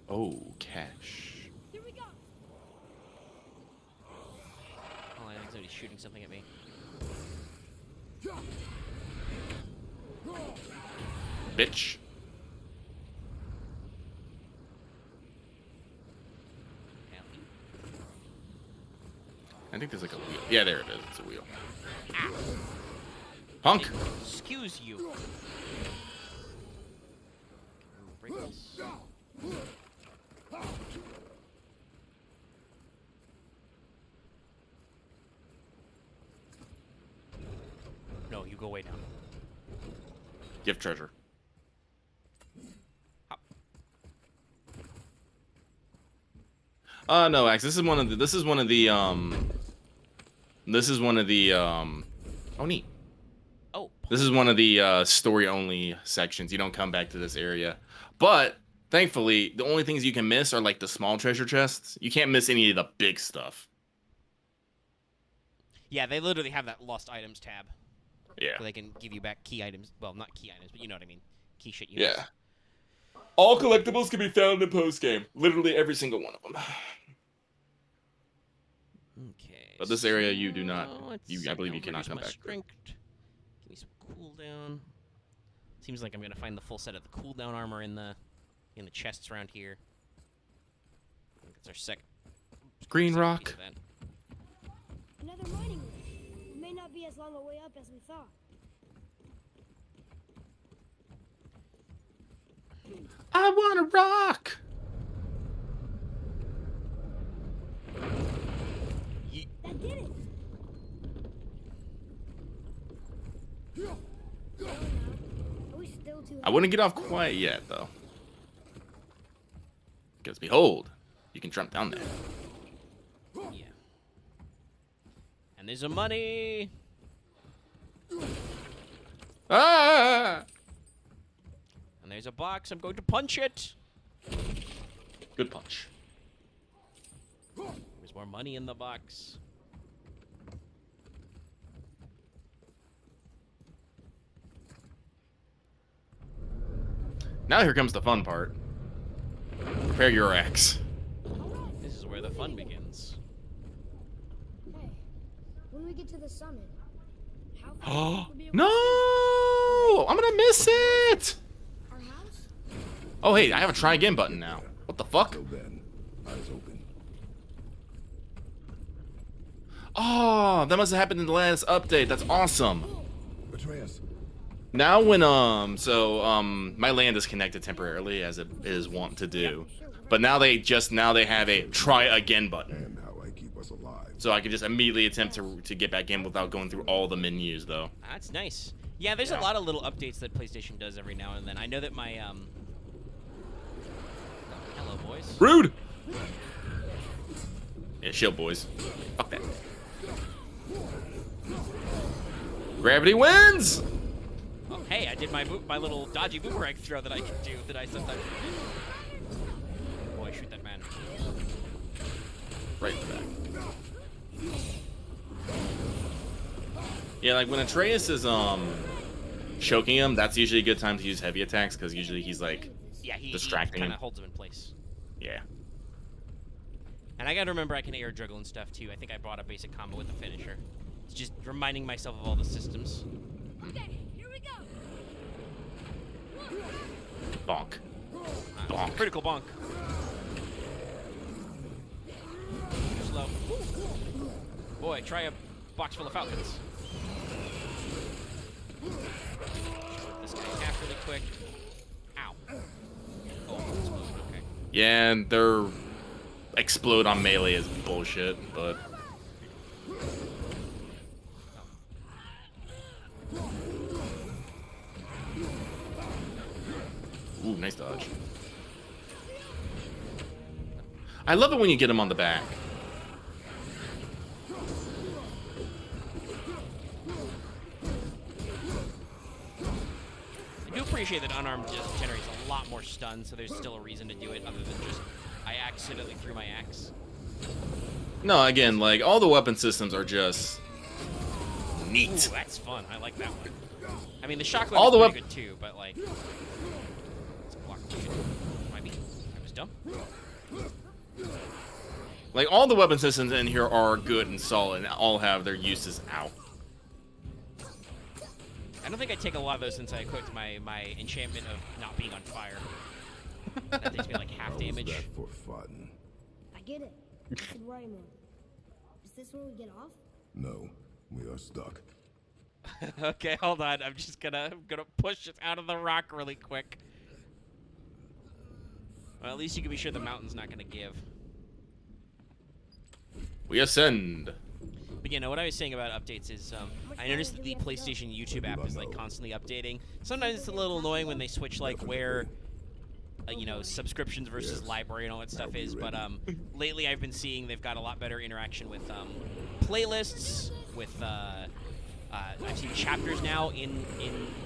Oh, cash. Here we go! Oh, I think somebody's shooting something at me. Bitch. I think there's like a wheel. Yeah, there it is. It's a wheel. Punk. Excuse you. Ooh, break this. No, you go way down. Gift treasure. No, Axe. This is one of the oh neat. Oh, This is one of the story only sections. You don't come back to this area. But thankfully, the only things you can miss are like the small treasure chests. You can't miss any of the big stuff. yeah, they literally have that lost items tab Yeah. where they can give you back key items. Well, not key items, but you know what I mean. Key shit you Yeah. All collectibles can be found in post game. Literally every single one of them. Okay. But this area you do not- so let's I believe see, you cannot reduce come my back. Strength. Give me some cooldown. Seems like I'm gonna find the full set of the cooldown armor in the chests around here. I think that's our second. Green second rock. piece of that. Another mining room. It may not be as long a way up as we thought. I want to rock. That did it! Are we still too I wouldn't get off quite yet, though. Because behold, you can jump down there. Yeah. And there's a money. Ah! And there's a box. I'm going to punch it. Good punch. There's more money in the box. Now here comes the fun part. Prepare your axe. This is where the fun begins. Hey, when we get to the summit, how far Oh will we be able no! I'm gonna miss it. to our house? Oh hey, I have a try again button now. What the fuck? Till then, eyes open. Oh, that must have happened in the last update. That's awesome. Atreus, Now when my land is connected temporarily as it is wont to do. But now they have a try again button. and how I keep us alive. So I can just immediately attempt to get back in without going through all the menus though. That's nice. Yeah, there's a lot of little updates that PlayStation does every now and then. I know that my hello boys. Rude! Yeah, shield boys. Fuck that. Gravity wins! Oh, hey, I did my little dodgy boomerang throw that I can do that I sometimes forget. Boy, shoot that man. Right in the back. Yeah, like when Atreus is choking him, that's usually a good time to use heavy attacks because usually he's like Yeah, he distracting kind him. of holds him in place. Yeah. And I gotta remember I can air juggle and stuff too. I think I brought a basic combo with the finisher. It's just reminding myself of all the systems. Okay, here we go. Bonk. Bonk. Critical bonk. Slow. Boy, try a box full of falcons. Split this guy in half really quick. Ow. Oh, okay. Yeah, and their explode on melee is bullshit, but ooh, nice dodge. I love it when you get him on the back. I do appreciate that unarmed just generates a lot more stun, so there's still a reason to do it other than just I accidentally threw my axe. No, again, like all the weapon systems are just Ooh, neat. that's fun. I like that one. I mean, the shockwave All is the pretty good too, but like, it's a block of shit. Might be. I was dumb. Like all the weapon systems in here are good and solid, and all have their uses out. I don't think I take a lot of those since I equipped my enchantment of not being on fire. That takes me like half How's damage. that for fun? I get it. You should worry more. Is this where we get off? No, we are stuck. Okay, hold on. I'm just gonna push it out of the rock really quick. Well, at least you can be sure the mountain's not gonna give. We ascend. But you know what I was saying about updates is I noticed that the PlayStation YouTube app is like constantly updating. Sometimes it's a little annoying when they switch like where you know, subscriptions versus library and all that stuff is, but lately I've been seeing they've got a lot better interaction with playlists, with I've seen chapters now in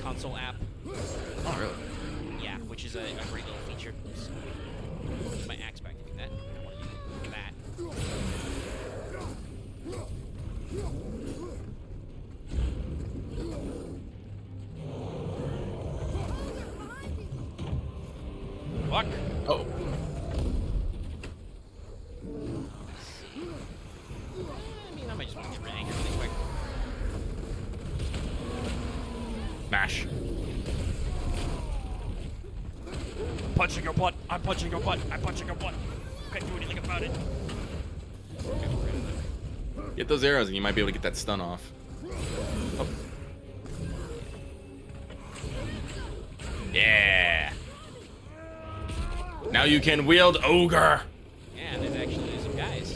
console app. Oh, really? Yeah, which is a great little feature. So, put my axe back to do that. I want to use that. Fuck. Oh. I mean, I might just want to get angry really quick. Mash. Punching your butt. I'm punching your butt. I'm punching your butt. Can't do anything about it. Get those arrows and you might be able to get that stun off. Oh. Yeah. Now you can wield ogre. Yeah, there's actually some guys.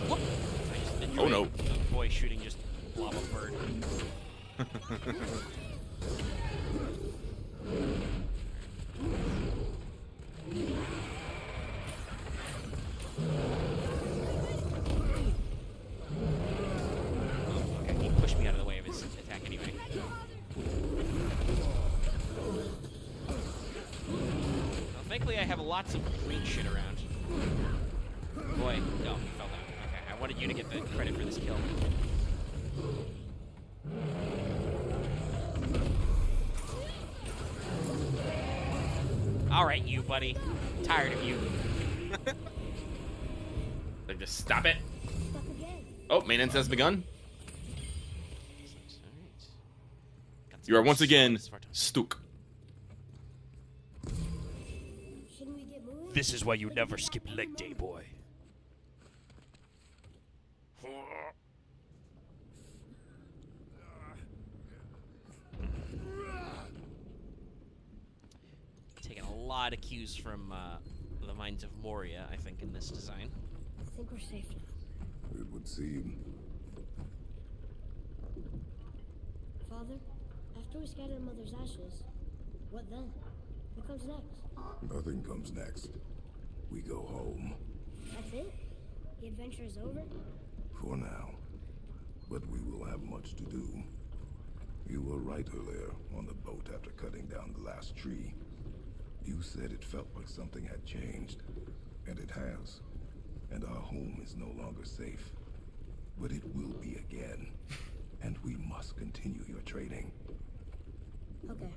Whoop. I just enjoyed Oh, no. a boy shooting just lava bird. Okay, he pushed me out of the way of his attack anyway. Well, thankfully I have lots of green shit around. Boy, no, he fell down. Okay, I wanted you to get the credit for this kill. Alright, you, buddy. Tired of you. Like, just stop it. Stuck again. Oh, maintenance has begun. Alright. You are once again Spartan. stuck. Shouldn't we get moving? This is why you never skip leg day, boy. Taking a lot of cues from the Mines of Moria, I think, in this design. I think we're safe now. It would seem. Father, after we scatter Mother's ashes, what then? What comes next? Nothing comes next. We go home. That's it? The adventure is over? For now. But we will have much to do. You were right earlier on the boat after cutting down the last tree. You said it felt like something had changed. And it has. And our home is no longer safe. But it will be again. And we must continue your training. Okay.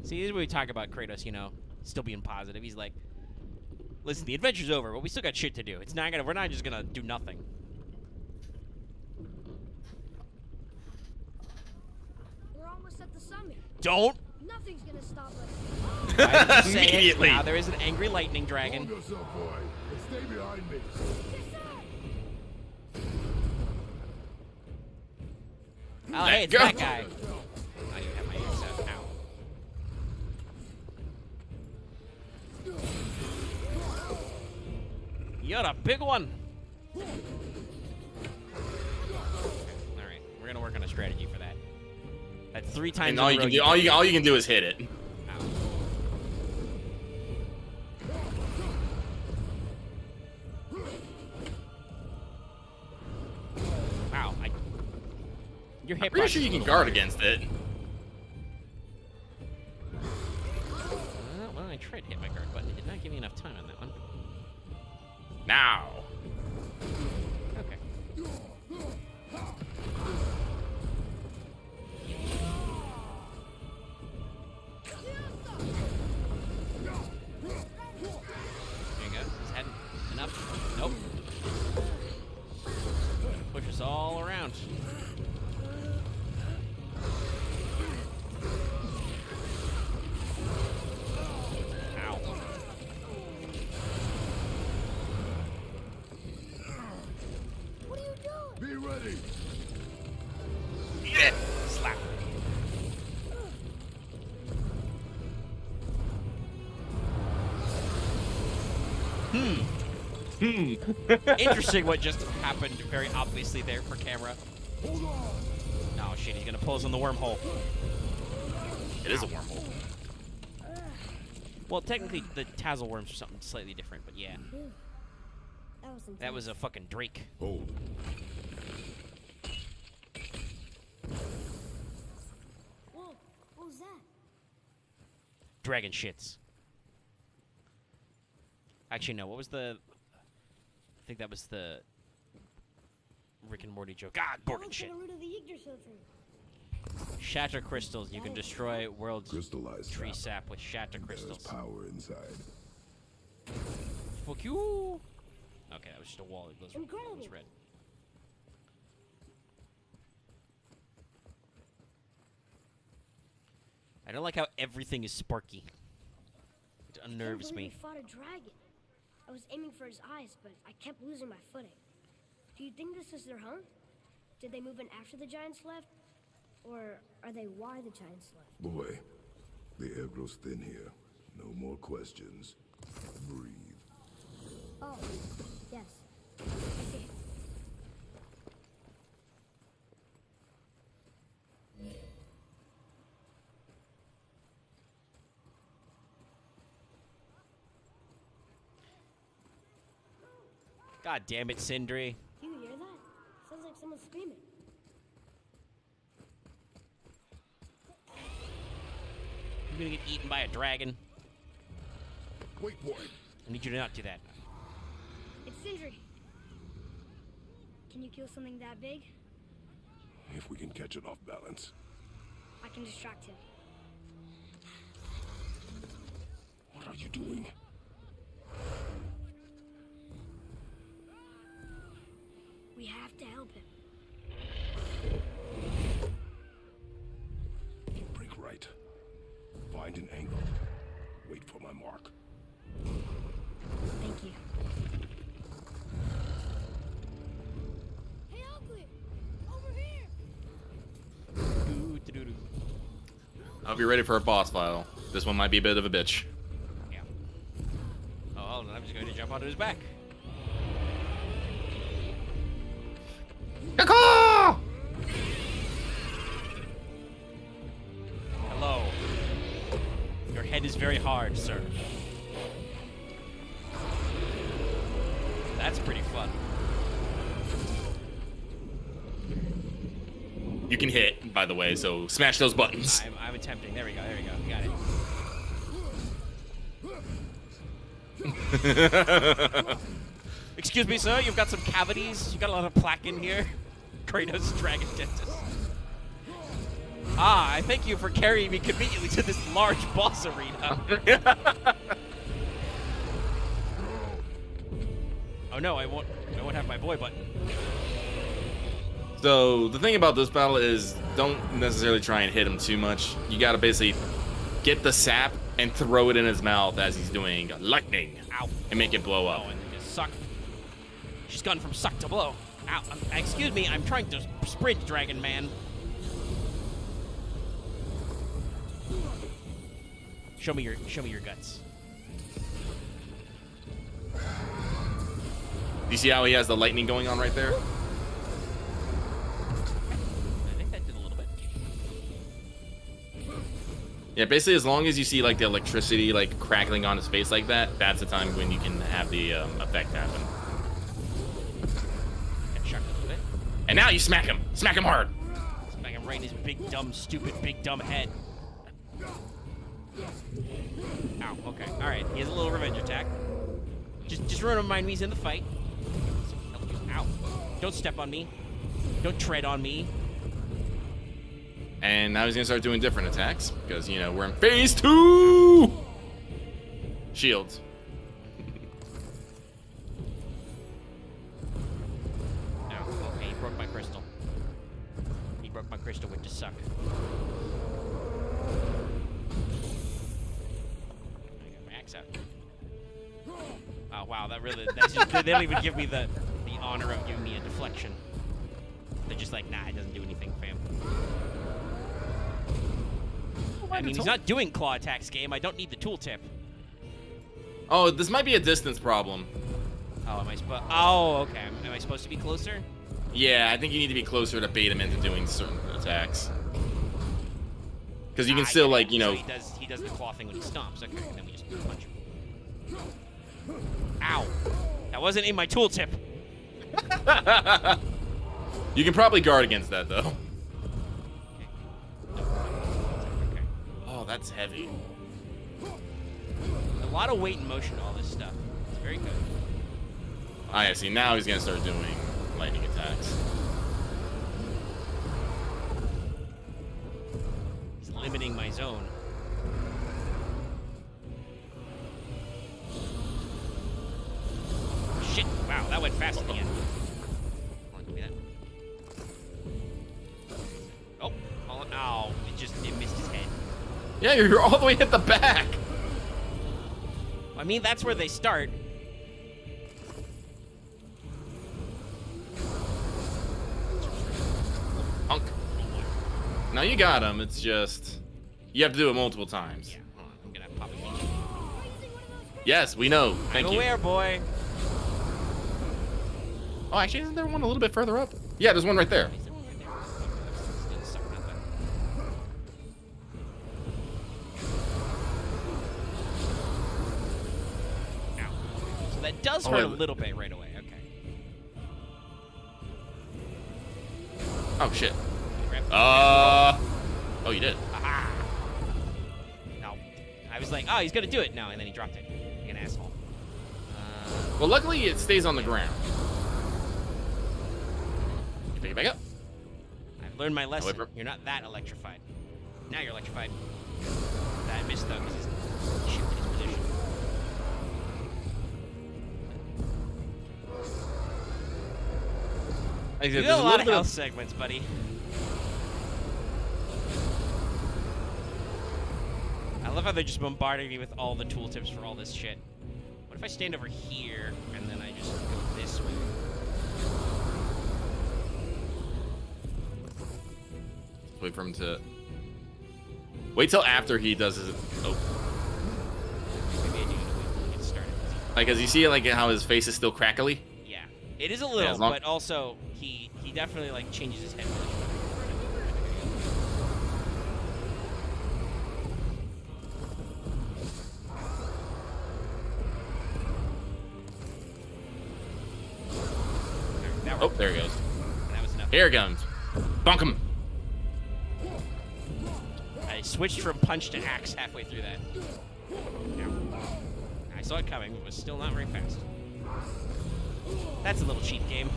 See, this is where we talk about Kratos, you know, still being positive. He's like, listen, the adventure's over, but we still got shit to do. It's not gonna. We're not just gonna do nothing. We're almost at the summit. Don't. Nothing's gonna stop us. I say it. Immediately. Now there is an angry lightning dragon. Hold yourself, boy, and stay behind me. Oh, hey, it's Go. that guy. I didn't have my axe out. Ow. You're a big one. All right, we're gonna work on a strategy for that. That's 3 times. And in all a you row can do, all you can do is hit it. Ow. Wow, your hitbox. Pretty sure you can guard against it. Well, I tried to hit my guard button. It did not give me enough time on that one. Now. Okay. There you go. Is that enough? Nope. Push us all around. Ow. What are you doing? Be ready. Eat it. Slap. Interesting what just happened very obviously there for camera. Hold on. Oh shit, he's gonna pull us in the wormhole. It is a wormhole. Well, technically the tassel worms are something slightly different, but yeah. That was intense. That was a fucking Drake. Hold. Whoa, what was that? Dragon shits. Actually, no, what was the... I think that was the Rick and Morty joke. God, That Morgan looks shit. like a root of the Yggdrasil tree. Shatter crystals. You can destroy world's Crystallized tree sap. sap with shatter There's crystals. power inside. Fuck you. Okay, that was just a wall. It was Incredible. red. I don't like how everything is sparky. It I can't unnerves believe me. we fought a dragon. I was aiming for his eyes, but I kept losing my footing. Do you think this is their home? Did they move in after the giants left? Or are they why the giants left? Boy, the air grows thin here. No more questions. Breathe. Oh, yes. I see. God damn it, Sindri. Do you hear that? Sounds like someone screaming. You're gonna get eaten by a dragon. Wait, boy. I need you to not do that. It's Sindri. Can you kill something that big? If we can catch it off balance. I can distract him. What are you doing? We have to help him. Break right. Find an angle. Wait for my mark. Thank you. Hey, Ugly! Over here! Doo-doo-doo. I hope you're ready for a boss battle. This one might be a bit of a bitch. Yeah. Oh, hold on. I'm just going to jump onto his back. Caw! Hello. Your head is very hard, sir. That's pretty fun. You can hit, by the way, so smash those buttons. I'm attempting. There we go. Got it. Excuse me, sir. You've got some cavities. You got a lot of plaque in here. Kratos, Dragon Dentist. Ah, I thank you for carrying me conveniently to this large boss arena. Oh no, I won't have my boy button. So the thing about this battle is don't necessarily try and hit him too much. You gotta basically get the sap and throw it in his mouth as he's doing lightning. Ow. And make it blow up. Oh, and just suck. She's gone from suck to blow. Ow. Excuse me, I'm trying to sprint, Dragon Man. Show me your guts. You see how he has the lightning going on right there? I think that did a little bit. Yeah, basically as long as you see like the electricity like crackling on his face like that, that's the time when you can have the effect happen. Got shocked a little bit. And now you smack him. Smack him hard. Smack him right in his big, dumb, stupid, big, dumb head. Ow, okay. Alright, he has a little revenge attack. Just remind me he's in the fight. Ow. Don't step on me. Don't tread on me. And now he's gonna start doing different attacks because you know we're in phase 2. Shields. No, okay, he broke my crystal. He broke my crystal with the suck. I got my axe out. Oh wow, that's just, they don't even give me the honor of giving me a deflection. They're just like, nah, it doesn't do anything, fam. I mean, he's not doing claw attacks, game. I don't need the tooltip. Oh, this might be a distance problem. Oh, am I supposed? Oh, okay. Am I supposed to be closer? Yeah, I think you need to be closer to bait him into doing certain attacks. Because you can still, like, you know... So he does the claw thing when he stomps. Okay, then we just punch him. Ow. That wasn't in my tooltip. You can probably guard against that, though. Okay. Oh, that's heavy. A lot of weight and motion to all this stuff. It's very good. Ah, yeah, see, now he's going to start doing lightning attacks. He's limiting my zone. Shit. Wow, that went fast at the end. Hold on, give me that. Oh, ow. It missed his head. Yeah, you're all the way at the back. I mean, that's where they start. Punk. Now you got him. It's just... You have to do it multiple times. Yeah, hold on. I'm gonna pop it. Yes, we know. Thank I'm you. aware, boy. Oh, actually, isn't there one a little bit further up? Yeah, there's one right there. Is there one right there? Still suck, not bad. Ow. So that does hurt a little bit right away. Okay. Oh, shit. Grab- Oh, you did. Aha! No. I was like, oh, he's gonna do it. No, and then he dropped it. Like an asshole. Well, luckily, it stays on the ground. You pick it back up. I've learned my lesson. However- You're not that electrified. Now you're electrified. I missed though because he's shifted his position. You got a lot of health segments, buddy. I love how they're just bombarding me with all the tooltips for all this shit. What if I stand over here and then I just go this way? Wait for him to... Wait till after he does his... Oh. Maybe I do need to wait till he gets started. Like, as you see, like, how his face is still crackly? Yeah, it is a little, as long- but also he definitely like changes his head. Oh, there he goes. And that was enough. Here it comes. Bonk him. I switched from punch to axe halfway through that. I saw it coming, but was still not very fast. That's a little cheat game.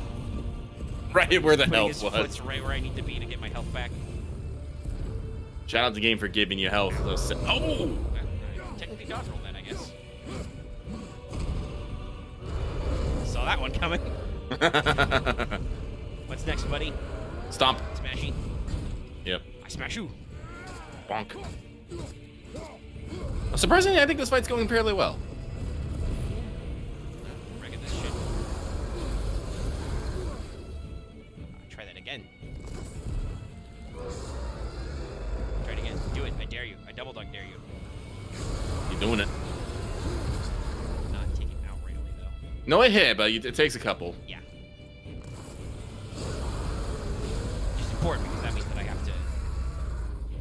Right where the Putting health his was. foot's right where I need to be to get my health back. Shout out to the game for giving you health. Oh! I technically dodge rolled that, I guess. Saw that one coming. What's next, buddy? Stomp. Smashy. Yep. I smash you. Bonk. Surprisingly, I think this fight's going fairly well. Wrecking this shit. Try that again. Try it again. Do it. I dare you. I double dog dare you. You're doing it. Not take it outrightly, though. No, it hit, but it takes a couple. Yeah. Which is important because that means that I have to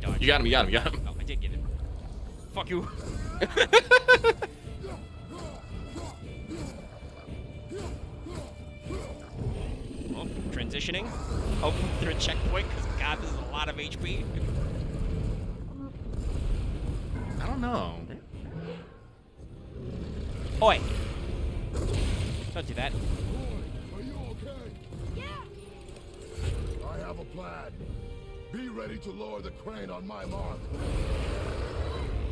dodge. You got him, you got him, you got him. Oh, I did get him. Fuck you. Well, transitioning. Hoping through a checkpoint because, God, this is a lot of HP. I don't know. Oi. Don't do that. Boy, are you okay? Yeah. I have a plan. Be ready to lower the crane on my mark. I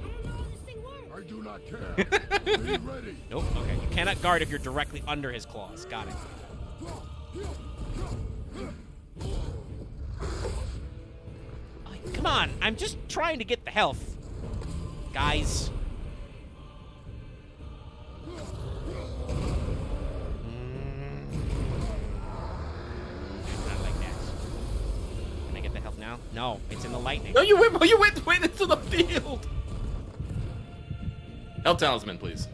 don't know how this thing works. I do not care. Be ready. Nope. Okay. You cannot guard if you're directly under his claws. Got it. Oh, come on. I'm just trying to get the health. Guys. Not like that. Can I get the health now? No. It's in the lightning. No, you went into the field. Help talisman, please.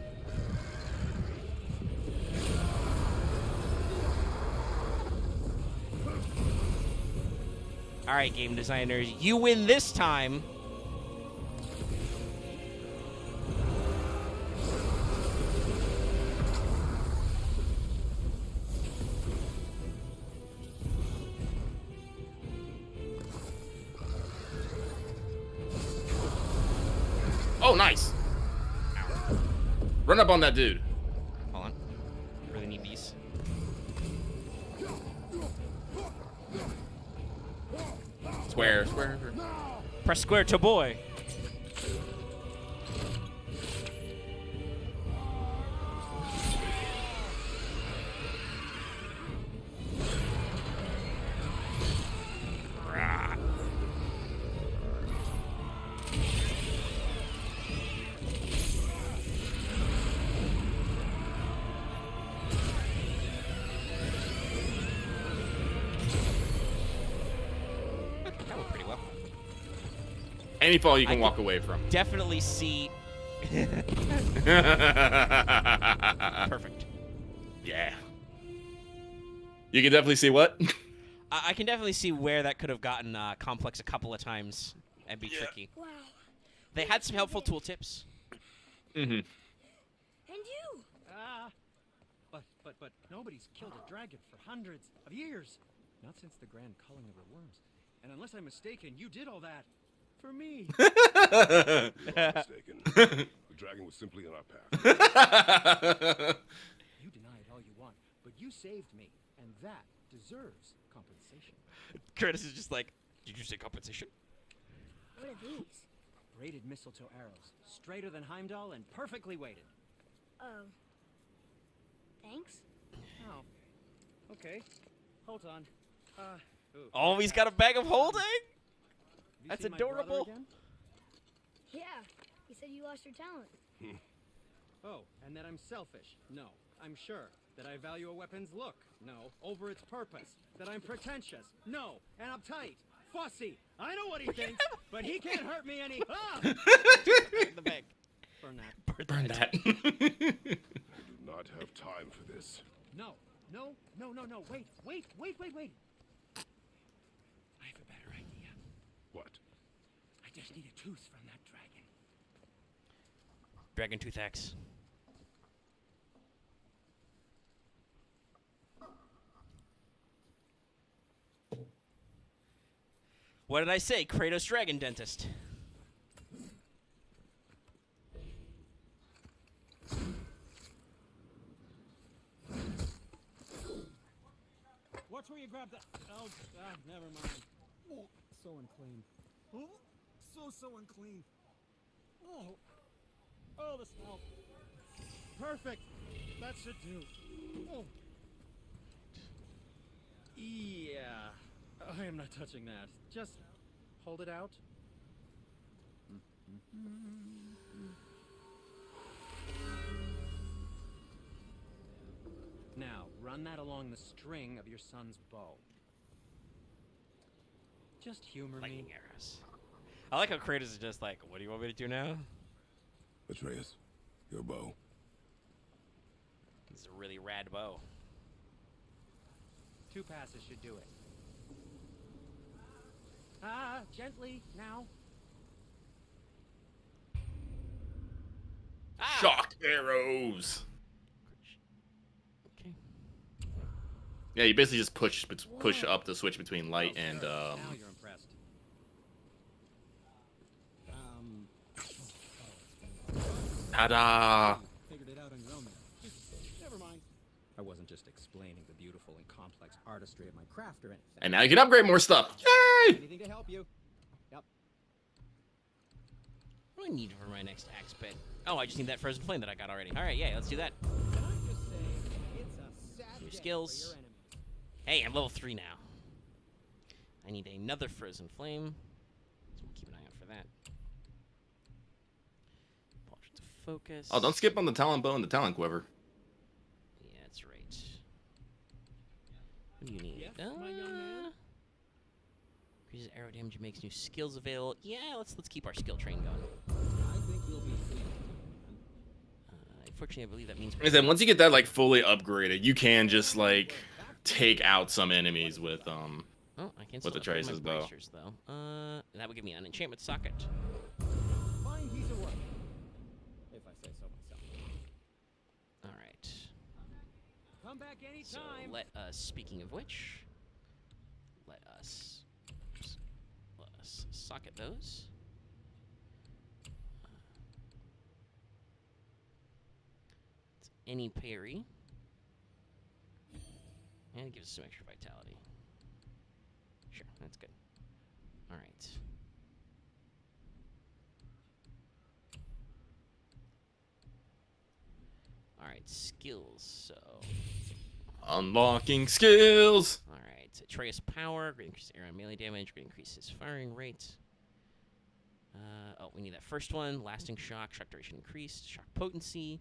All right, game designers. You win this time. Oh, nice. Run up on that dude. Hold on. Really need these. Square, square. Press square to boy. That went pretty well. Any fall you I can walk could away from. Definitely see. Perfect. Yeah. You can definitely see what? I can definitely see where that could have gotten complex a couple of times and be tricky. Wow. They had some helpful tooltips. Mm-hmm. And you. But nobody's killed a dragon for hundreds of years. Not since the grand culling of the worms. And unless I'm mistaken, you did all that for me. You're mistaken. The dragon was simply in our path. You deny it all you want, but you saved me, and that deserves compensation. Curtis is just like, did you say compensation? What are these? Braided mistletoe arrows, straighter than Heimdall and perfectly weighted. Oh. Thanks. Oh. Okay. Hold on. Ooh. Oh, he's got a bag of holding? Have you That's seen my brother adorable. again? Yeah. You said you lost your talent. Oh, and that I'm selfish. No, I'm sure. That I value a weapon's look. No, over its purpose. That I'm pretentious. No, and uptight. Fussy. I know what he thinks, but he can't hurt me any. Ah! The bag. Burn that. Burn that. I do not have time for this. No. Wait. I have a better idea. What? I just need a tooth from that dragon. Dragon Tooth Axe. What did I say? Kratos Dragon Dentist. Watch where you grab that. Oh, never mind. Oh, so unclean. Oh, so unclean. Oh, the smell. Perfect. That should do. Oh. Yeah. I am not touching that. Just hold it out. Now, run that along the string of your son's bow. Just humor me. Lightning arrows. I like how Kratos is just like, what do you want me to do now? Atreus, your bow. It's a really rad bow. 2 passes should do it. Gently, now. Ah! Shock arrows. Okay. Yeah, you basically just push up the switch between light and Now you're impressed. ta-da. Figured it out on your own there. Never mind. I wasn't just explaining the beautiful and complex artistry of my craft or anything. And now you can upgrade more stuff. Yay! Anything to help you. Yep. What do I need for my next axe bit? Oh, I just need that frozen flame that I got already. All right, yeah, let's do that. Can I just say, it's a sad New day skills. for your enemies. Hey, I'm level 3 now. I need another frozen flame. So we'll keep an eye out for that. Portrait of focus. Oh, don't skip on the talent bow and the talent quiver. Yeah, that's right. What do you need? Yes, my young man? Increases arrow damage, makes new skills available. Yeah, let's keep our skill train going. I think you'll be pleased. Unfortunately, I believe that means. Like I said, once you get that like fully upgraded, you can just like take out some enemies with Oh, I can with still the upgrade my traces, though. bracers, though. That would give me an enchantment socket. Fine piece of work. If I say so myself. All right. Come back So anytime. let us. Speaking of which, let us socket those. It's any parry, and it gives us some extra vitality. Sure, that's good. All right. All right, skills. So. unlocking skills. All right. Atreus power. Great increase air and melee damage. Great increase his firing rate. Oh, we need that first one. Lasting shock. Shock duration increased. Shock potency.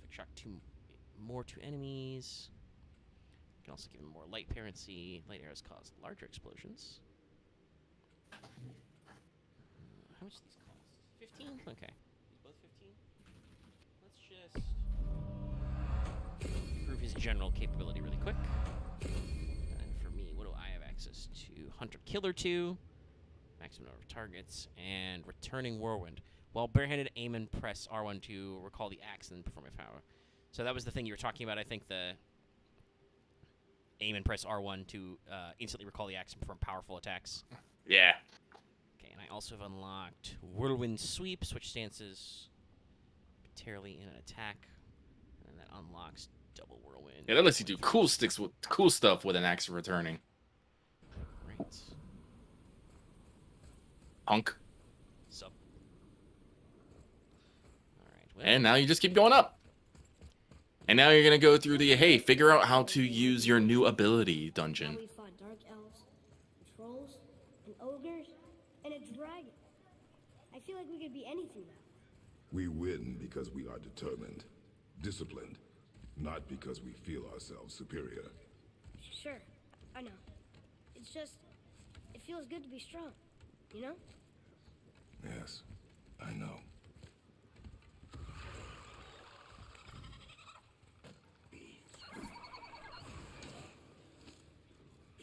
Shock more to enemies. Can also give him more light parency. Light arrows cause larger explosions. How much do these cost? 15? Okay. These both 15? Let's just improve his general capability really quick. And for me, what do I have access to? Hunter Killer 2. Maximum number of targets. And Returning Whirlwind. While barehanded, aim and press R1 to recall the axe and perform a power. So that was the thing you were talking about, I think, the aim and press R1 to instantly recall the axe and perform powerful attacks. Yeah. Okay, and I also have unlocked Whirlwind Sweep, switch stances momentarily in an attack. And that unlocks double Whirlwind. Yeah, that lets you do cool stuff with an axe returning. Right. Punk. Sup. Alright, well, And now you just keep going up. And now you're gonna go through the figure out how to use your new ability Now dungeon. we fought dark elves, trolls, and ogres, and a dragon. I feel like we could be anything now. We win because we are determined, disciplined, not because we feel ourselves superior. Sure, I know. It's just, it feels good to be strong, you know? Yes, I know.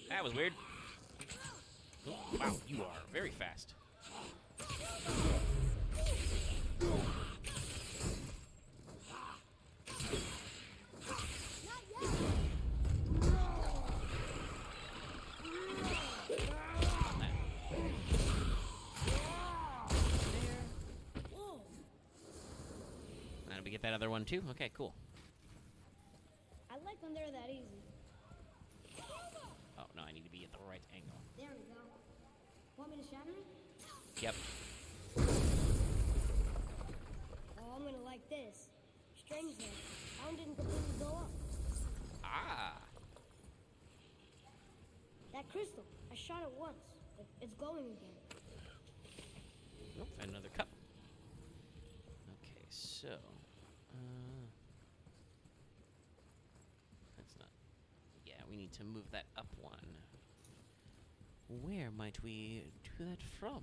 that was weird. Oh, wow, you are very fast. that other one too? Okay, cool. I like when they're that easy. Oh, no, I need to be at the right angle. There we go. Want me to shatter it? Yep. Oh, I'm gonna like this. Strange though. That one didn't completely blow up. Ah. That crystal, I shot it once, but it's glowing again. Nope, another cup. Okay, so... that's not... Yeah, we need to move that up one. Where might we do that from?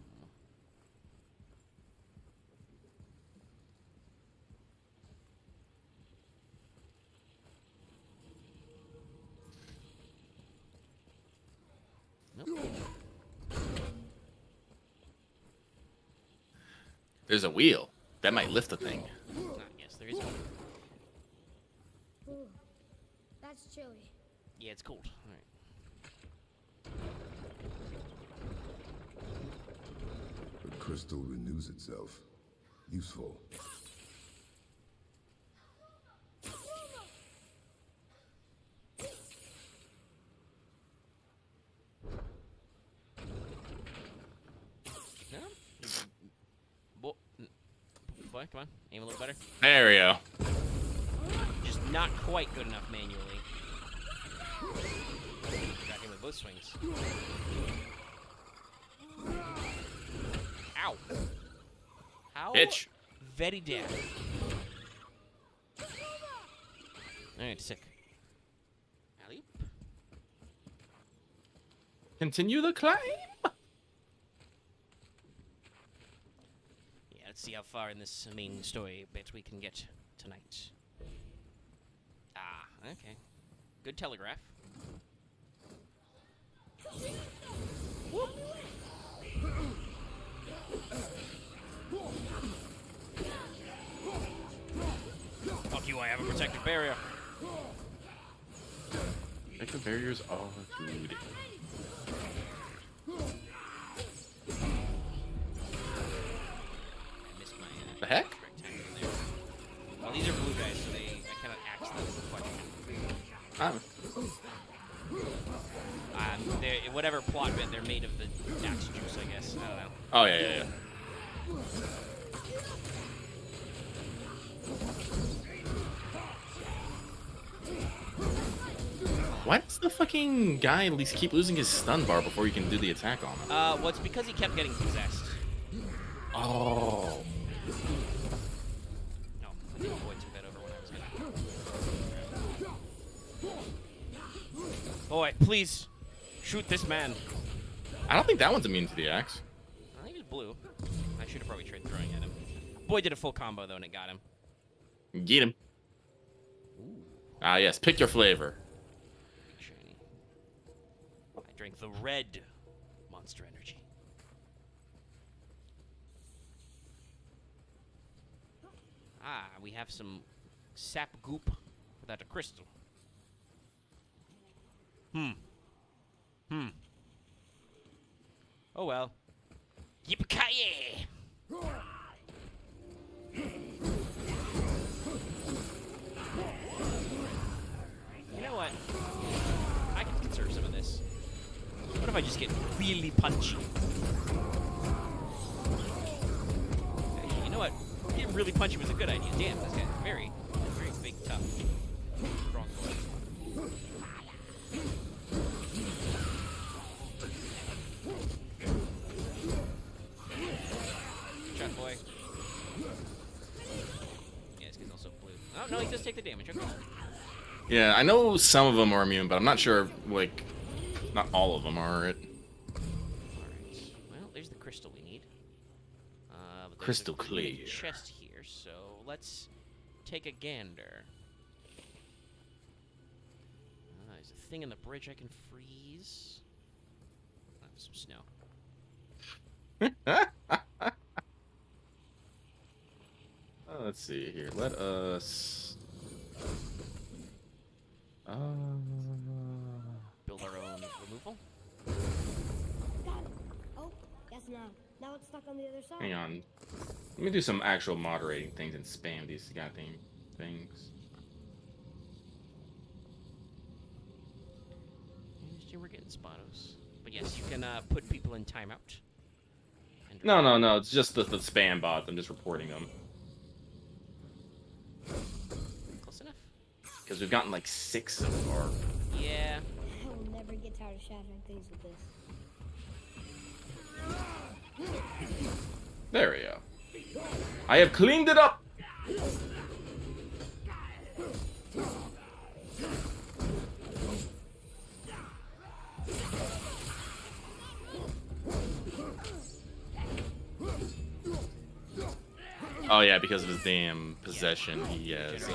Nope. There's a wheel. That might lift the thing. Yes, there is one. Ooh, that's chilly. Yeah, it's cold. Alright. The crystal renews itself. Useful. No? Boy, come on. Aim a little better. There we go. Just not quite good enough manually. Got him with both swings. Ow. How? Bitch. Very damn. Alright, sick. Alley-oop. Continue the climb. Yeah, let's see how far in this main story bit we can get tonight. Ah, okay. Good telegraph. Whoop. Fuck you, I have a protective barrier. Protective barriers are good. I missed my The heck? rectangle there. Well, these are blue guys, so I cannot axe them quite. Whatever plot bit, they're made of the axe juice, I guess. I don't know. Oh, yeah. Why does the fucking guy at least keep losing his stun bar before you can do the attack on him? Well, it's because he kept getting possessed. Oh. No, I think Boyd took that over when I was gonna. Boy, please shoot this man. I don't think that one's immune to the axe. I think it's blue. I should have probably tried throwing at him. Boyd did a full combo though, and it got him. Get him. Ah, yes. Pick your flavor. Shiny. I drank the red Monster Energy. Ah, we have some sap goop without a crystal. Oh well. Yippee-ki-yay! You know what? I can conserve some of this. What if I just get really punchy? Actually, you know what? Getting really punchy was a good idea. Damn, this guy's very, very big, tough, strong boy. Shot boy. Yeah, this guy's also blue. Oh, no, he does take the damage. Okay. Yeah, I know some of them are immune, but I'm not sure, like, not all of them are it. Alright. Well, there's the crystal we need. But there's Crystal a green clear. chest here, so let's take a gander. There's a thing in the bridge I can freeze. Oh, some snow. Let's see here. Let us... Build our own removal. Got it. Oh, guess not. Now it's stuck on the other side. Hang on. Let me do some actual moderating things and spam these goddamn things. We're getting spottos. But yes, you can put people in timeout. And No. It's just the spam bots. I'm just reporting them. Close enough. Because we've gotten like 6 so far. Yeah. I will never get tired of shattering things with this. There we go. I have cleaned it up! Oh yeah, because of his damn possession, he has. He's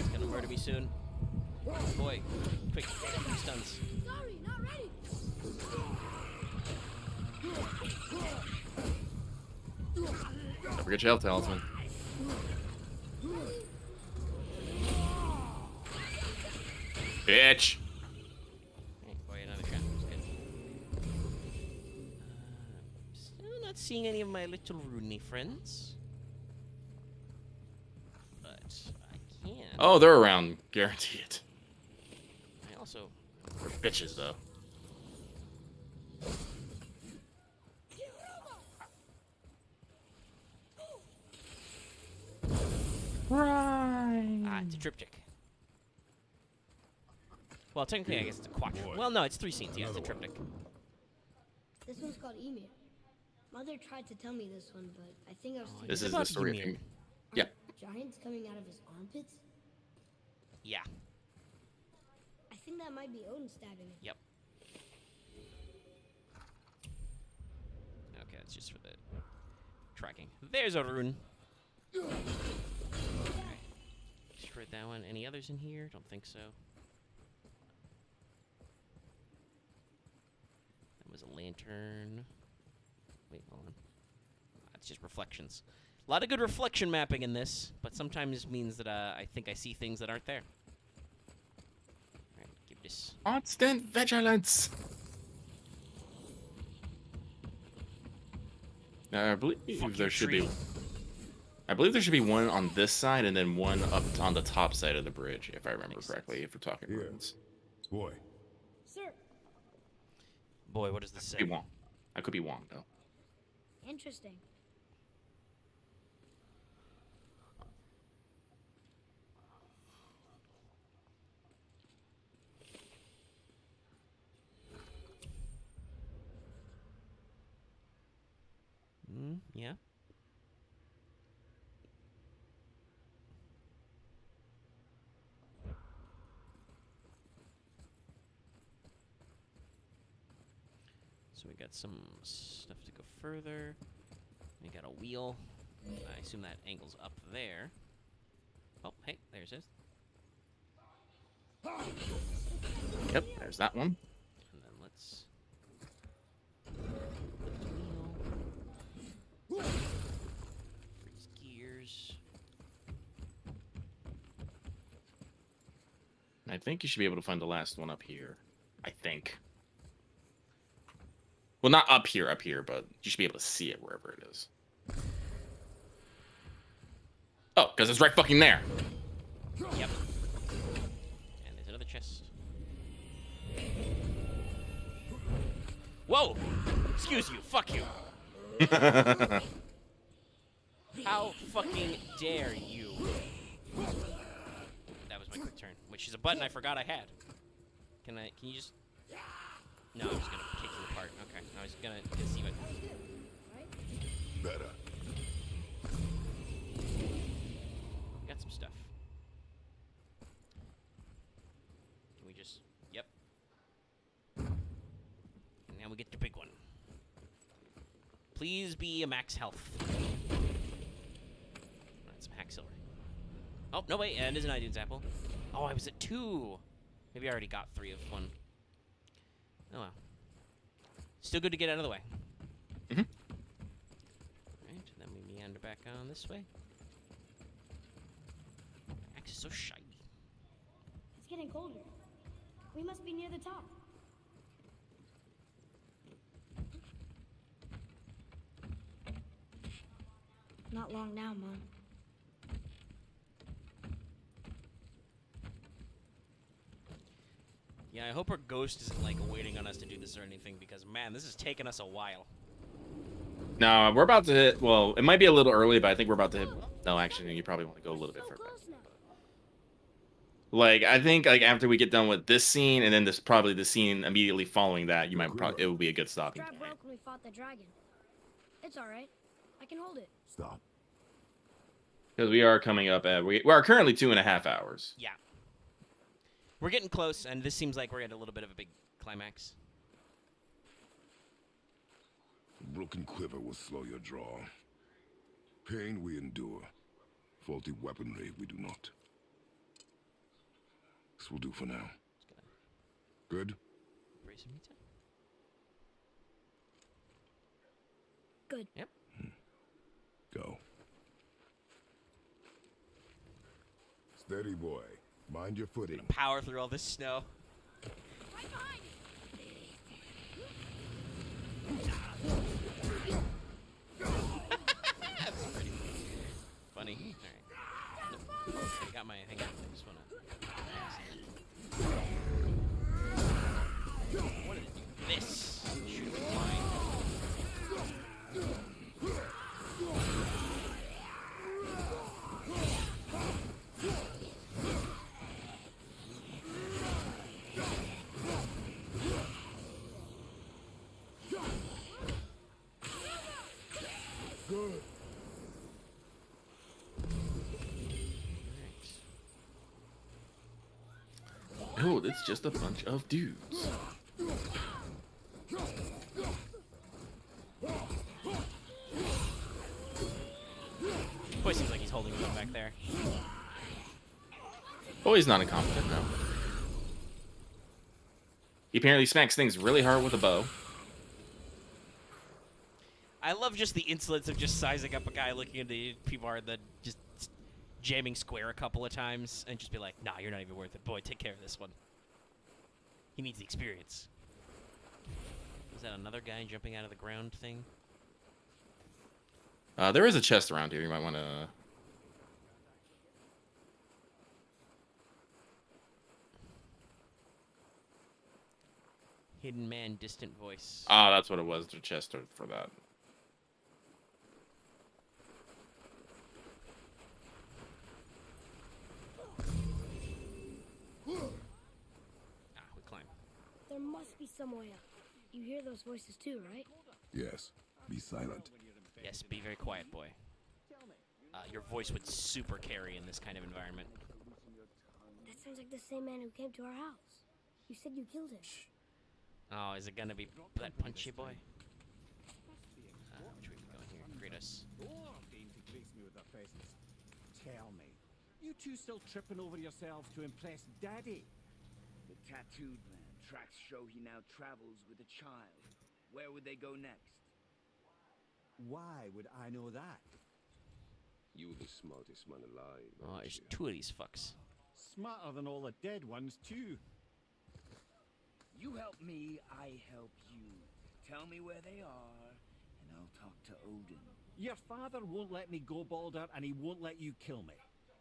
gonna murder me soon. Boy, quick, stuns. Sorry, not ready. Don't forget your health talisman. Bitch! Hey, boy, another shot. That's good. Still not seeing any of my little Rooney friends. But I can. Oh, they're around. Guarantee it. I also. They're bitches, though. Right. Ah, it's a triptych. Well, technically, I guess it's a quadriptych. Well, no, it's 3 scenes. Yeah, it's a triptych. This one's called Emir. Mother tried to tell me this one, but I think I was too This is about the story of Ymir? him. Yeah. giants coming out of his armpits? Yeah. I think that might be Odin stabbing him. Yep. Okay, that's just for the tracking. There's a rune. Okay. Destroyed that one. Any others in here? Don't think so. That was a lantern. Wait, hold on. That's just reflections. A lot of good reflection mapping in this, but sometimes means that I think I see things that aren't there. Alright, give this. Constant vigilance. I believe Fuck there you, should tree. be. I believe there should be one on this side and then one up on the top side of the bridge, if I remember Makes correctly. If we're talking Here. runes, Boy, Sir, Boy, what does this could be say? Wong. I could be Wong though. interesting. Yeah. So we got some stuff to go further. We got a wheel. I assume that angle's up there. Oh, hey, there's it. Yep, there's that one. And then let's lift the wheel. Freeze gears. And I think you should be able to find the last one up here. I think. Well, not up here, but you should be able to see it wherever it is. Oh, because it's right fucking there. Yep. And there's another chest. Whoa! Excuse you. Fuck you. How fucking dare you? That was my quick turn, which is a button I forgot I had. Can you just... No, I'm just gonna kick you apart. Okay, I was gonna see what... better. Got some stuff. Can we just... Yep. And now we get the big one. Please be a max health. That's some hack silver. Oh, no, wait. It is an iTunes apple. Oh, I was at 2. Maybe I already got 3 of 1. Oh, well. Still good to get out of the way. Mhm. Alright, then we meander back on this way. Axe is so shiny. It's getting colder. We must be near the top. Not long now, Mom. Yeah, I hope our ghost isn't like waiting on us to do this or anything, because man, this has taken us a while. No, we're about to hit. Well, it might be a little early, but I think we're about to hit. No, actually, you probably want to go a little bit further. Close now. Like, I think like after we get done with this scene, and then there's probably the scene immediately following that, you might probably it will be a good stopping Strap point. broke when we fought the dragon. It's all right. I can hold it. Stop. Because we are coming up at we are currently 2.5 hours. Yeah. We're getting close, and this seems like we're at a little bit of a big climax. A broken quiver will slow your draw. Pain we endure. Faulty weaponry we do not. This will do for now. Good? Brace him, Mita. Good. Yep. Go. Steady, boy. Mind your footing. Power through all this snow. Right behind That's pretty funny. All right. I got my. Hang on. I just wanna. What did it do? This. Shoot with mine. Good. Oh, it's just a bunch of dudes. Boy seems like he's holding his own back there. Oh, he's not incompetent, no. He apparently smacks things really hard with a bow. I love just the insolence of just sizing up a guy looking at the people are the just jamming square a couple of times and just be like, nah, you're not even worth it. Boy, take care of this one. He needs the experience. Was that another guy jumping out of the ground thing? There is a chest around here. You might want to. Hidden man, distant voice. Ah, that's what it was. The chest for that. We climb. There must be some way up. You hear those voices too, right? Yes. Be silent. Yes, be very quiet, boy. Your voice would super carry in this kind of environment. That sounds like the same man who came to our house. You said you killed him. Oh, is it gonna be that punchy boy? Which way we going here? Kratos. Deign to grace me with their presence. Tell me, you two still tripping over yourselves to impress Daddy? The tattooed man tracks show he now travels with a child. Where would they go next? Why would I know that? You the smartest man alive. Oh, there's two of these fucks. Smarter than all the dead ones, too. You help me, I help you. Tell me where they are, and I'll talk to Odin. Your father won't let me go, Balder, and he won't let you kill me.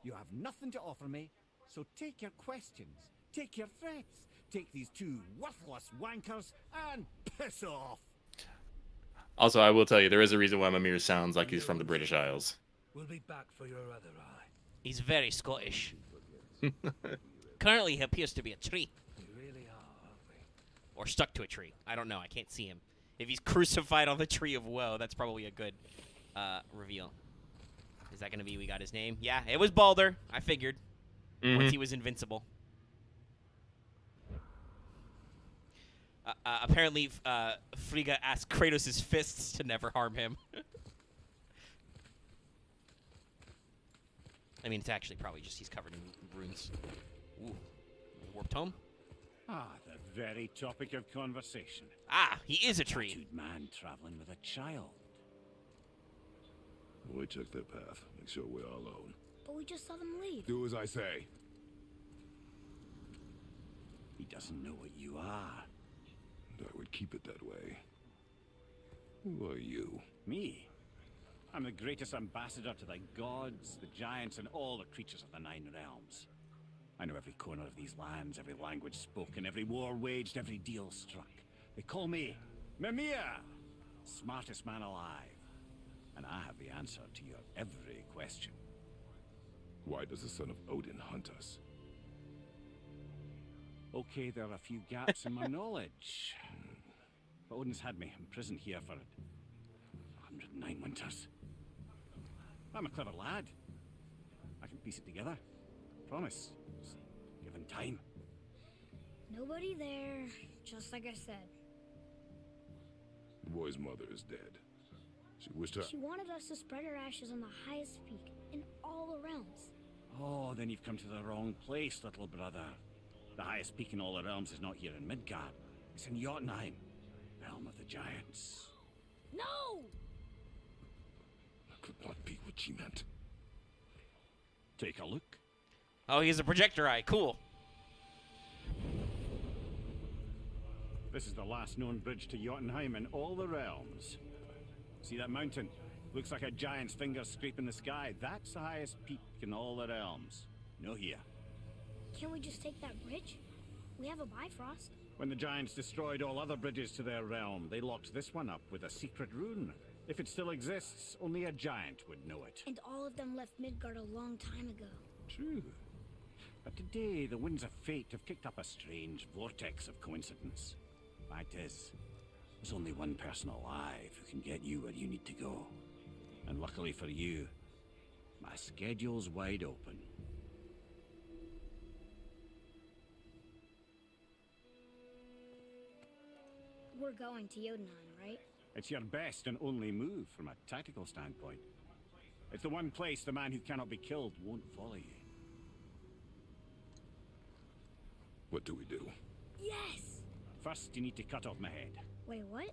You have nothing to offer me, so take your questions, take your threats, take these two worthless wankers, and piss off! Also, I will tell you, there is a reason why Mimir sounds like he's from the British Isles. We'll be back for your other eye. He's very Scottish. Currently, he appears to be a tree. We really are, aren't we? Or stuck to a tree. I don't know. I can't see him. If he's crucified on the tree of woe, that's probably a good reveal. Is that going to be we got his name? Yeah, it was Balder. I figured. Once he was invincible. Apparently, Frigga asked Kratos' fists to never harm him. I mean, it's actually probably just he's covered in runes. Ooh. Warped home? Ah, the very topic of conversation. Ah, he is a tree. Tattooed man traveling with a child. We took their path. Make sure we're alone. But we just saw them leave. Do as I say. He doesn't know what you are. And I would keep it that way. Who are you? Me? I'm the greatest ambassador to the gods, the giants, and all the creatures of the Nine Realms. I know every corner of these lands, every language spoken, every war waged, every deal struck. They call me Mimir, smartest man alive. And I have the answer to your every question. Why does the son of Odin hunt us? Okay, there are a few gaps in my knowledge. But Odin's had me imprisoned here for 109 winters. I'm a clever lad. I can piece it together. Promise. Just given time. Nobody there, just like I said. The boy's mother is dead. She wished her... She wanted us to spread her ashes on the highest peak in all the realms. Oh, then you've come to the wrong place, little brother. The highest peak in all the realms is not here in Midgard. It's in Jotunheim, realm of the giants. No! That could not be what she meant. Take a look. Oh, he's a projector eye. Cool. This is the last known bridge to Jotunheim in all the realms. See that mountain? Looks like a giant's finger scraping the sky. That's the highest peak in all the realms. No here. Can't we just take that bridge? We have a Bifrost. When the giants destroyed all other bridges to their realm, they locked this one up with a secret rune. If it still exists, only a giant would know it. And all of them left Midgard a long time ago. True. But today, the winds of fate have kicked up a strange vortex of coincidence. Fact is, there's only one person alive who can get you where you need to go. And luckily for you, my schedule's wide open. We're going to Jotunheim, right? It's your best and only move from a tactical standpoint. It's the one place the man who cannot be killed won't follow you. What do we do? Yes! First, you need to cut off my head. Wait, what?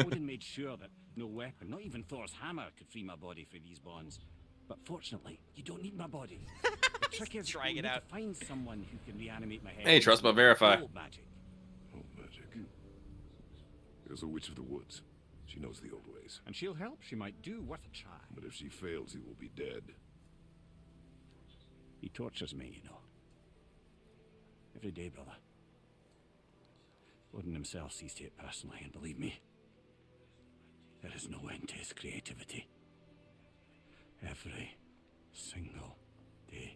Odin made sure that no weapon, not even Thor's hammer, could free my body from these bonds. But fortunately, you don't need my body. The trick is Trying you it need out. to find someone who can reanimate my head. Hey, trust but verify. Old magic. Old magic. There's a witch of the woods. She knows the old ways. And she'll help. She might do worth a try. But if she fails, he will be dead. He tortures me, you know. Every day, brother. Odin himself sees to it personally, and believe me, there is no end to his creativity. Every single day.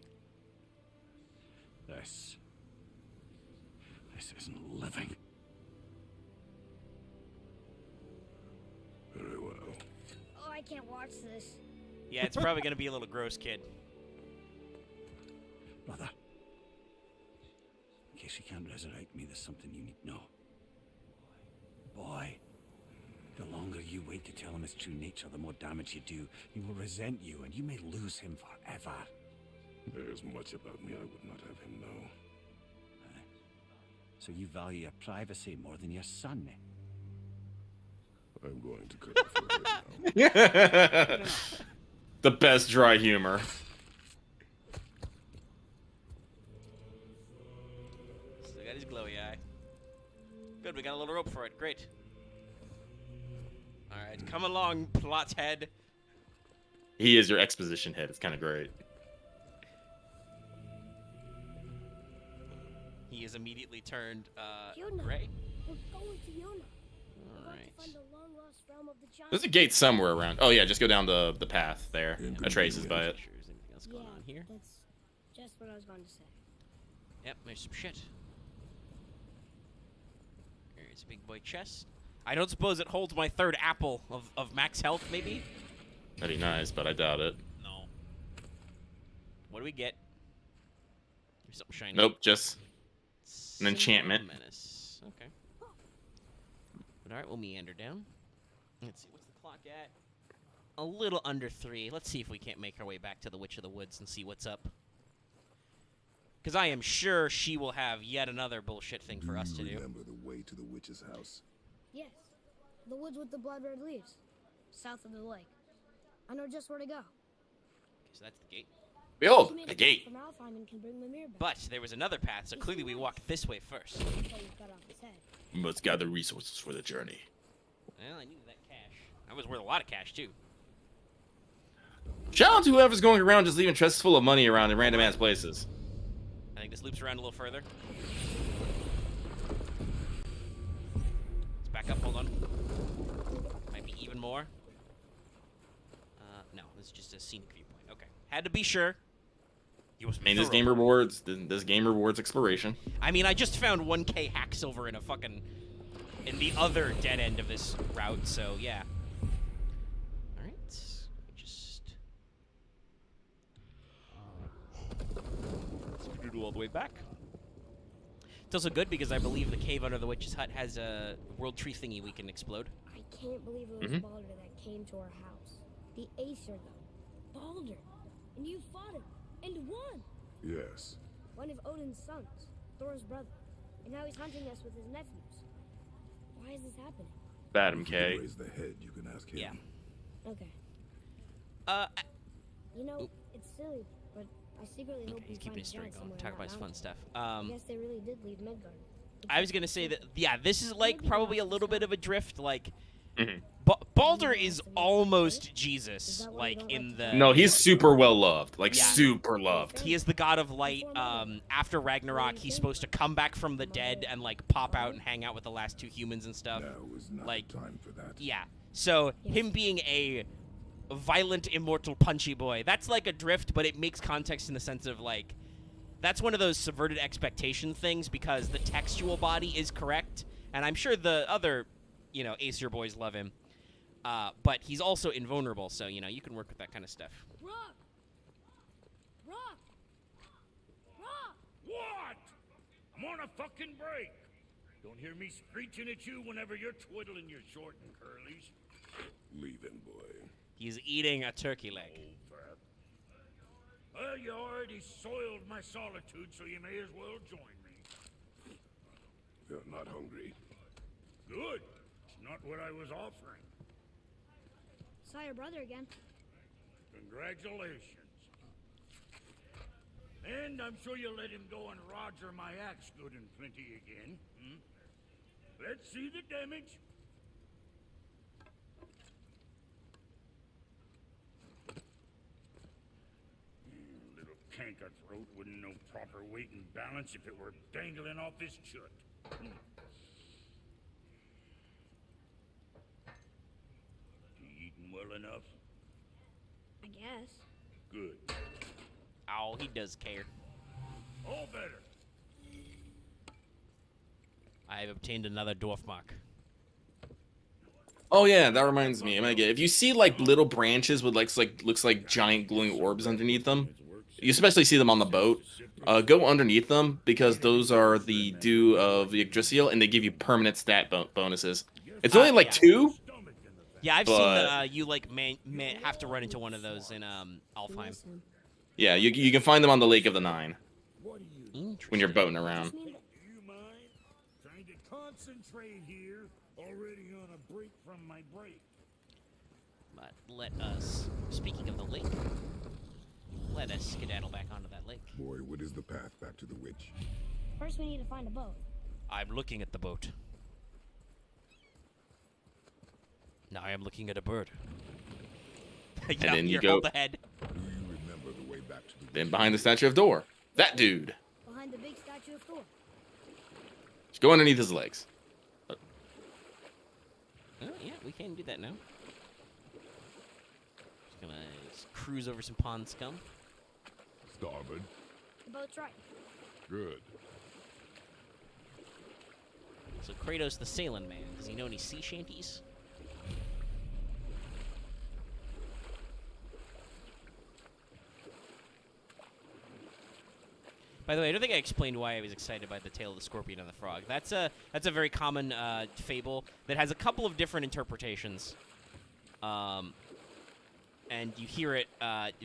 This isn't living. Very well. Oh, I can't watch this. Yeah, it's probably going to be a little gross, kid. Brother, in case you can't resurrect me, there's something you need to know. Boy, the longer you wait to tell him his true nature, the more damage you do. He will resent you, and you may lose him forever. There's much about me I would not have him know. So you value your privacy more than your son, eh? I'm going to cut off your head now. The best dry humor. Still got his glowy eye. Good, we got a little rope for it. Great. Alright, come along, plot head. He is your exposition head. It's kind of great. He is immediately turned, Jotunheim. gray. We're going to Jotunheim. We're going Alright. to find the long-lost realm of the giants. There's a gate somewhere around. Oh yeah, just go down the path there. Inconvenient. A traces by it. Sure, is anything else going on here? That's just what I was going to say. Yep, there's some shit. There's a big boy chest. I don't suppose it holds my third apple of max health, maybe? That'd be nice, but I doubt it. No. What do we get? There's something shiny. Nope, just an Single enchantment. Menace. Okay. But alright, we'll meander down. Let's see, what's the clock at? A little under 3. Let's see if we can't make our way back to the Witch of the Woods and see what's up. Because I am sure she will have yet another bullshit thing for us to do. Remember the way to the witch's house? Yes. The woods with the blood-red leaves. South of the lake. I know just where to go. Okay, so that's the gate. Behold, She made the a path gate. from Alfheim and can bring Mimir back. But there was another path, so clearly we walked this way first. So we cut off his head. We must gather resources for the journey. Well, I needed that cash. I was worth a lot of cash, too. Shout out to whoever's going around just leaving chests full of money around in random ass places. I think this loops around a little further. Let's back up, hold on. Might be even more. No, this is just a scenic viewpoint. Okay. Had to be sure. I mean, this game rewards exploration. I mean, I just found 1K hack silver in in the other dead end of this route, so yeah. Alright. Just scoot all the way back. It's also good because I believe the cave under the witch's hut has a world tree thingy we can explode. I can't believe it was Balder that came to our house. The Acer, though. Balder. And you fought him. And won. Yes. One of Odin's sons. Thor's brother. And now he's hunting us with his nephews. Why is this happening? Badham If you K. raise the head, you can ask him. Yeah. Okay. You know, it's silly, but I secretly hope He's we keeping find his story giants going. somewhere Talk in about his that fun mountain. stuff. I guess they really did leave Midgard. I was gonna say that, yeah, this is like Maybe probably a lost little his bit of a drift. Like, Mhm. Balder is almost Jesus, that why you like don't in like the. to No, he's super well loved. Like, Yeah. super loved. He is the god of light. After Ragnarok, he's supposed to come back from the dead and like pop out and hang out with the last two humans and stuff. Now is not Like, the time for that. Yeah. So him being a violent, immortal, punchy boy, that's like a drift, but it makes context in the sense of like, that's one of those subverted expectation things because the textual body is correct, and I'm sure the other, Acer boys love him. But he's also invulnerable, so you can work with that kind of stuff. Rock! Rock! Rock! What? I'm on a fucking break. Don't hear me screeching at you whenever you're twiddling your short and curlies. Leave him, boy. He's eating a turkey leg. Old crap. Well, you already soiled my solitude, so you may as well join me. You're not hungry. Good. It's not what I was offering. Saw your brother again. Congratulations. And I'm sure you'll let him go and Roger my axe good and plenty again. Let's see the damage. Little canker throat wouldn't know proper weight and balance if it were dangling off his chut. You eating well enough? I guess. Good. Oh, he does care. All better. I have obtained another dwarf mark. Oh yeah, that reminds me. If you see like little branches with looks like giant glowing orbs underneath them, you especially see them on the boat. Go underneath them because those are the dew of Yggdrasil, and they give you permanent stat bonuses. It's only like yeah. 2. Yeah, I've seen But- that you like may have to run into one of those in Alfheim. Miss him. Yeah, you can find them on the Lake of the Nine What do you Interesting. when you're boating around. Just mean that Do you mind? Trying to concentrate here. Already on a break from my break. But let us, speaking of the lake, let us skedaddle back onto that lake. Boy, what is the path back to the witch? first we need to find a boat. I'm looking at the boat. Now I am looking at a bird. Yeah, then you here, go- hold the head. Do you remember the way back to the Then behind the statue of Thor, that dude. Behind the big statue of Thor. Just go underneath his legs. Oh, yeah, we can do that now. Just gonna cruise over some pond scum. starboard? The boat's right. Good. So Kratos the sailing man, does he know any sea shanties? By the way, I don't think I explained why I was excited by the tale of the scorpion and the frog. That's a very common fable that has a couple of different interpretations, and you hear it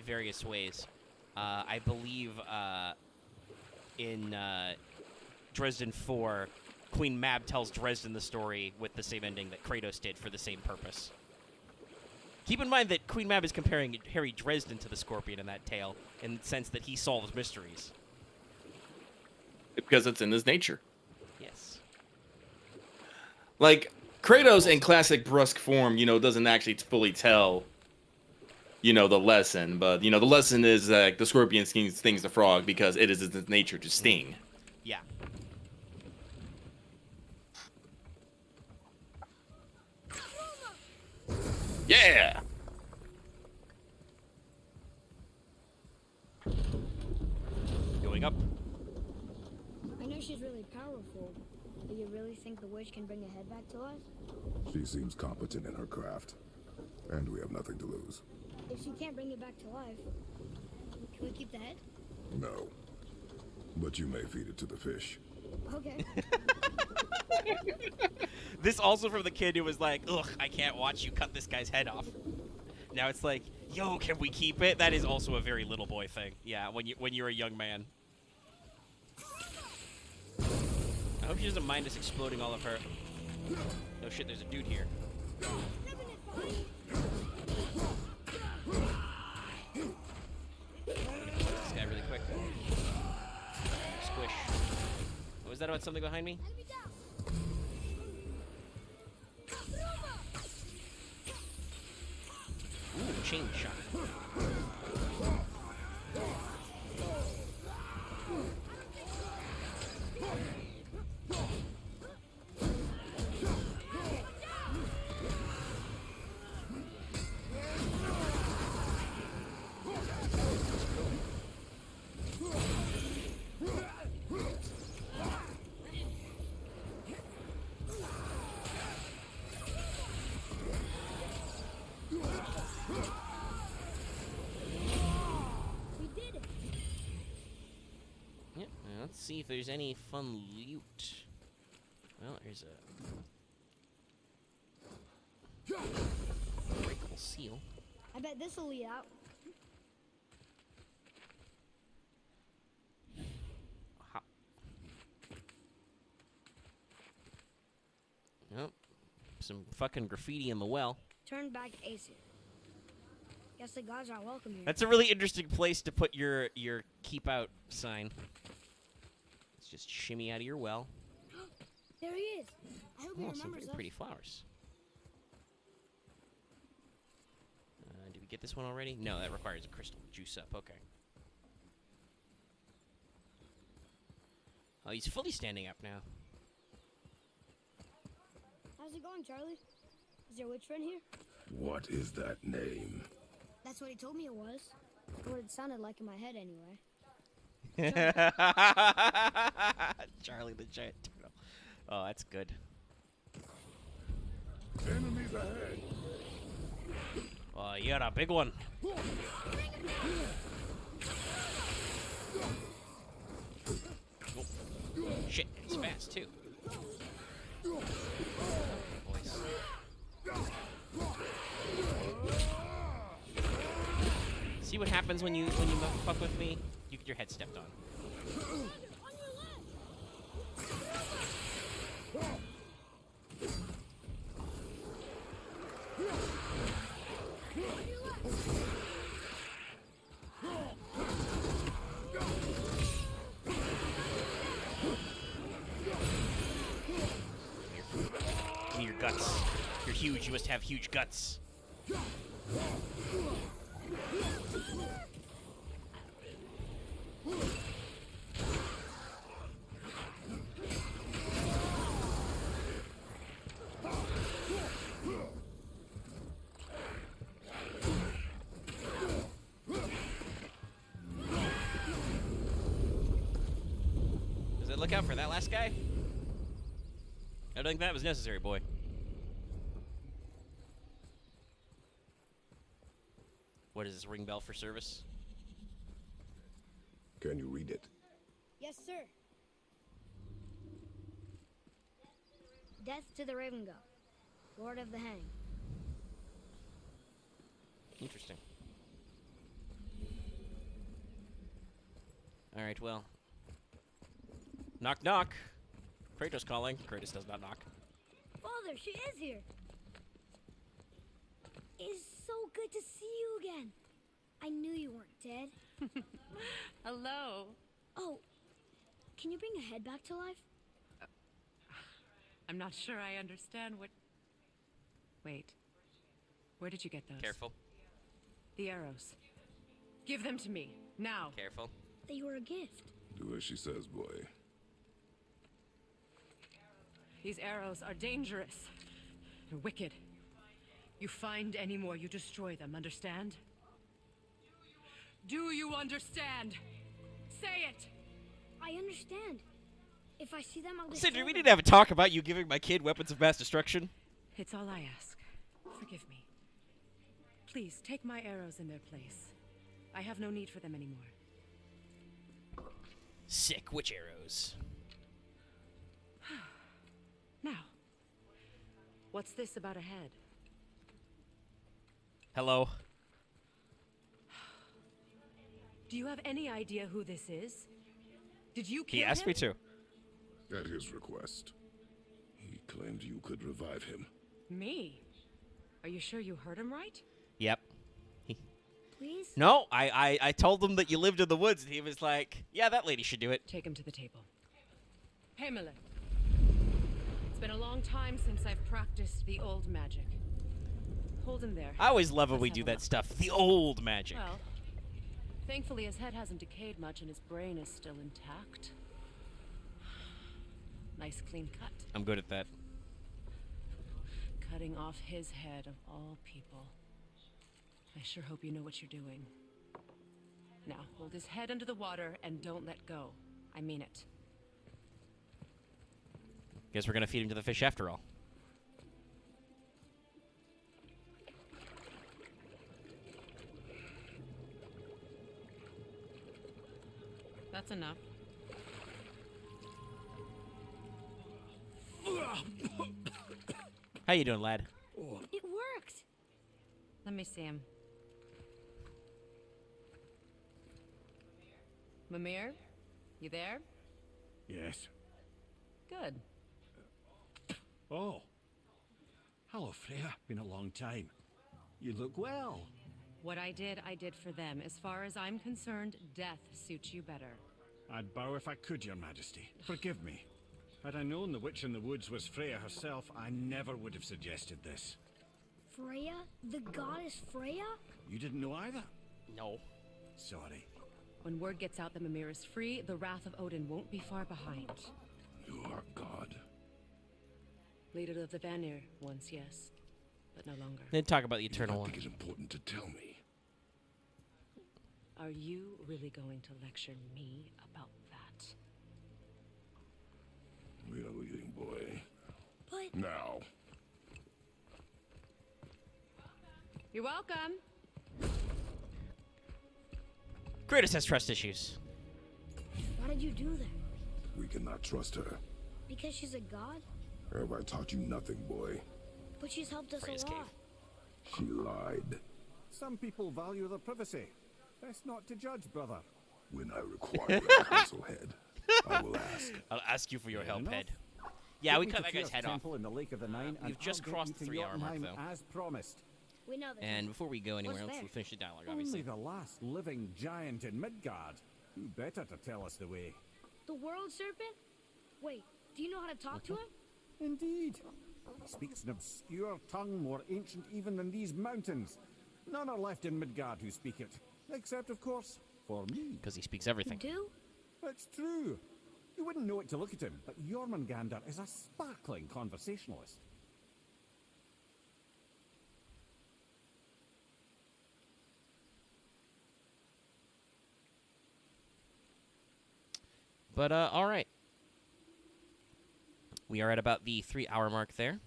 various ways. I believe in Dresden 4, Queen Mab tells Dresden the story with the same ending that Kratos did for the same purpose. Keep in mind that Queen Mab is comparing Harry Dresden to the scorpion in that tale, in the sense that he solves mysteries. Because it's in his nature. Yes. Like, Kratos in classic brusque form, doesn't actually fully tell the lesson. But the lesson is that the scorpion stings the frog because it is its nature to sting. Yeah. Yeah. Going up. I know she's really powerful, but you really think the witch can bring a head back to life? She seems competent in her craft, and we have nothing to lose. If she can't bring it back to life, can we keep the head? No. But you may feed it to the fish. Okay. This also from the kid who was like, ugh, I can't watch you cut this guy's head off. Now it's like, yo, can we keep it? That is also a very little boy thing. Yeah, when you're a young man. I hope she doesn't mind us exploding all of her. Oh shit, there's a dude here. This guy really quick. Squish. Oh, was that about something behind me? Ooh, chain shot. Yep, let's see if there's any fun loot. Well, there's a breakable seal. I bet this'll lead out. Hop. Yep. Some fucking graffiti in the well. Turn back Aesir. Guess the gods aren't welcome here. That's a really interesting place to put your keep out sign. Let's just shimmy out of your well. There he is. I hope he Oh, some remembers very us. pretty flowers. Did we get this one already? No, that requires a crystal juice up. Okay. Oh, he's fully standing up now. How's it going, Charlie? Is your witch friend here? What is that name? That's what he told me it was. What it sounded like in my head, anyway. Charlie the giant turtle. Oh, that's good. Enemies ahead. Oh, you got a big one. Oh. Shit, it's fast too. Boys. See what happens when you fuck with me? You get your head stepped on. Give me your guts. You're huge. You must have huge guts. Does it look out for that last guy? I don't think that was necessary, boy. What is this, ring bell for service? Can you read it? Yes, sir. Death to the Raven God, Lord of the Hang. Interesting. Alright, well. Knock, knock. Kratos calling. Kratos does not knock. Father, she is here. It's so good to see you again. I knew you weren't dead. Hello. Oh, can you bring a head back to life? I'm not sure I understand what... Wait. Where did you get those? Careful. The arrows. Give them to me, now. Careful. They were a gift. Do as she says, boy. These arrows are dangerous and wicked. You find any more, you destroy them, understand? Do you understand? Say it! I understand. If I see them, I'll destroy Sindri, we them. didn't have a talk about you giving my kid weapons of mass destruction. It's all I ask. Forgive me. Please, take my arrows in their place. I have no need for them anymore. Sick. Which arrows? Now, what's this about a head? Hello. Do you have any idea who this is? Did you kill He asked him? me to. At his request. He claimed you could revive him. Me? Are you sure you heard him right? Yep. Please? No, I told him that you lived in the woods, and he was like, yeah, that lady should do it. Take him to the table. Pamela. It's been a long time since I've practiced the old magic. Hold him there. I always love when Let's we have do a that look. stuff. The old magic. Well, thankfully his head hasn't decayed much and his brain is still intact. Nice clean cut. I'm good at that. Cutting off his head of all people. I sure hope you know what you're doing. Now, hold his head under the water and don't let go. I mean it. Guess we're gonna feed him to the fish after all. That's enough. How you doing, lad? It worked. Let me see him. Mimir, you there? Yes. Good. Oh. Hello, Freya. Been a long time. You look well. What I did for them. As far as I'm concerned, death suits you better. I'd bow if I could, Your Majesty. Forgive me. Had I known the witch in the woods was Freya herself, I never would have suggested this. Freya? The goddess Freya? You didn't know either? No. Sorry. When word gets out that Mimir is free, the wrath of Odin won't be far behind. You are God. Leader of the Vanir, once, yes. But no longer. Then talk about the You do Eternal not One. think it important to tell me. Are you really going to lecture me about that? We are leaving, boy. But Now. You're welcome. Kratos has trust issues. why did you do that? We cannot trust her. Because she's a god? Have I taught you nothing, boy? But she's helped us Freya's a cave. lot. She lied. Some people value their privacy. Best not to judge, brother. When I require a council head, I will ask. I'll ask you for your help, enough. head. Yeah, Take we me cut to that guy's Tyr's head off. temple in the Lake of the Nine, we've and just I'll get crossed you the to 3-hour mark, Jotunheim though. as promised. We know that. And before we go anywhere What's else, there? we'll finish the dialogue, Only obviously. the last living giant in Midgard. Who better to tell us the way? The world serpent? Wait, do you know how to talk to him? Indeed. He speaks an obscure tongue more ancient even than these mountains. None are left in Midgard who speak it. Except, of course, for me. Because he speaks You everything. do? It's true. You wouldn't know it to look at him, but Jormungandr is a sparkling conversationalist. But, all right. We are at about the 3-hour mark there.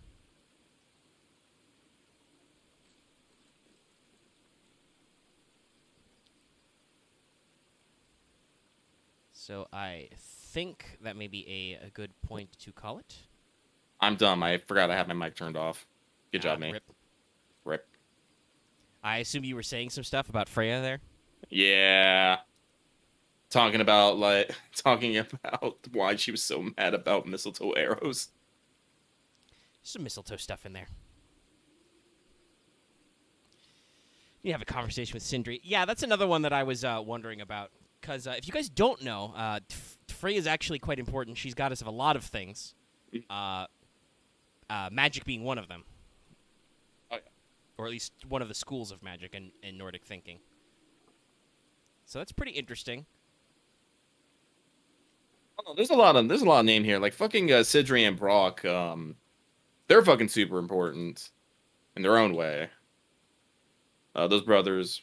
So I think that may be a good point to call it. I'm dumb. I forgot I had my mic turned off. Good job, me. Rip. Rip. I assume you were saying some stuff about Freya there? Yeah. Talking about why she was so mad about mistletoe arrows. Some mistletoe stuff in there. You have a conversation with Sindri. Yeah, that's another one that I was wondering about. Because if you guys don't know, Freya is actually quite important. She's goddess of a lot of things. Magic being one of them. Oh, yeah. or at least one of the schools of magic in Nordic thinking. So that's pretty interesting. Oh, there's a lot of name here. Like fucking Sidri and Brock. They're fucking super important in their own way. Those brothers.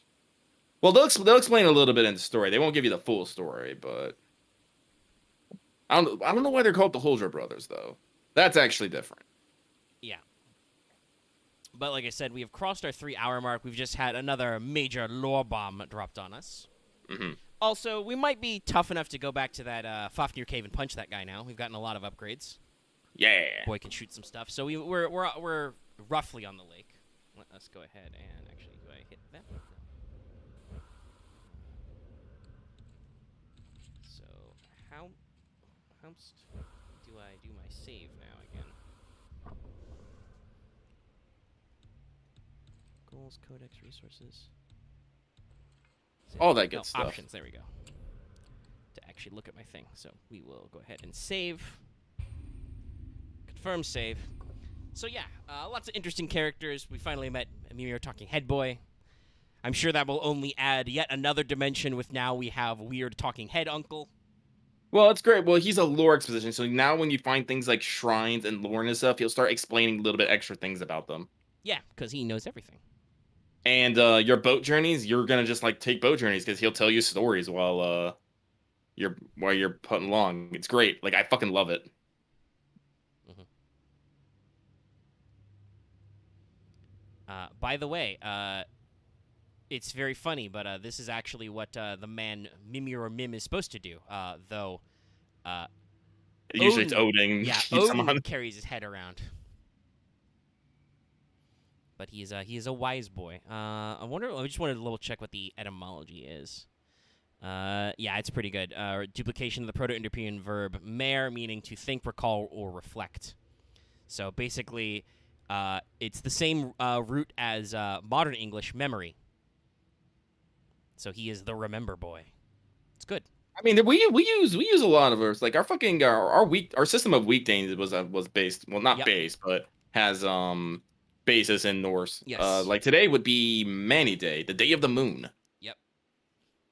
Well, they'll explain a little bit in the story. They won't give you the full story, but I don't know why they're called the Holdra brothers though. That's actually different. Yeah. But like I said, we have crossed our 3-hour mark. We've just had another major lore bomb dropped on us. Mm-hmm. Also, we might be tough enough to go back to that Fafnir Cave and punch that guy now. We've gotten a lot of upgrades. Yeah. Boy can shoot some stuff. So we're roughly on the lake. Let us go ahead and actually, do I hit that? No. So how do I do my save now again? Goals, codex, resources. All that good stuff. Options. There we go. To actually look at my thing. So we will go ahead and save. Confirm save. So yeah, lots of interesting characters. We finally met Mimir Talking Head Boy. I'm sure that will only add yet another dimension with now we have Weird Talking Head Uncle. Well, it's great. Well, he's a lore exposition, so now when you find things like shrines and lore and stuff, he'll start explaining a little bit extra things about them. Yeah, because he knows everything. And your boat journeys, you're gonna just like take boat journeys because he'll tell you stories while you're putting along. It's great. Like I fucking love it. By the way, it's very funny, but this is actually what the man Mimir or Mim is supposed to do. Though, Usually it's Odin. Yeah, keeps him Odin on. carries his head around. But he is a wise boy. I just wanted to level check what the etymology is. Yeah, it's pretty good. Duplication of the Proto-Indo-European verb mer, meaning to think, recall, or reflect. So basically, it's the same root as modern English memory. So he is the remember boy. It's good. I mean, we use a lot of ours. Like our fucking our system of weekdays was based, well, not based, but has basis in Norse. Yes. Like today would be Mani Day, the day of the moon. Yep.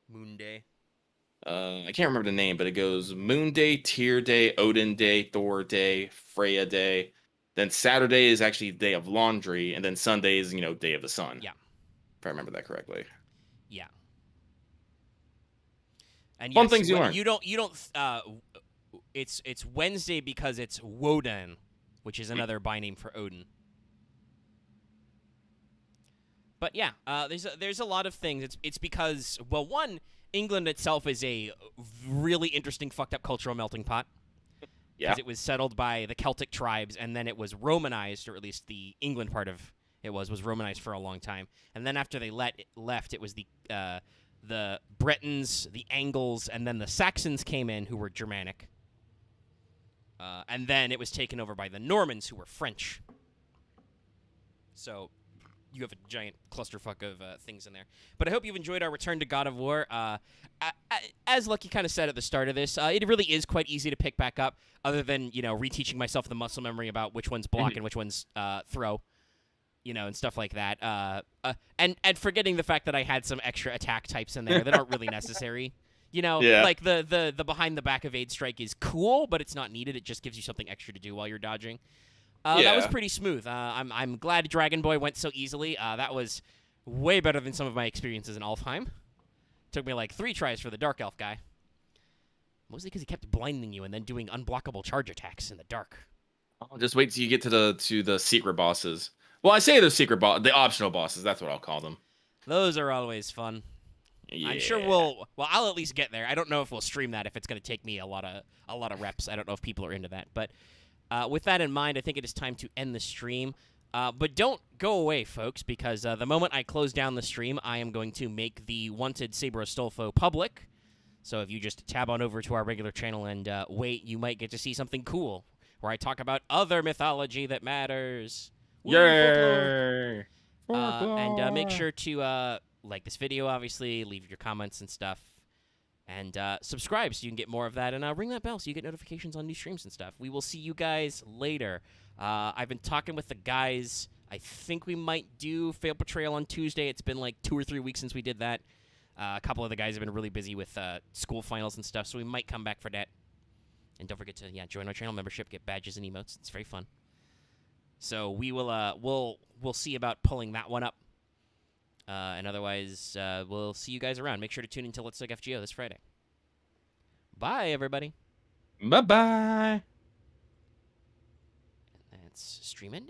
Moon Day. I can't remember the name, but it goes Moon Day, Tyr Day, Odin Day, Thor Day, Freya Day. Then Saturday is actually Day of Laundry, and then Sunday is, Day of the Sun. Yeah. If I remember that correctly. Yeah. And Fun yes, things you learn. You don't. It's Wednesday because it's Woden, which is another by name for Odin. But yeah, there's a lot of things. It's because, well, one, England itself is a really interesting fucked up cultural melting pot. Yeah. Because it was settled by the Celtic tribes, and then it was Romanized, or at least the England part of it was Romanized for a long time. And then after they left, it was the Bretons, the Angles, and then the Saxons came in, who were Germanic. And then it was taken over by the Normans, who were French. So you have a giant clusterfuck of things in there. But I hope you've enjoyed our return to God of War. As Lucky kind of said at the start of this, it really is quite easy to pick back up, other than, reteaching myself the muscle memory about which one's block and which one's throw. And stuff like that. And forgetting the fact that I had some extra attack types in there that aren't really necessary. Like the behind the back evade strike is cool, but it's not needed. It just gives you something extra to do while you're dodging. That was pretty smooth. I'm glad Dragon Boy went so easily. That was way better than some of my experiences in Alfheim. Took me like 3 tries for the Dark Elf guy. Mostly because he kept blinding you and then doing unblockable charge attacks in the dark. I'll just wait till you get to the secret bosses. Well, I say the the optional bosses. That's what I'll call them. Those are always fun. Yeah. I'm sure I'll at least get there. I don't know if we'll stream that, if it's going to take me a lot of reps. I don't know if people are into that. But with that in mind, I think it is time to end the stream. But don't go away, folks, because the moment I close down the stream, I am going to make the Wanted Saber Astolfo public. So if you just tab on over to our regular channel and wait, you might get to see something cool, where I talk about other mythology that matters. Yay! And make sure to like this video, obviously, leave your comments and stuff, and subscribe so you can get more of that, and ring that bell so you get notifications on new streams and stuff. We will see you guys later. I've been talking with the guys I think we might do Fail Betrayal on Tuesday. It's been like 2 or 3 weeks since we did that. A couple of the guys have been really busy with school finals and stuff, so we might come back for that. And don't forget to join our channel membership, get badges and emotes. It's very fun. So we will we'll see about pulling that one up. And otherwise, we'll see you guys around. Make sure to tune in to Let's Talk FGO this Friday. Bye, everybody. Bye-bye. That's stream end.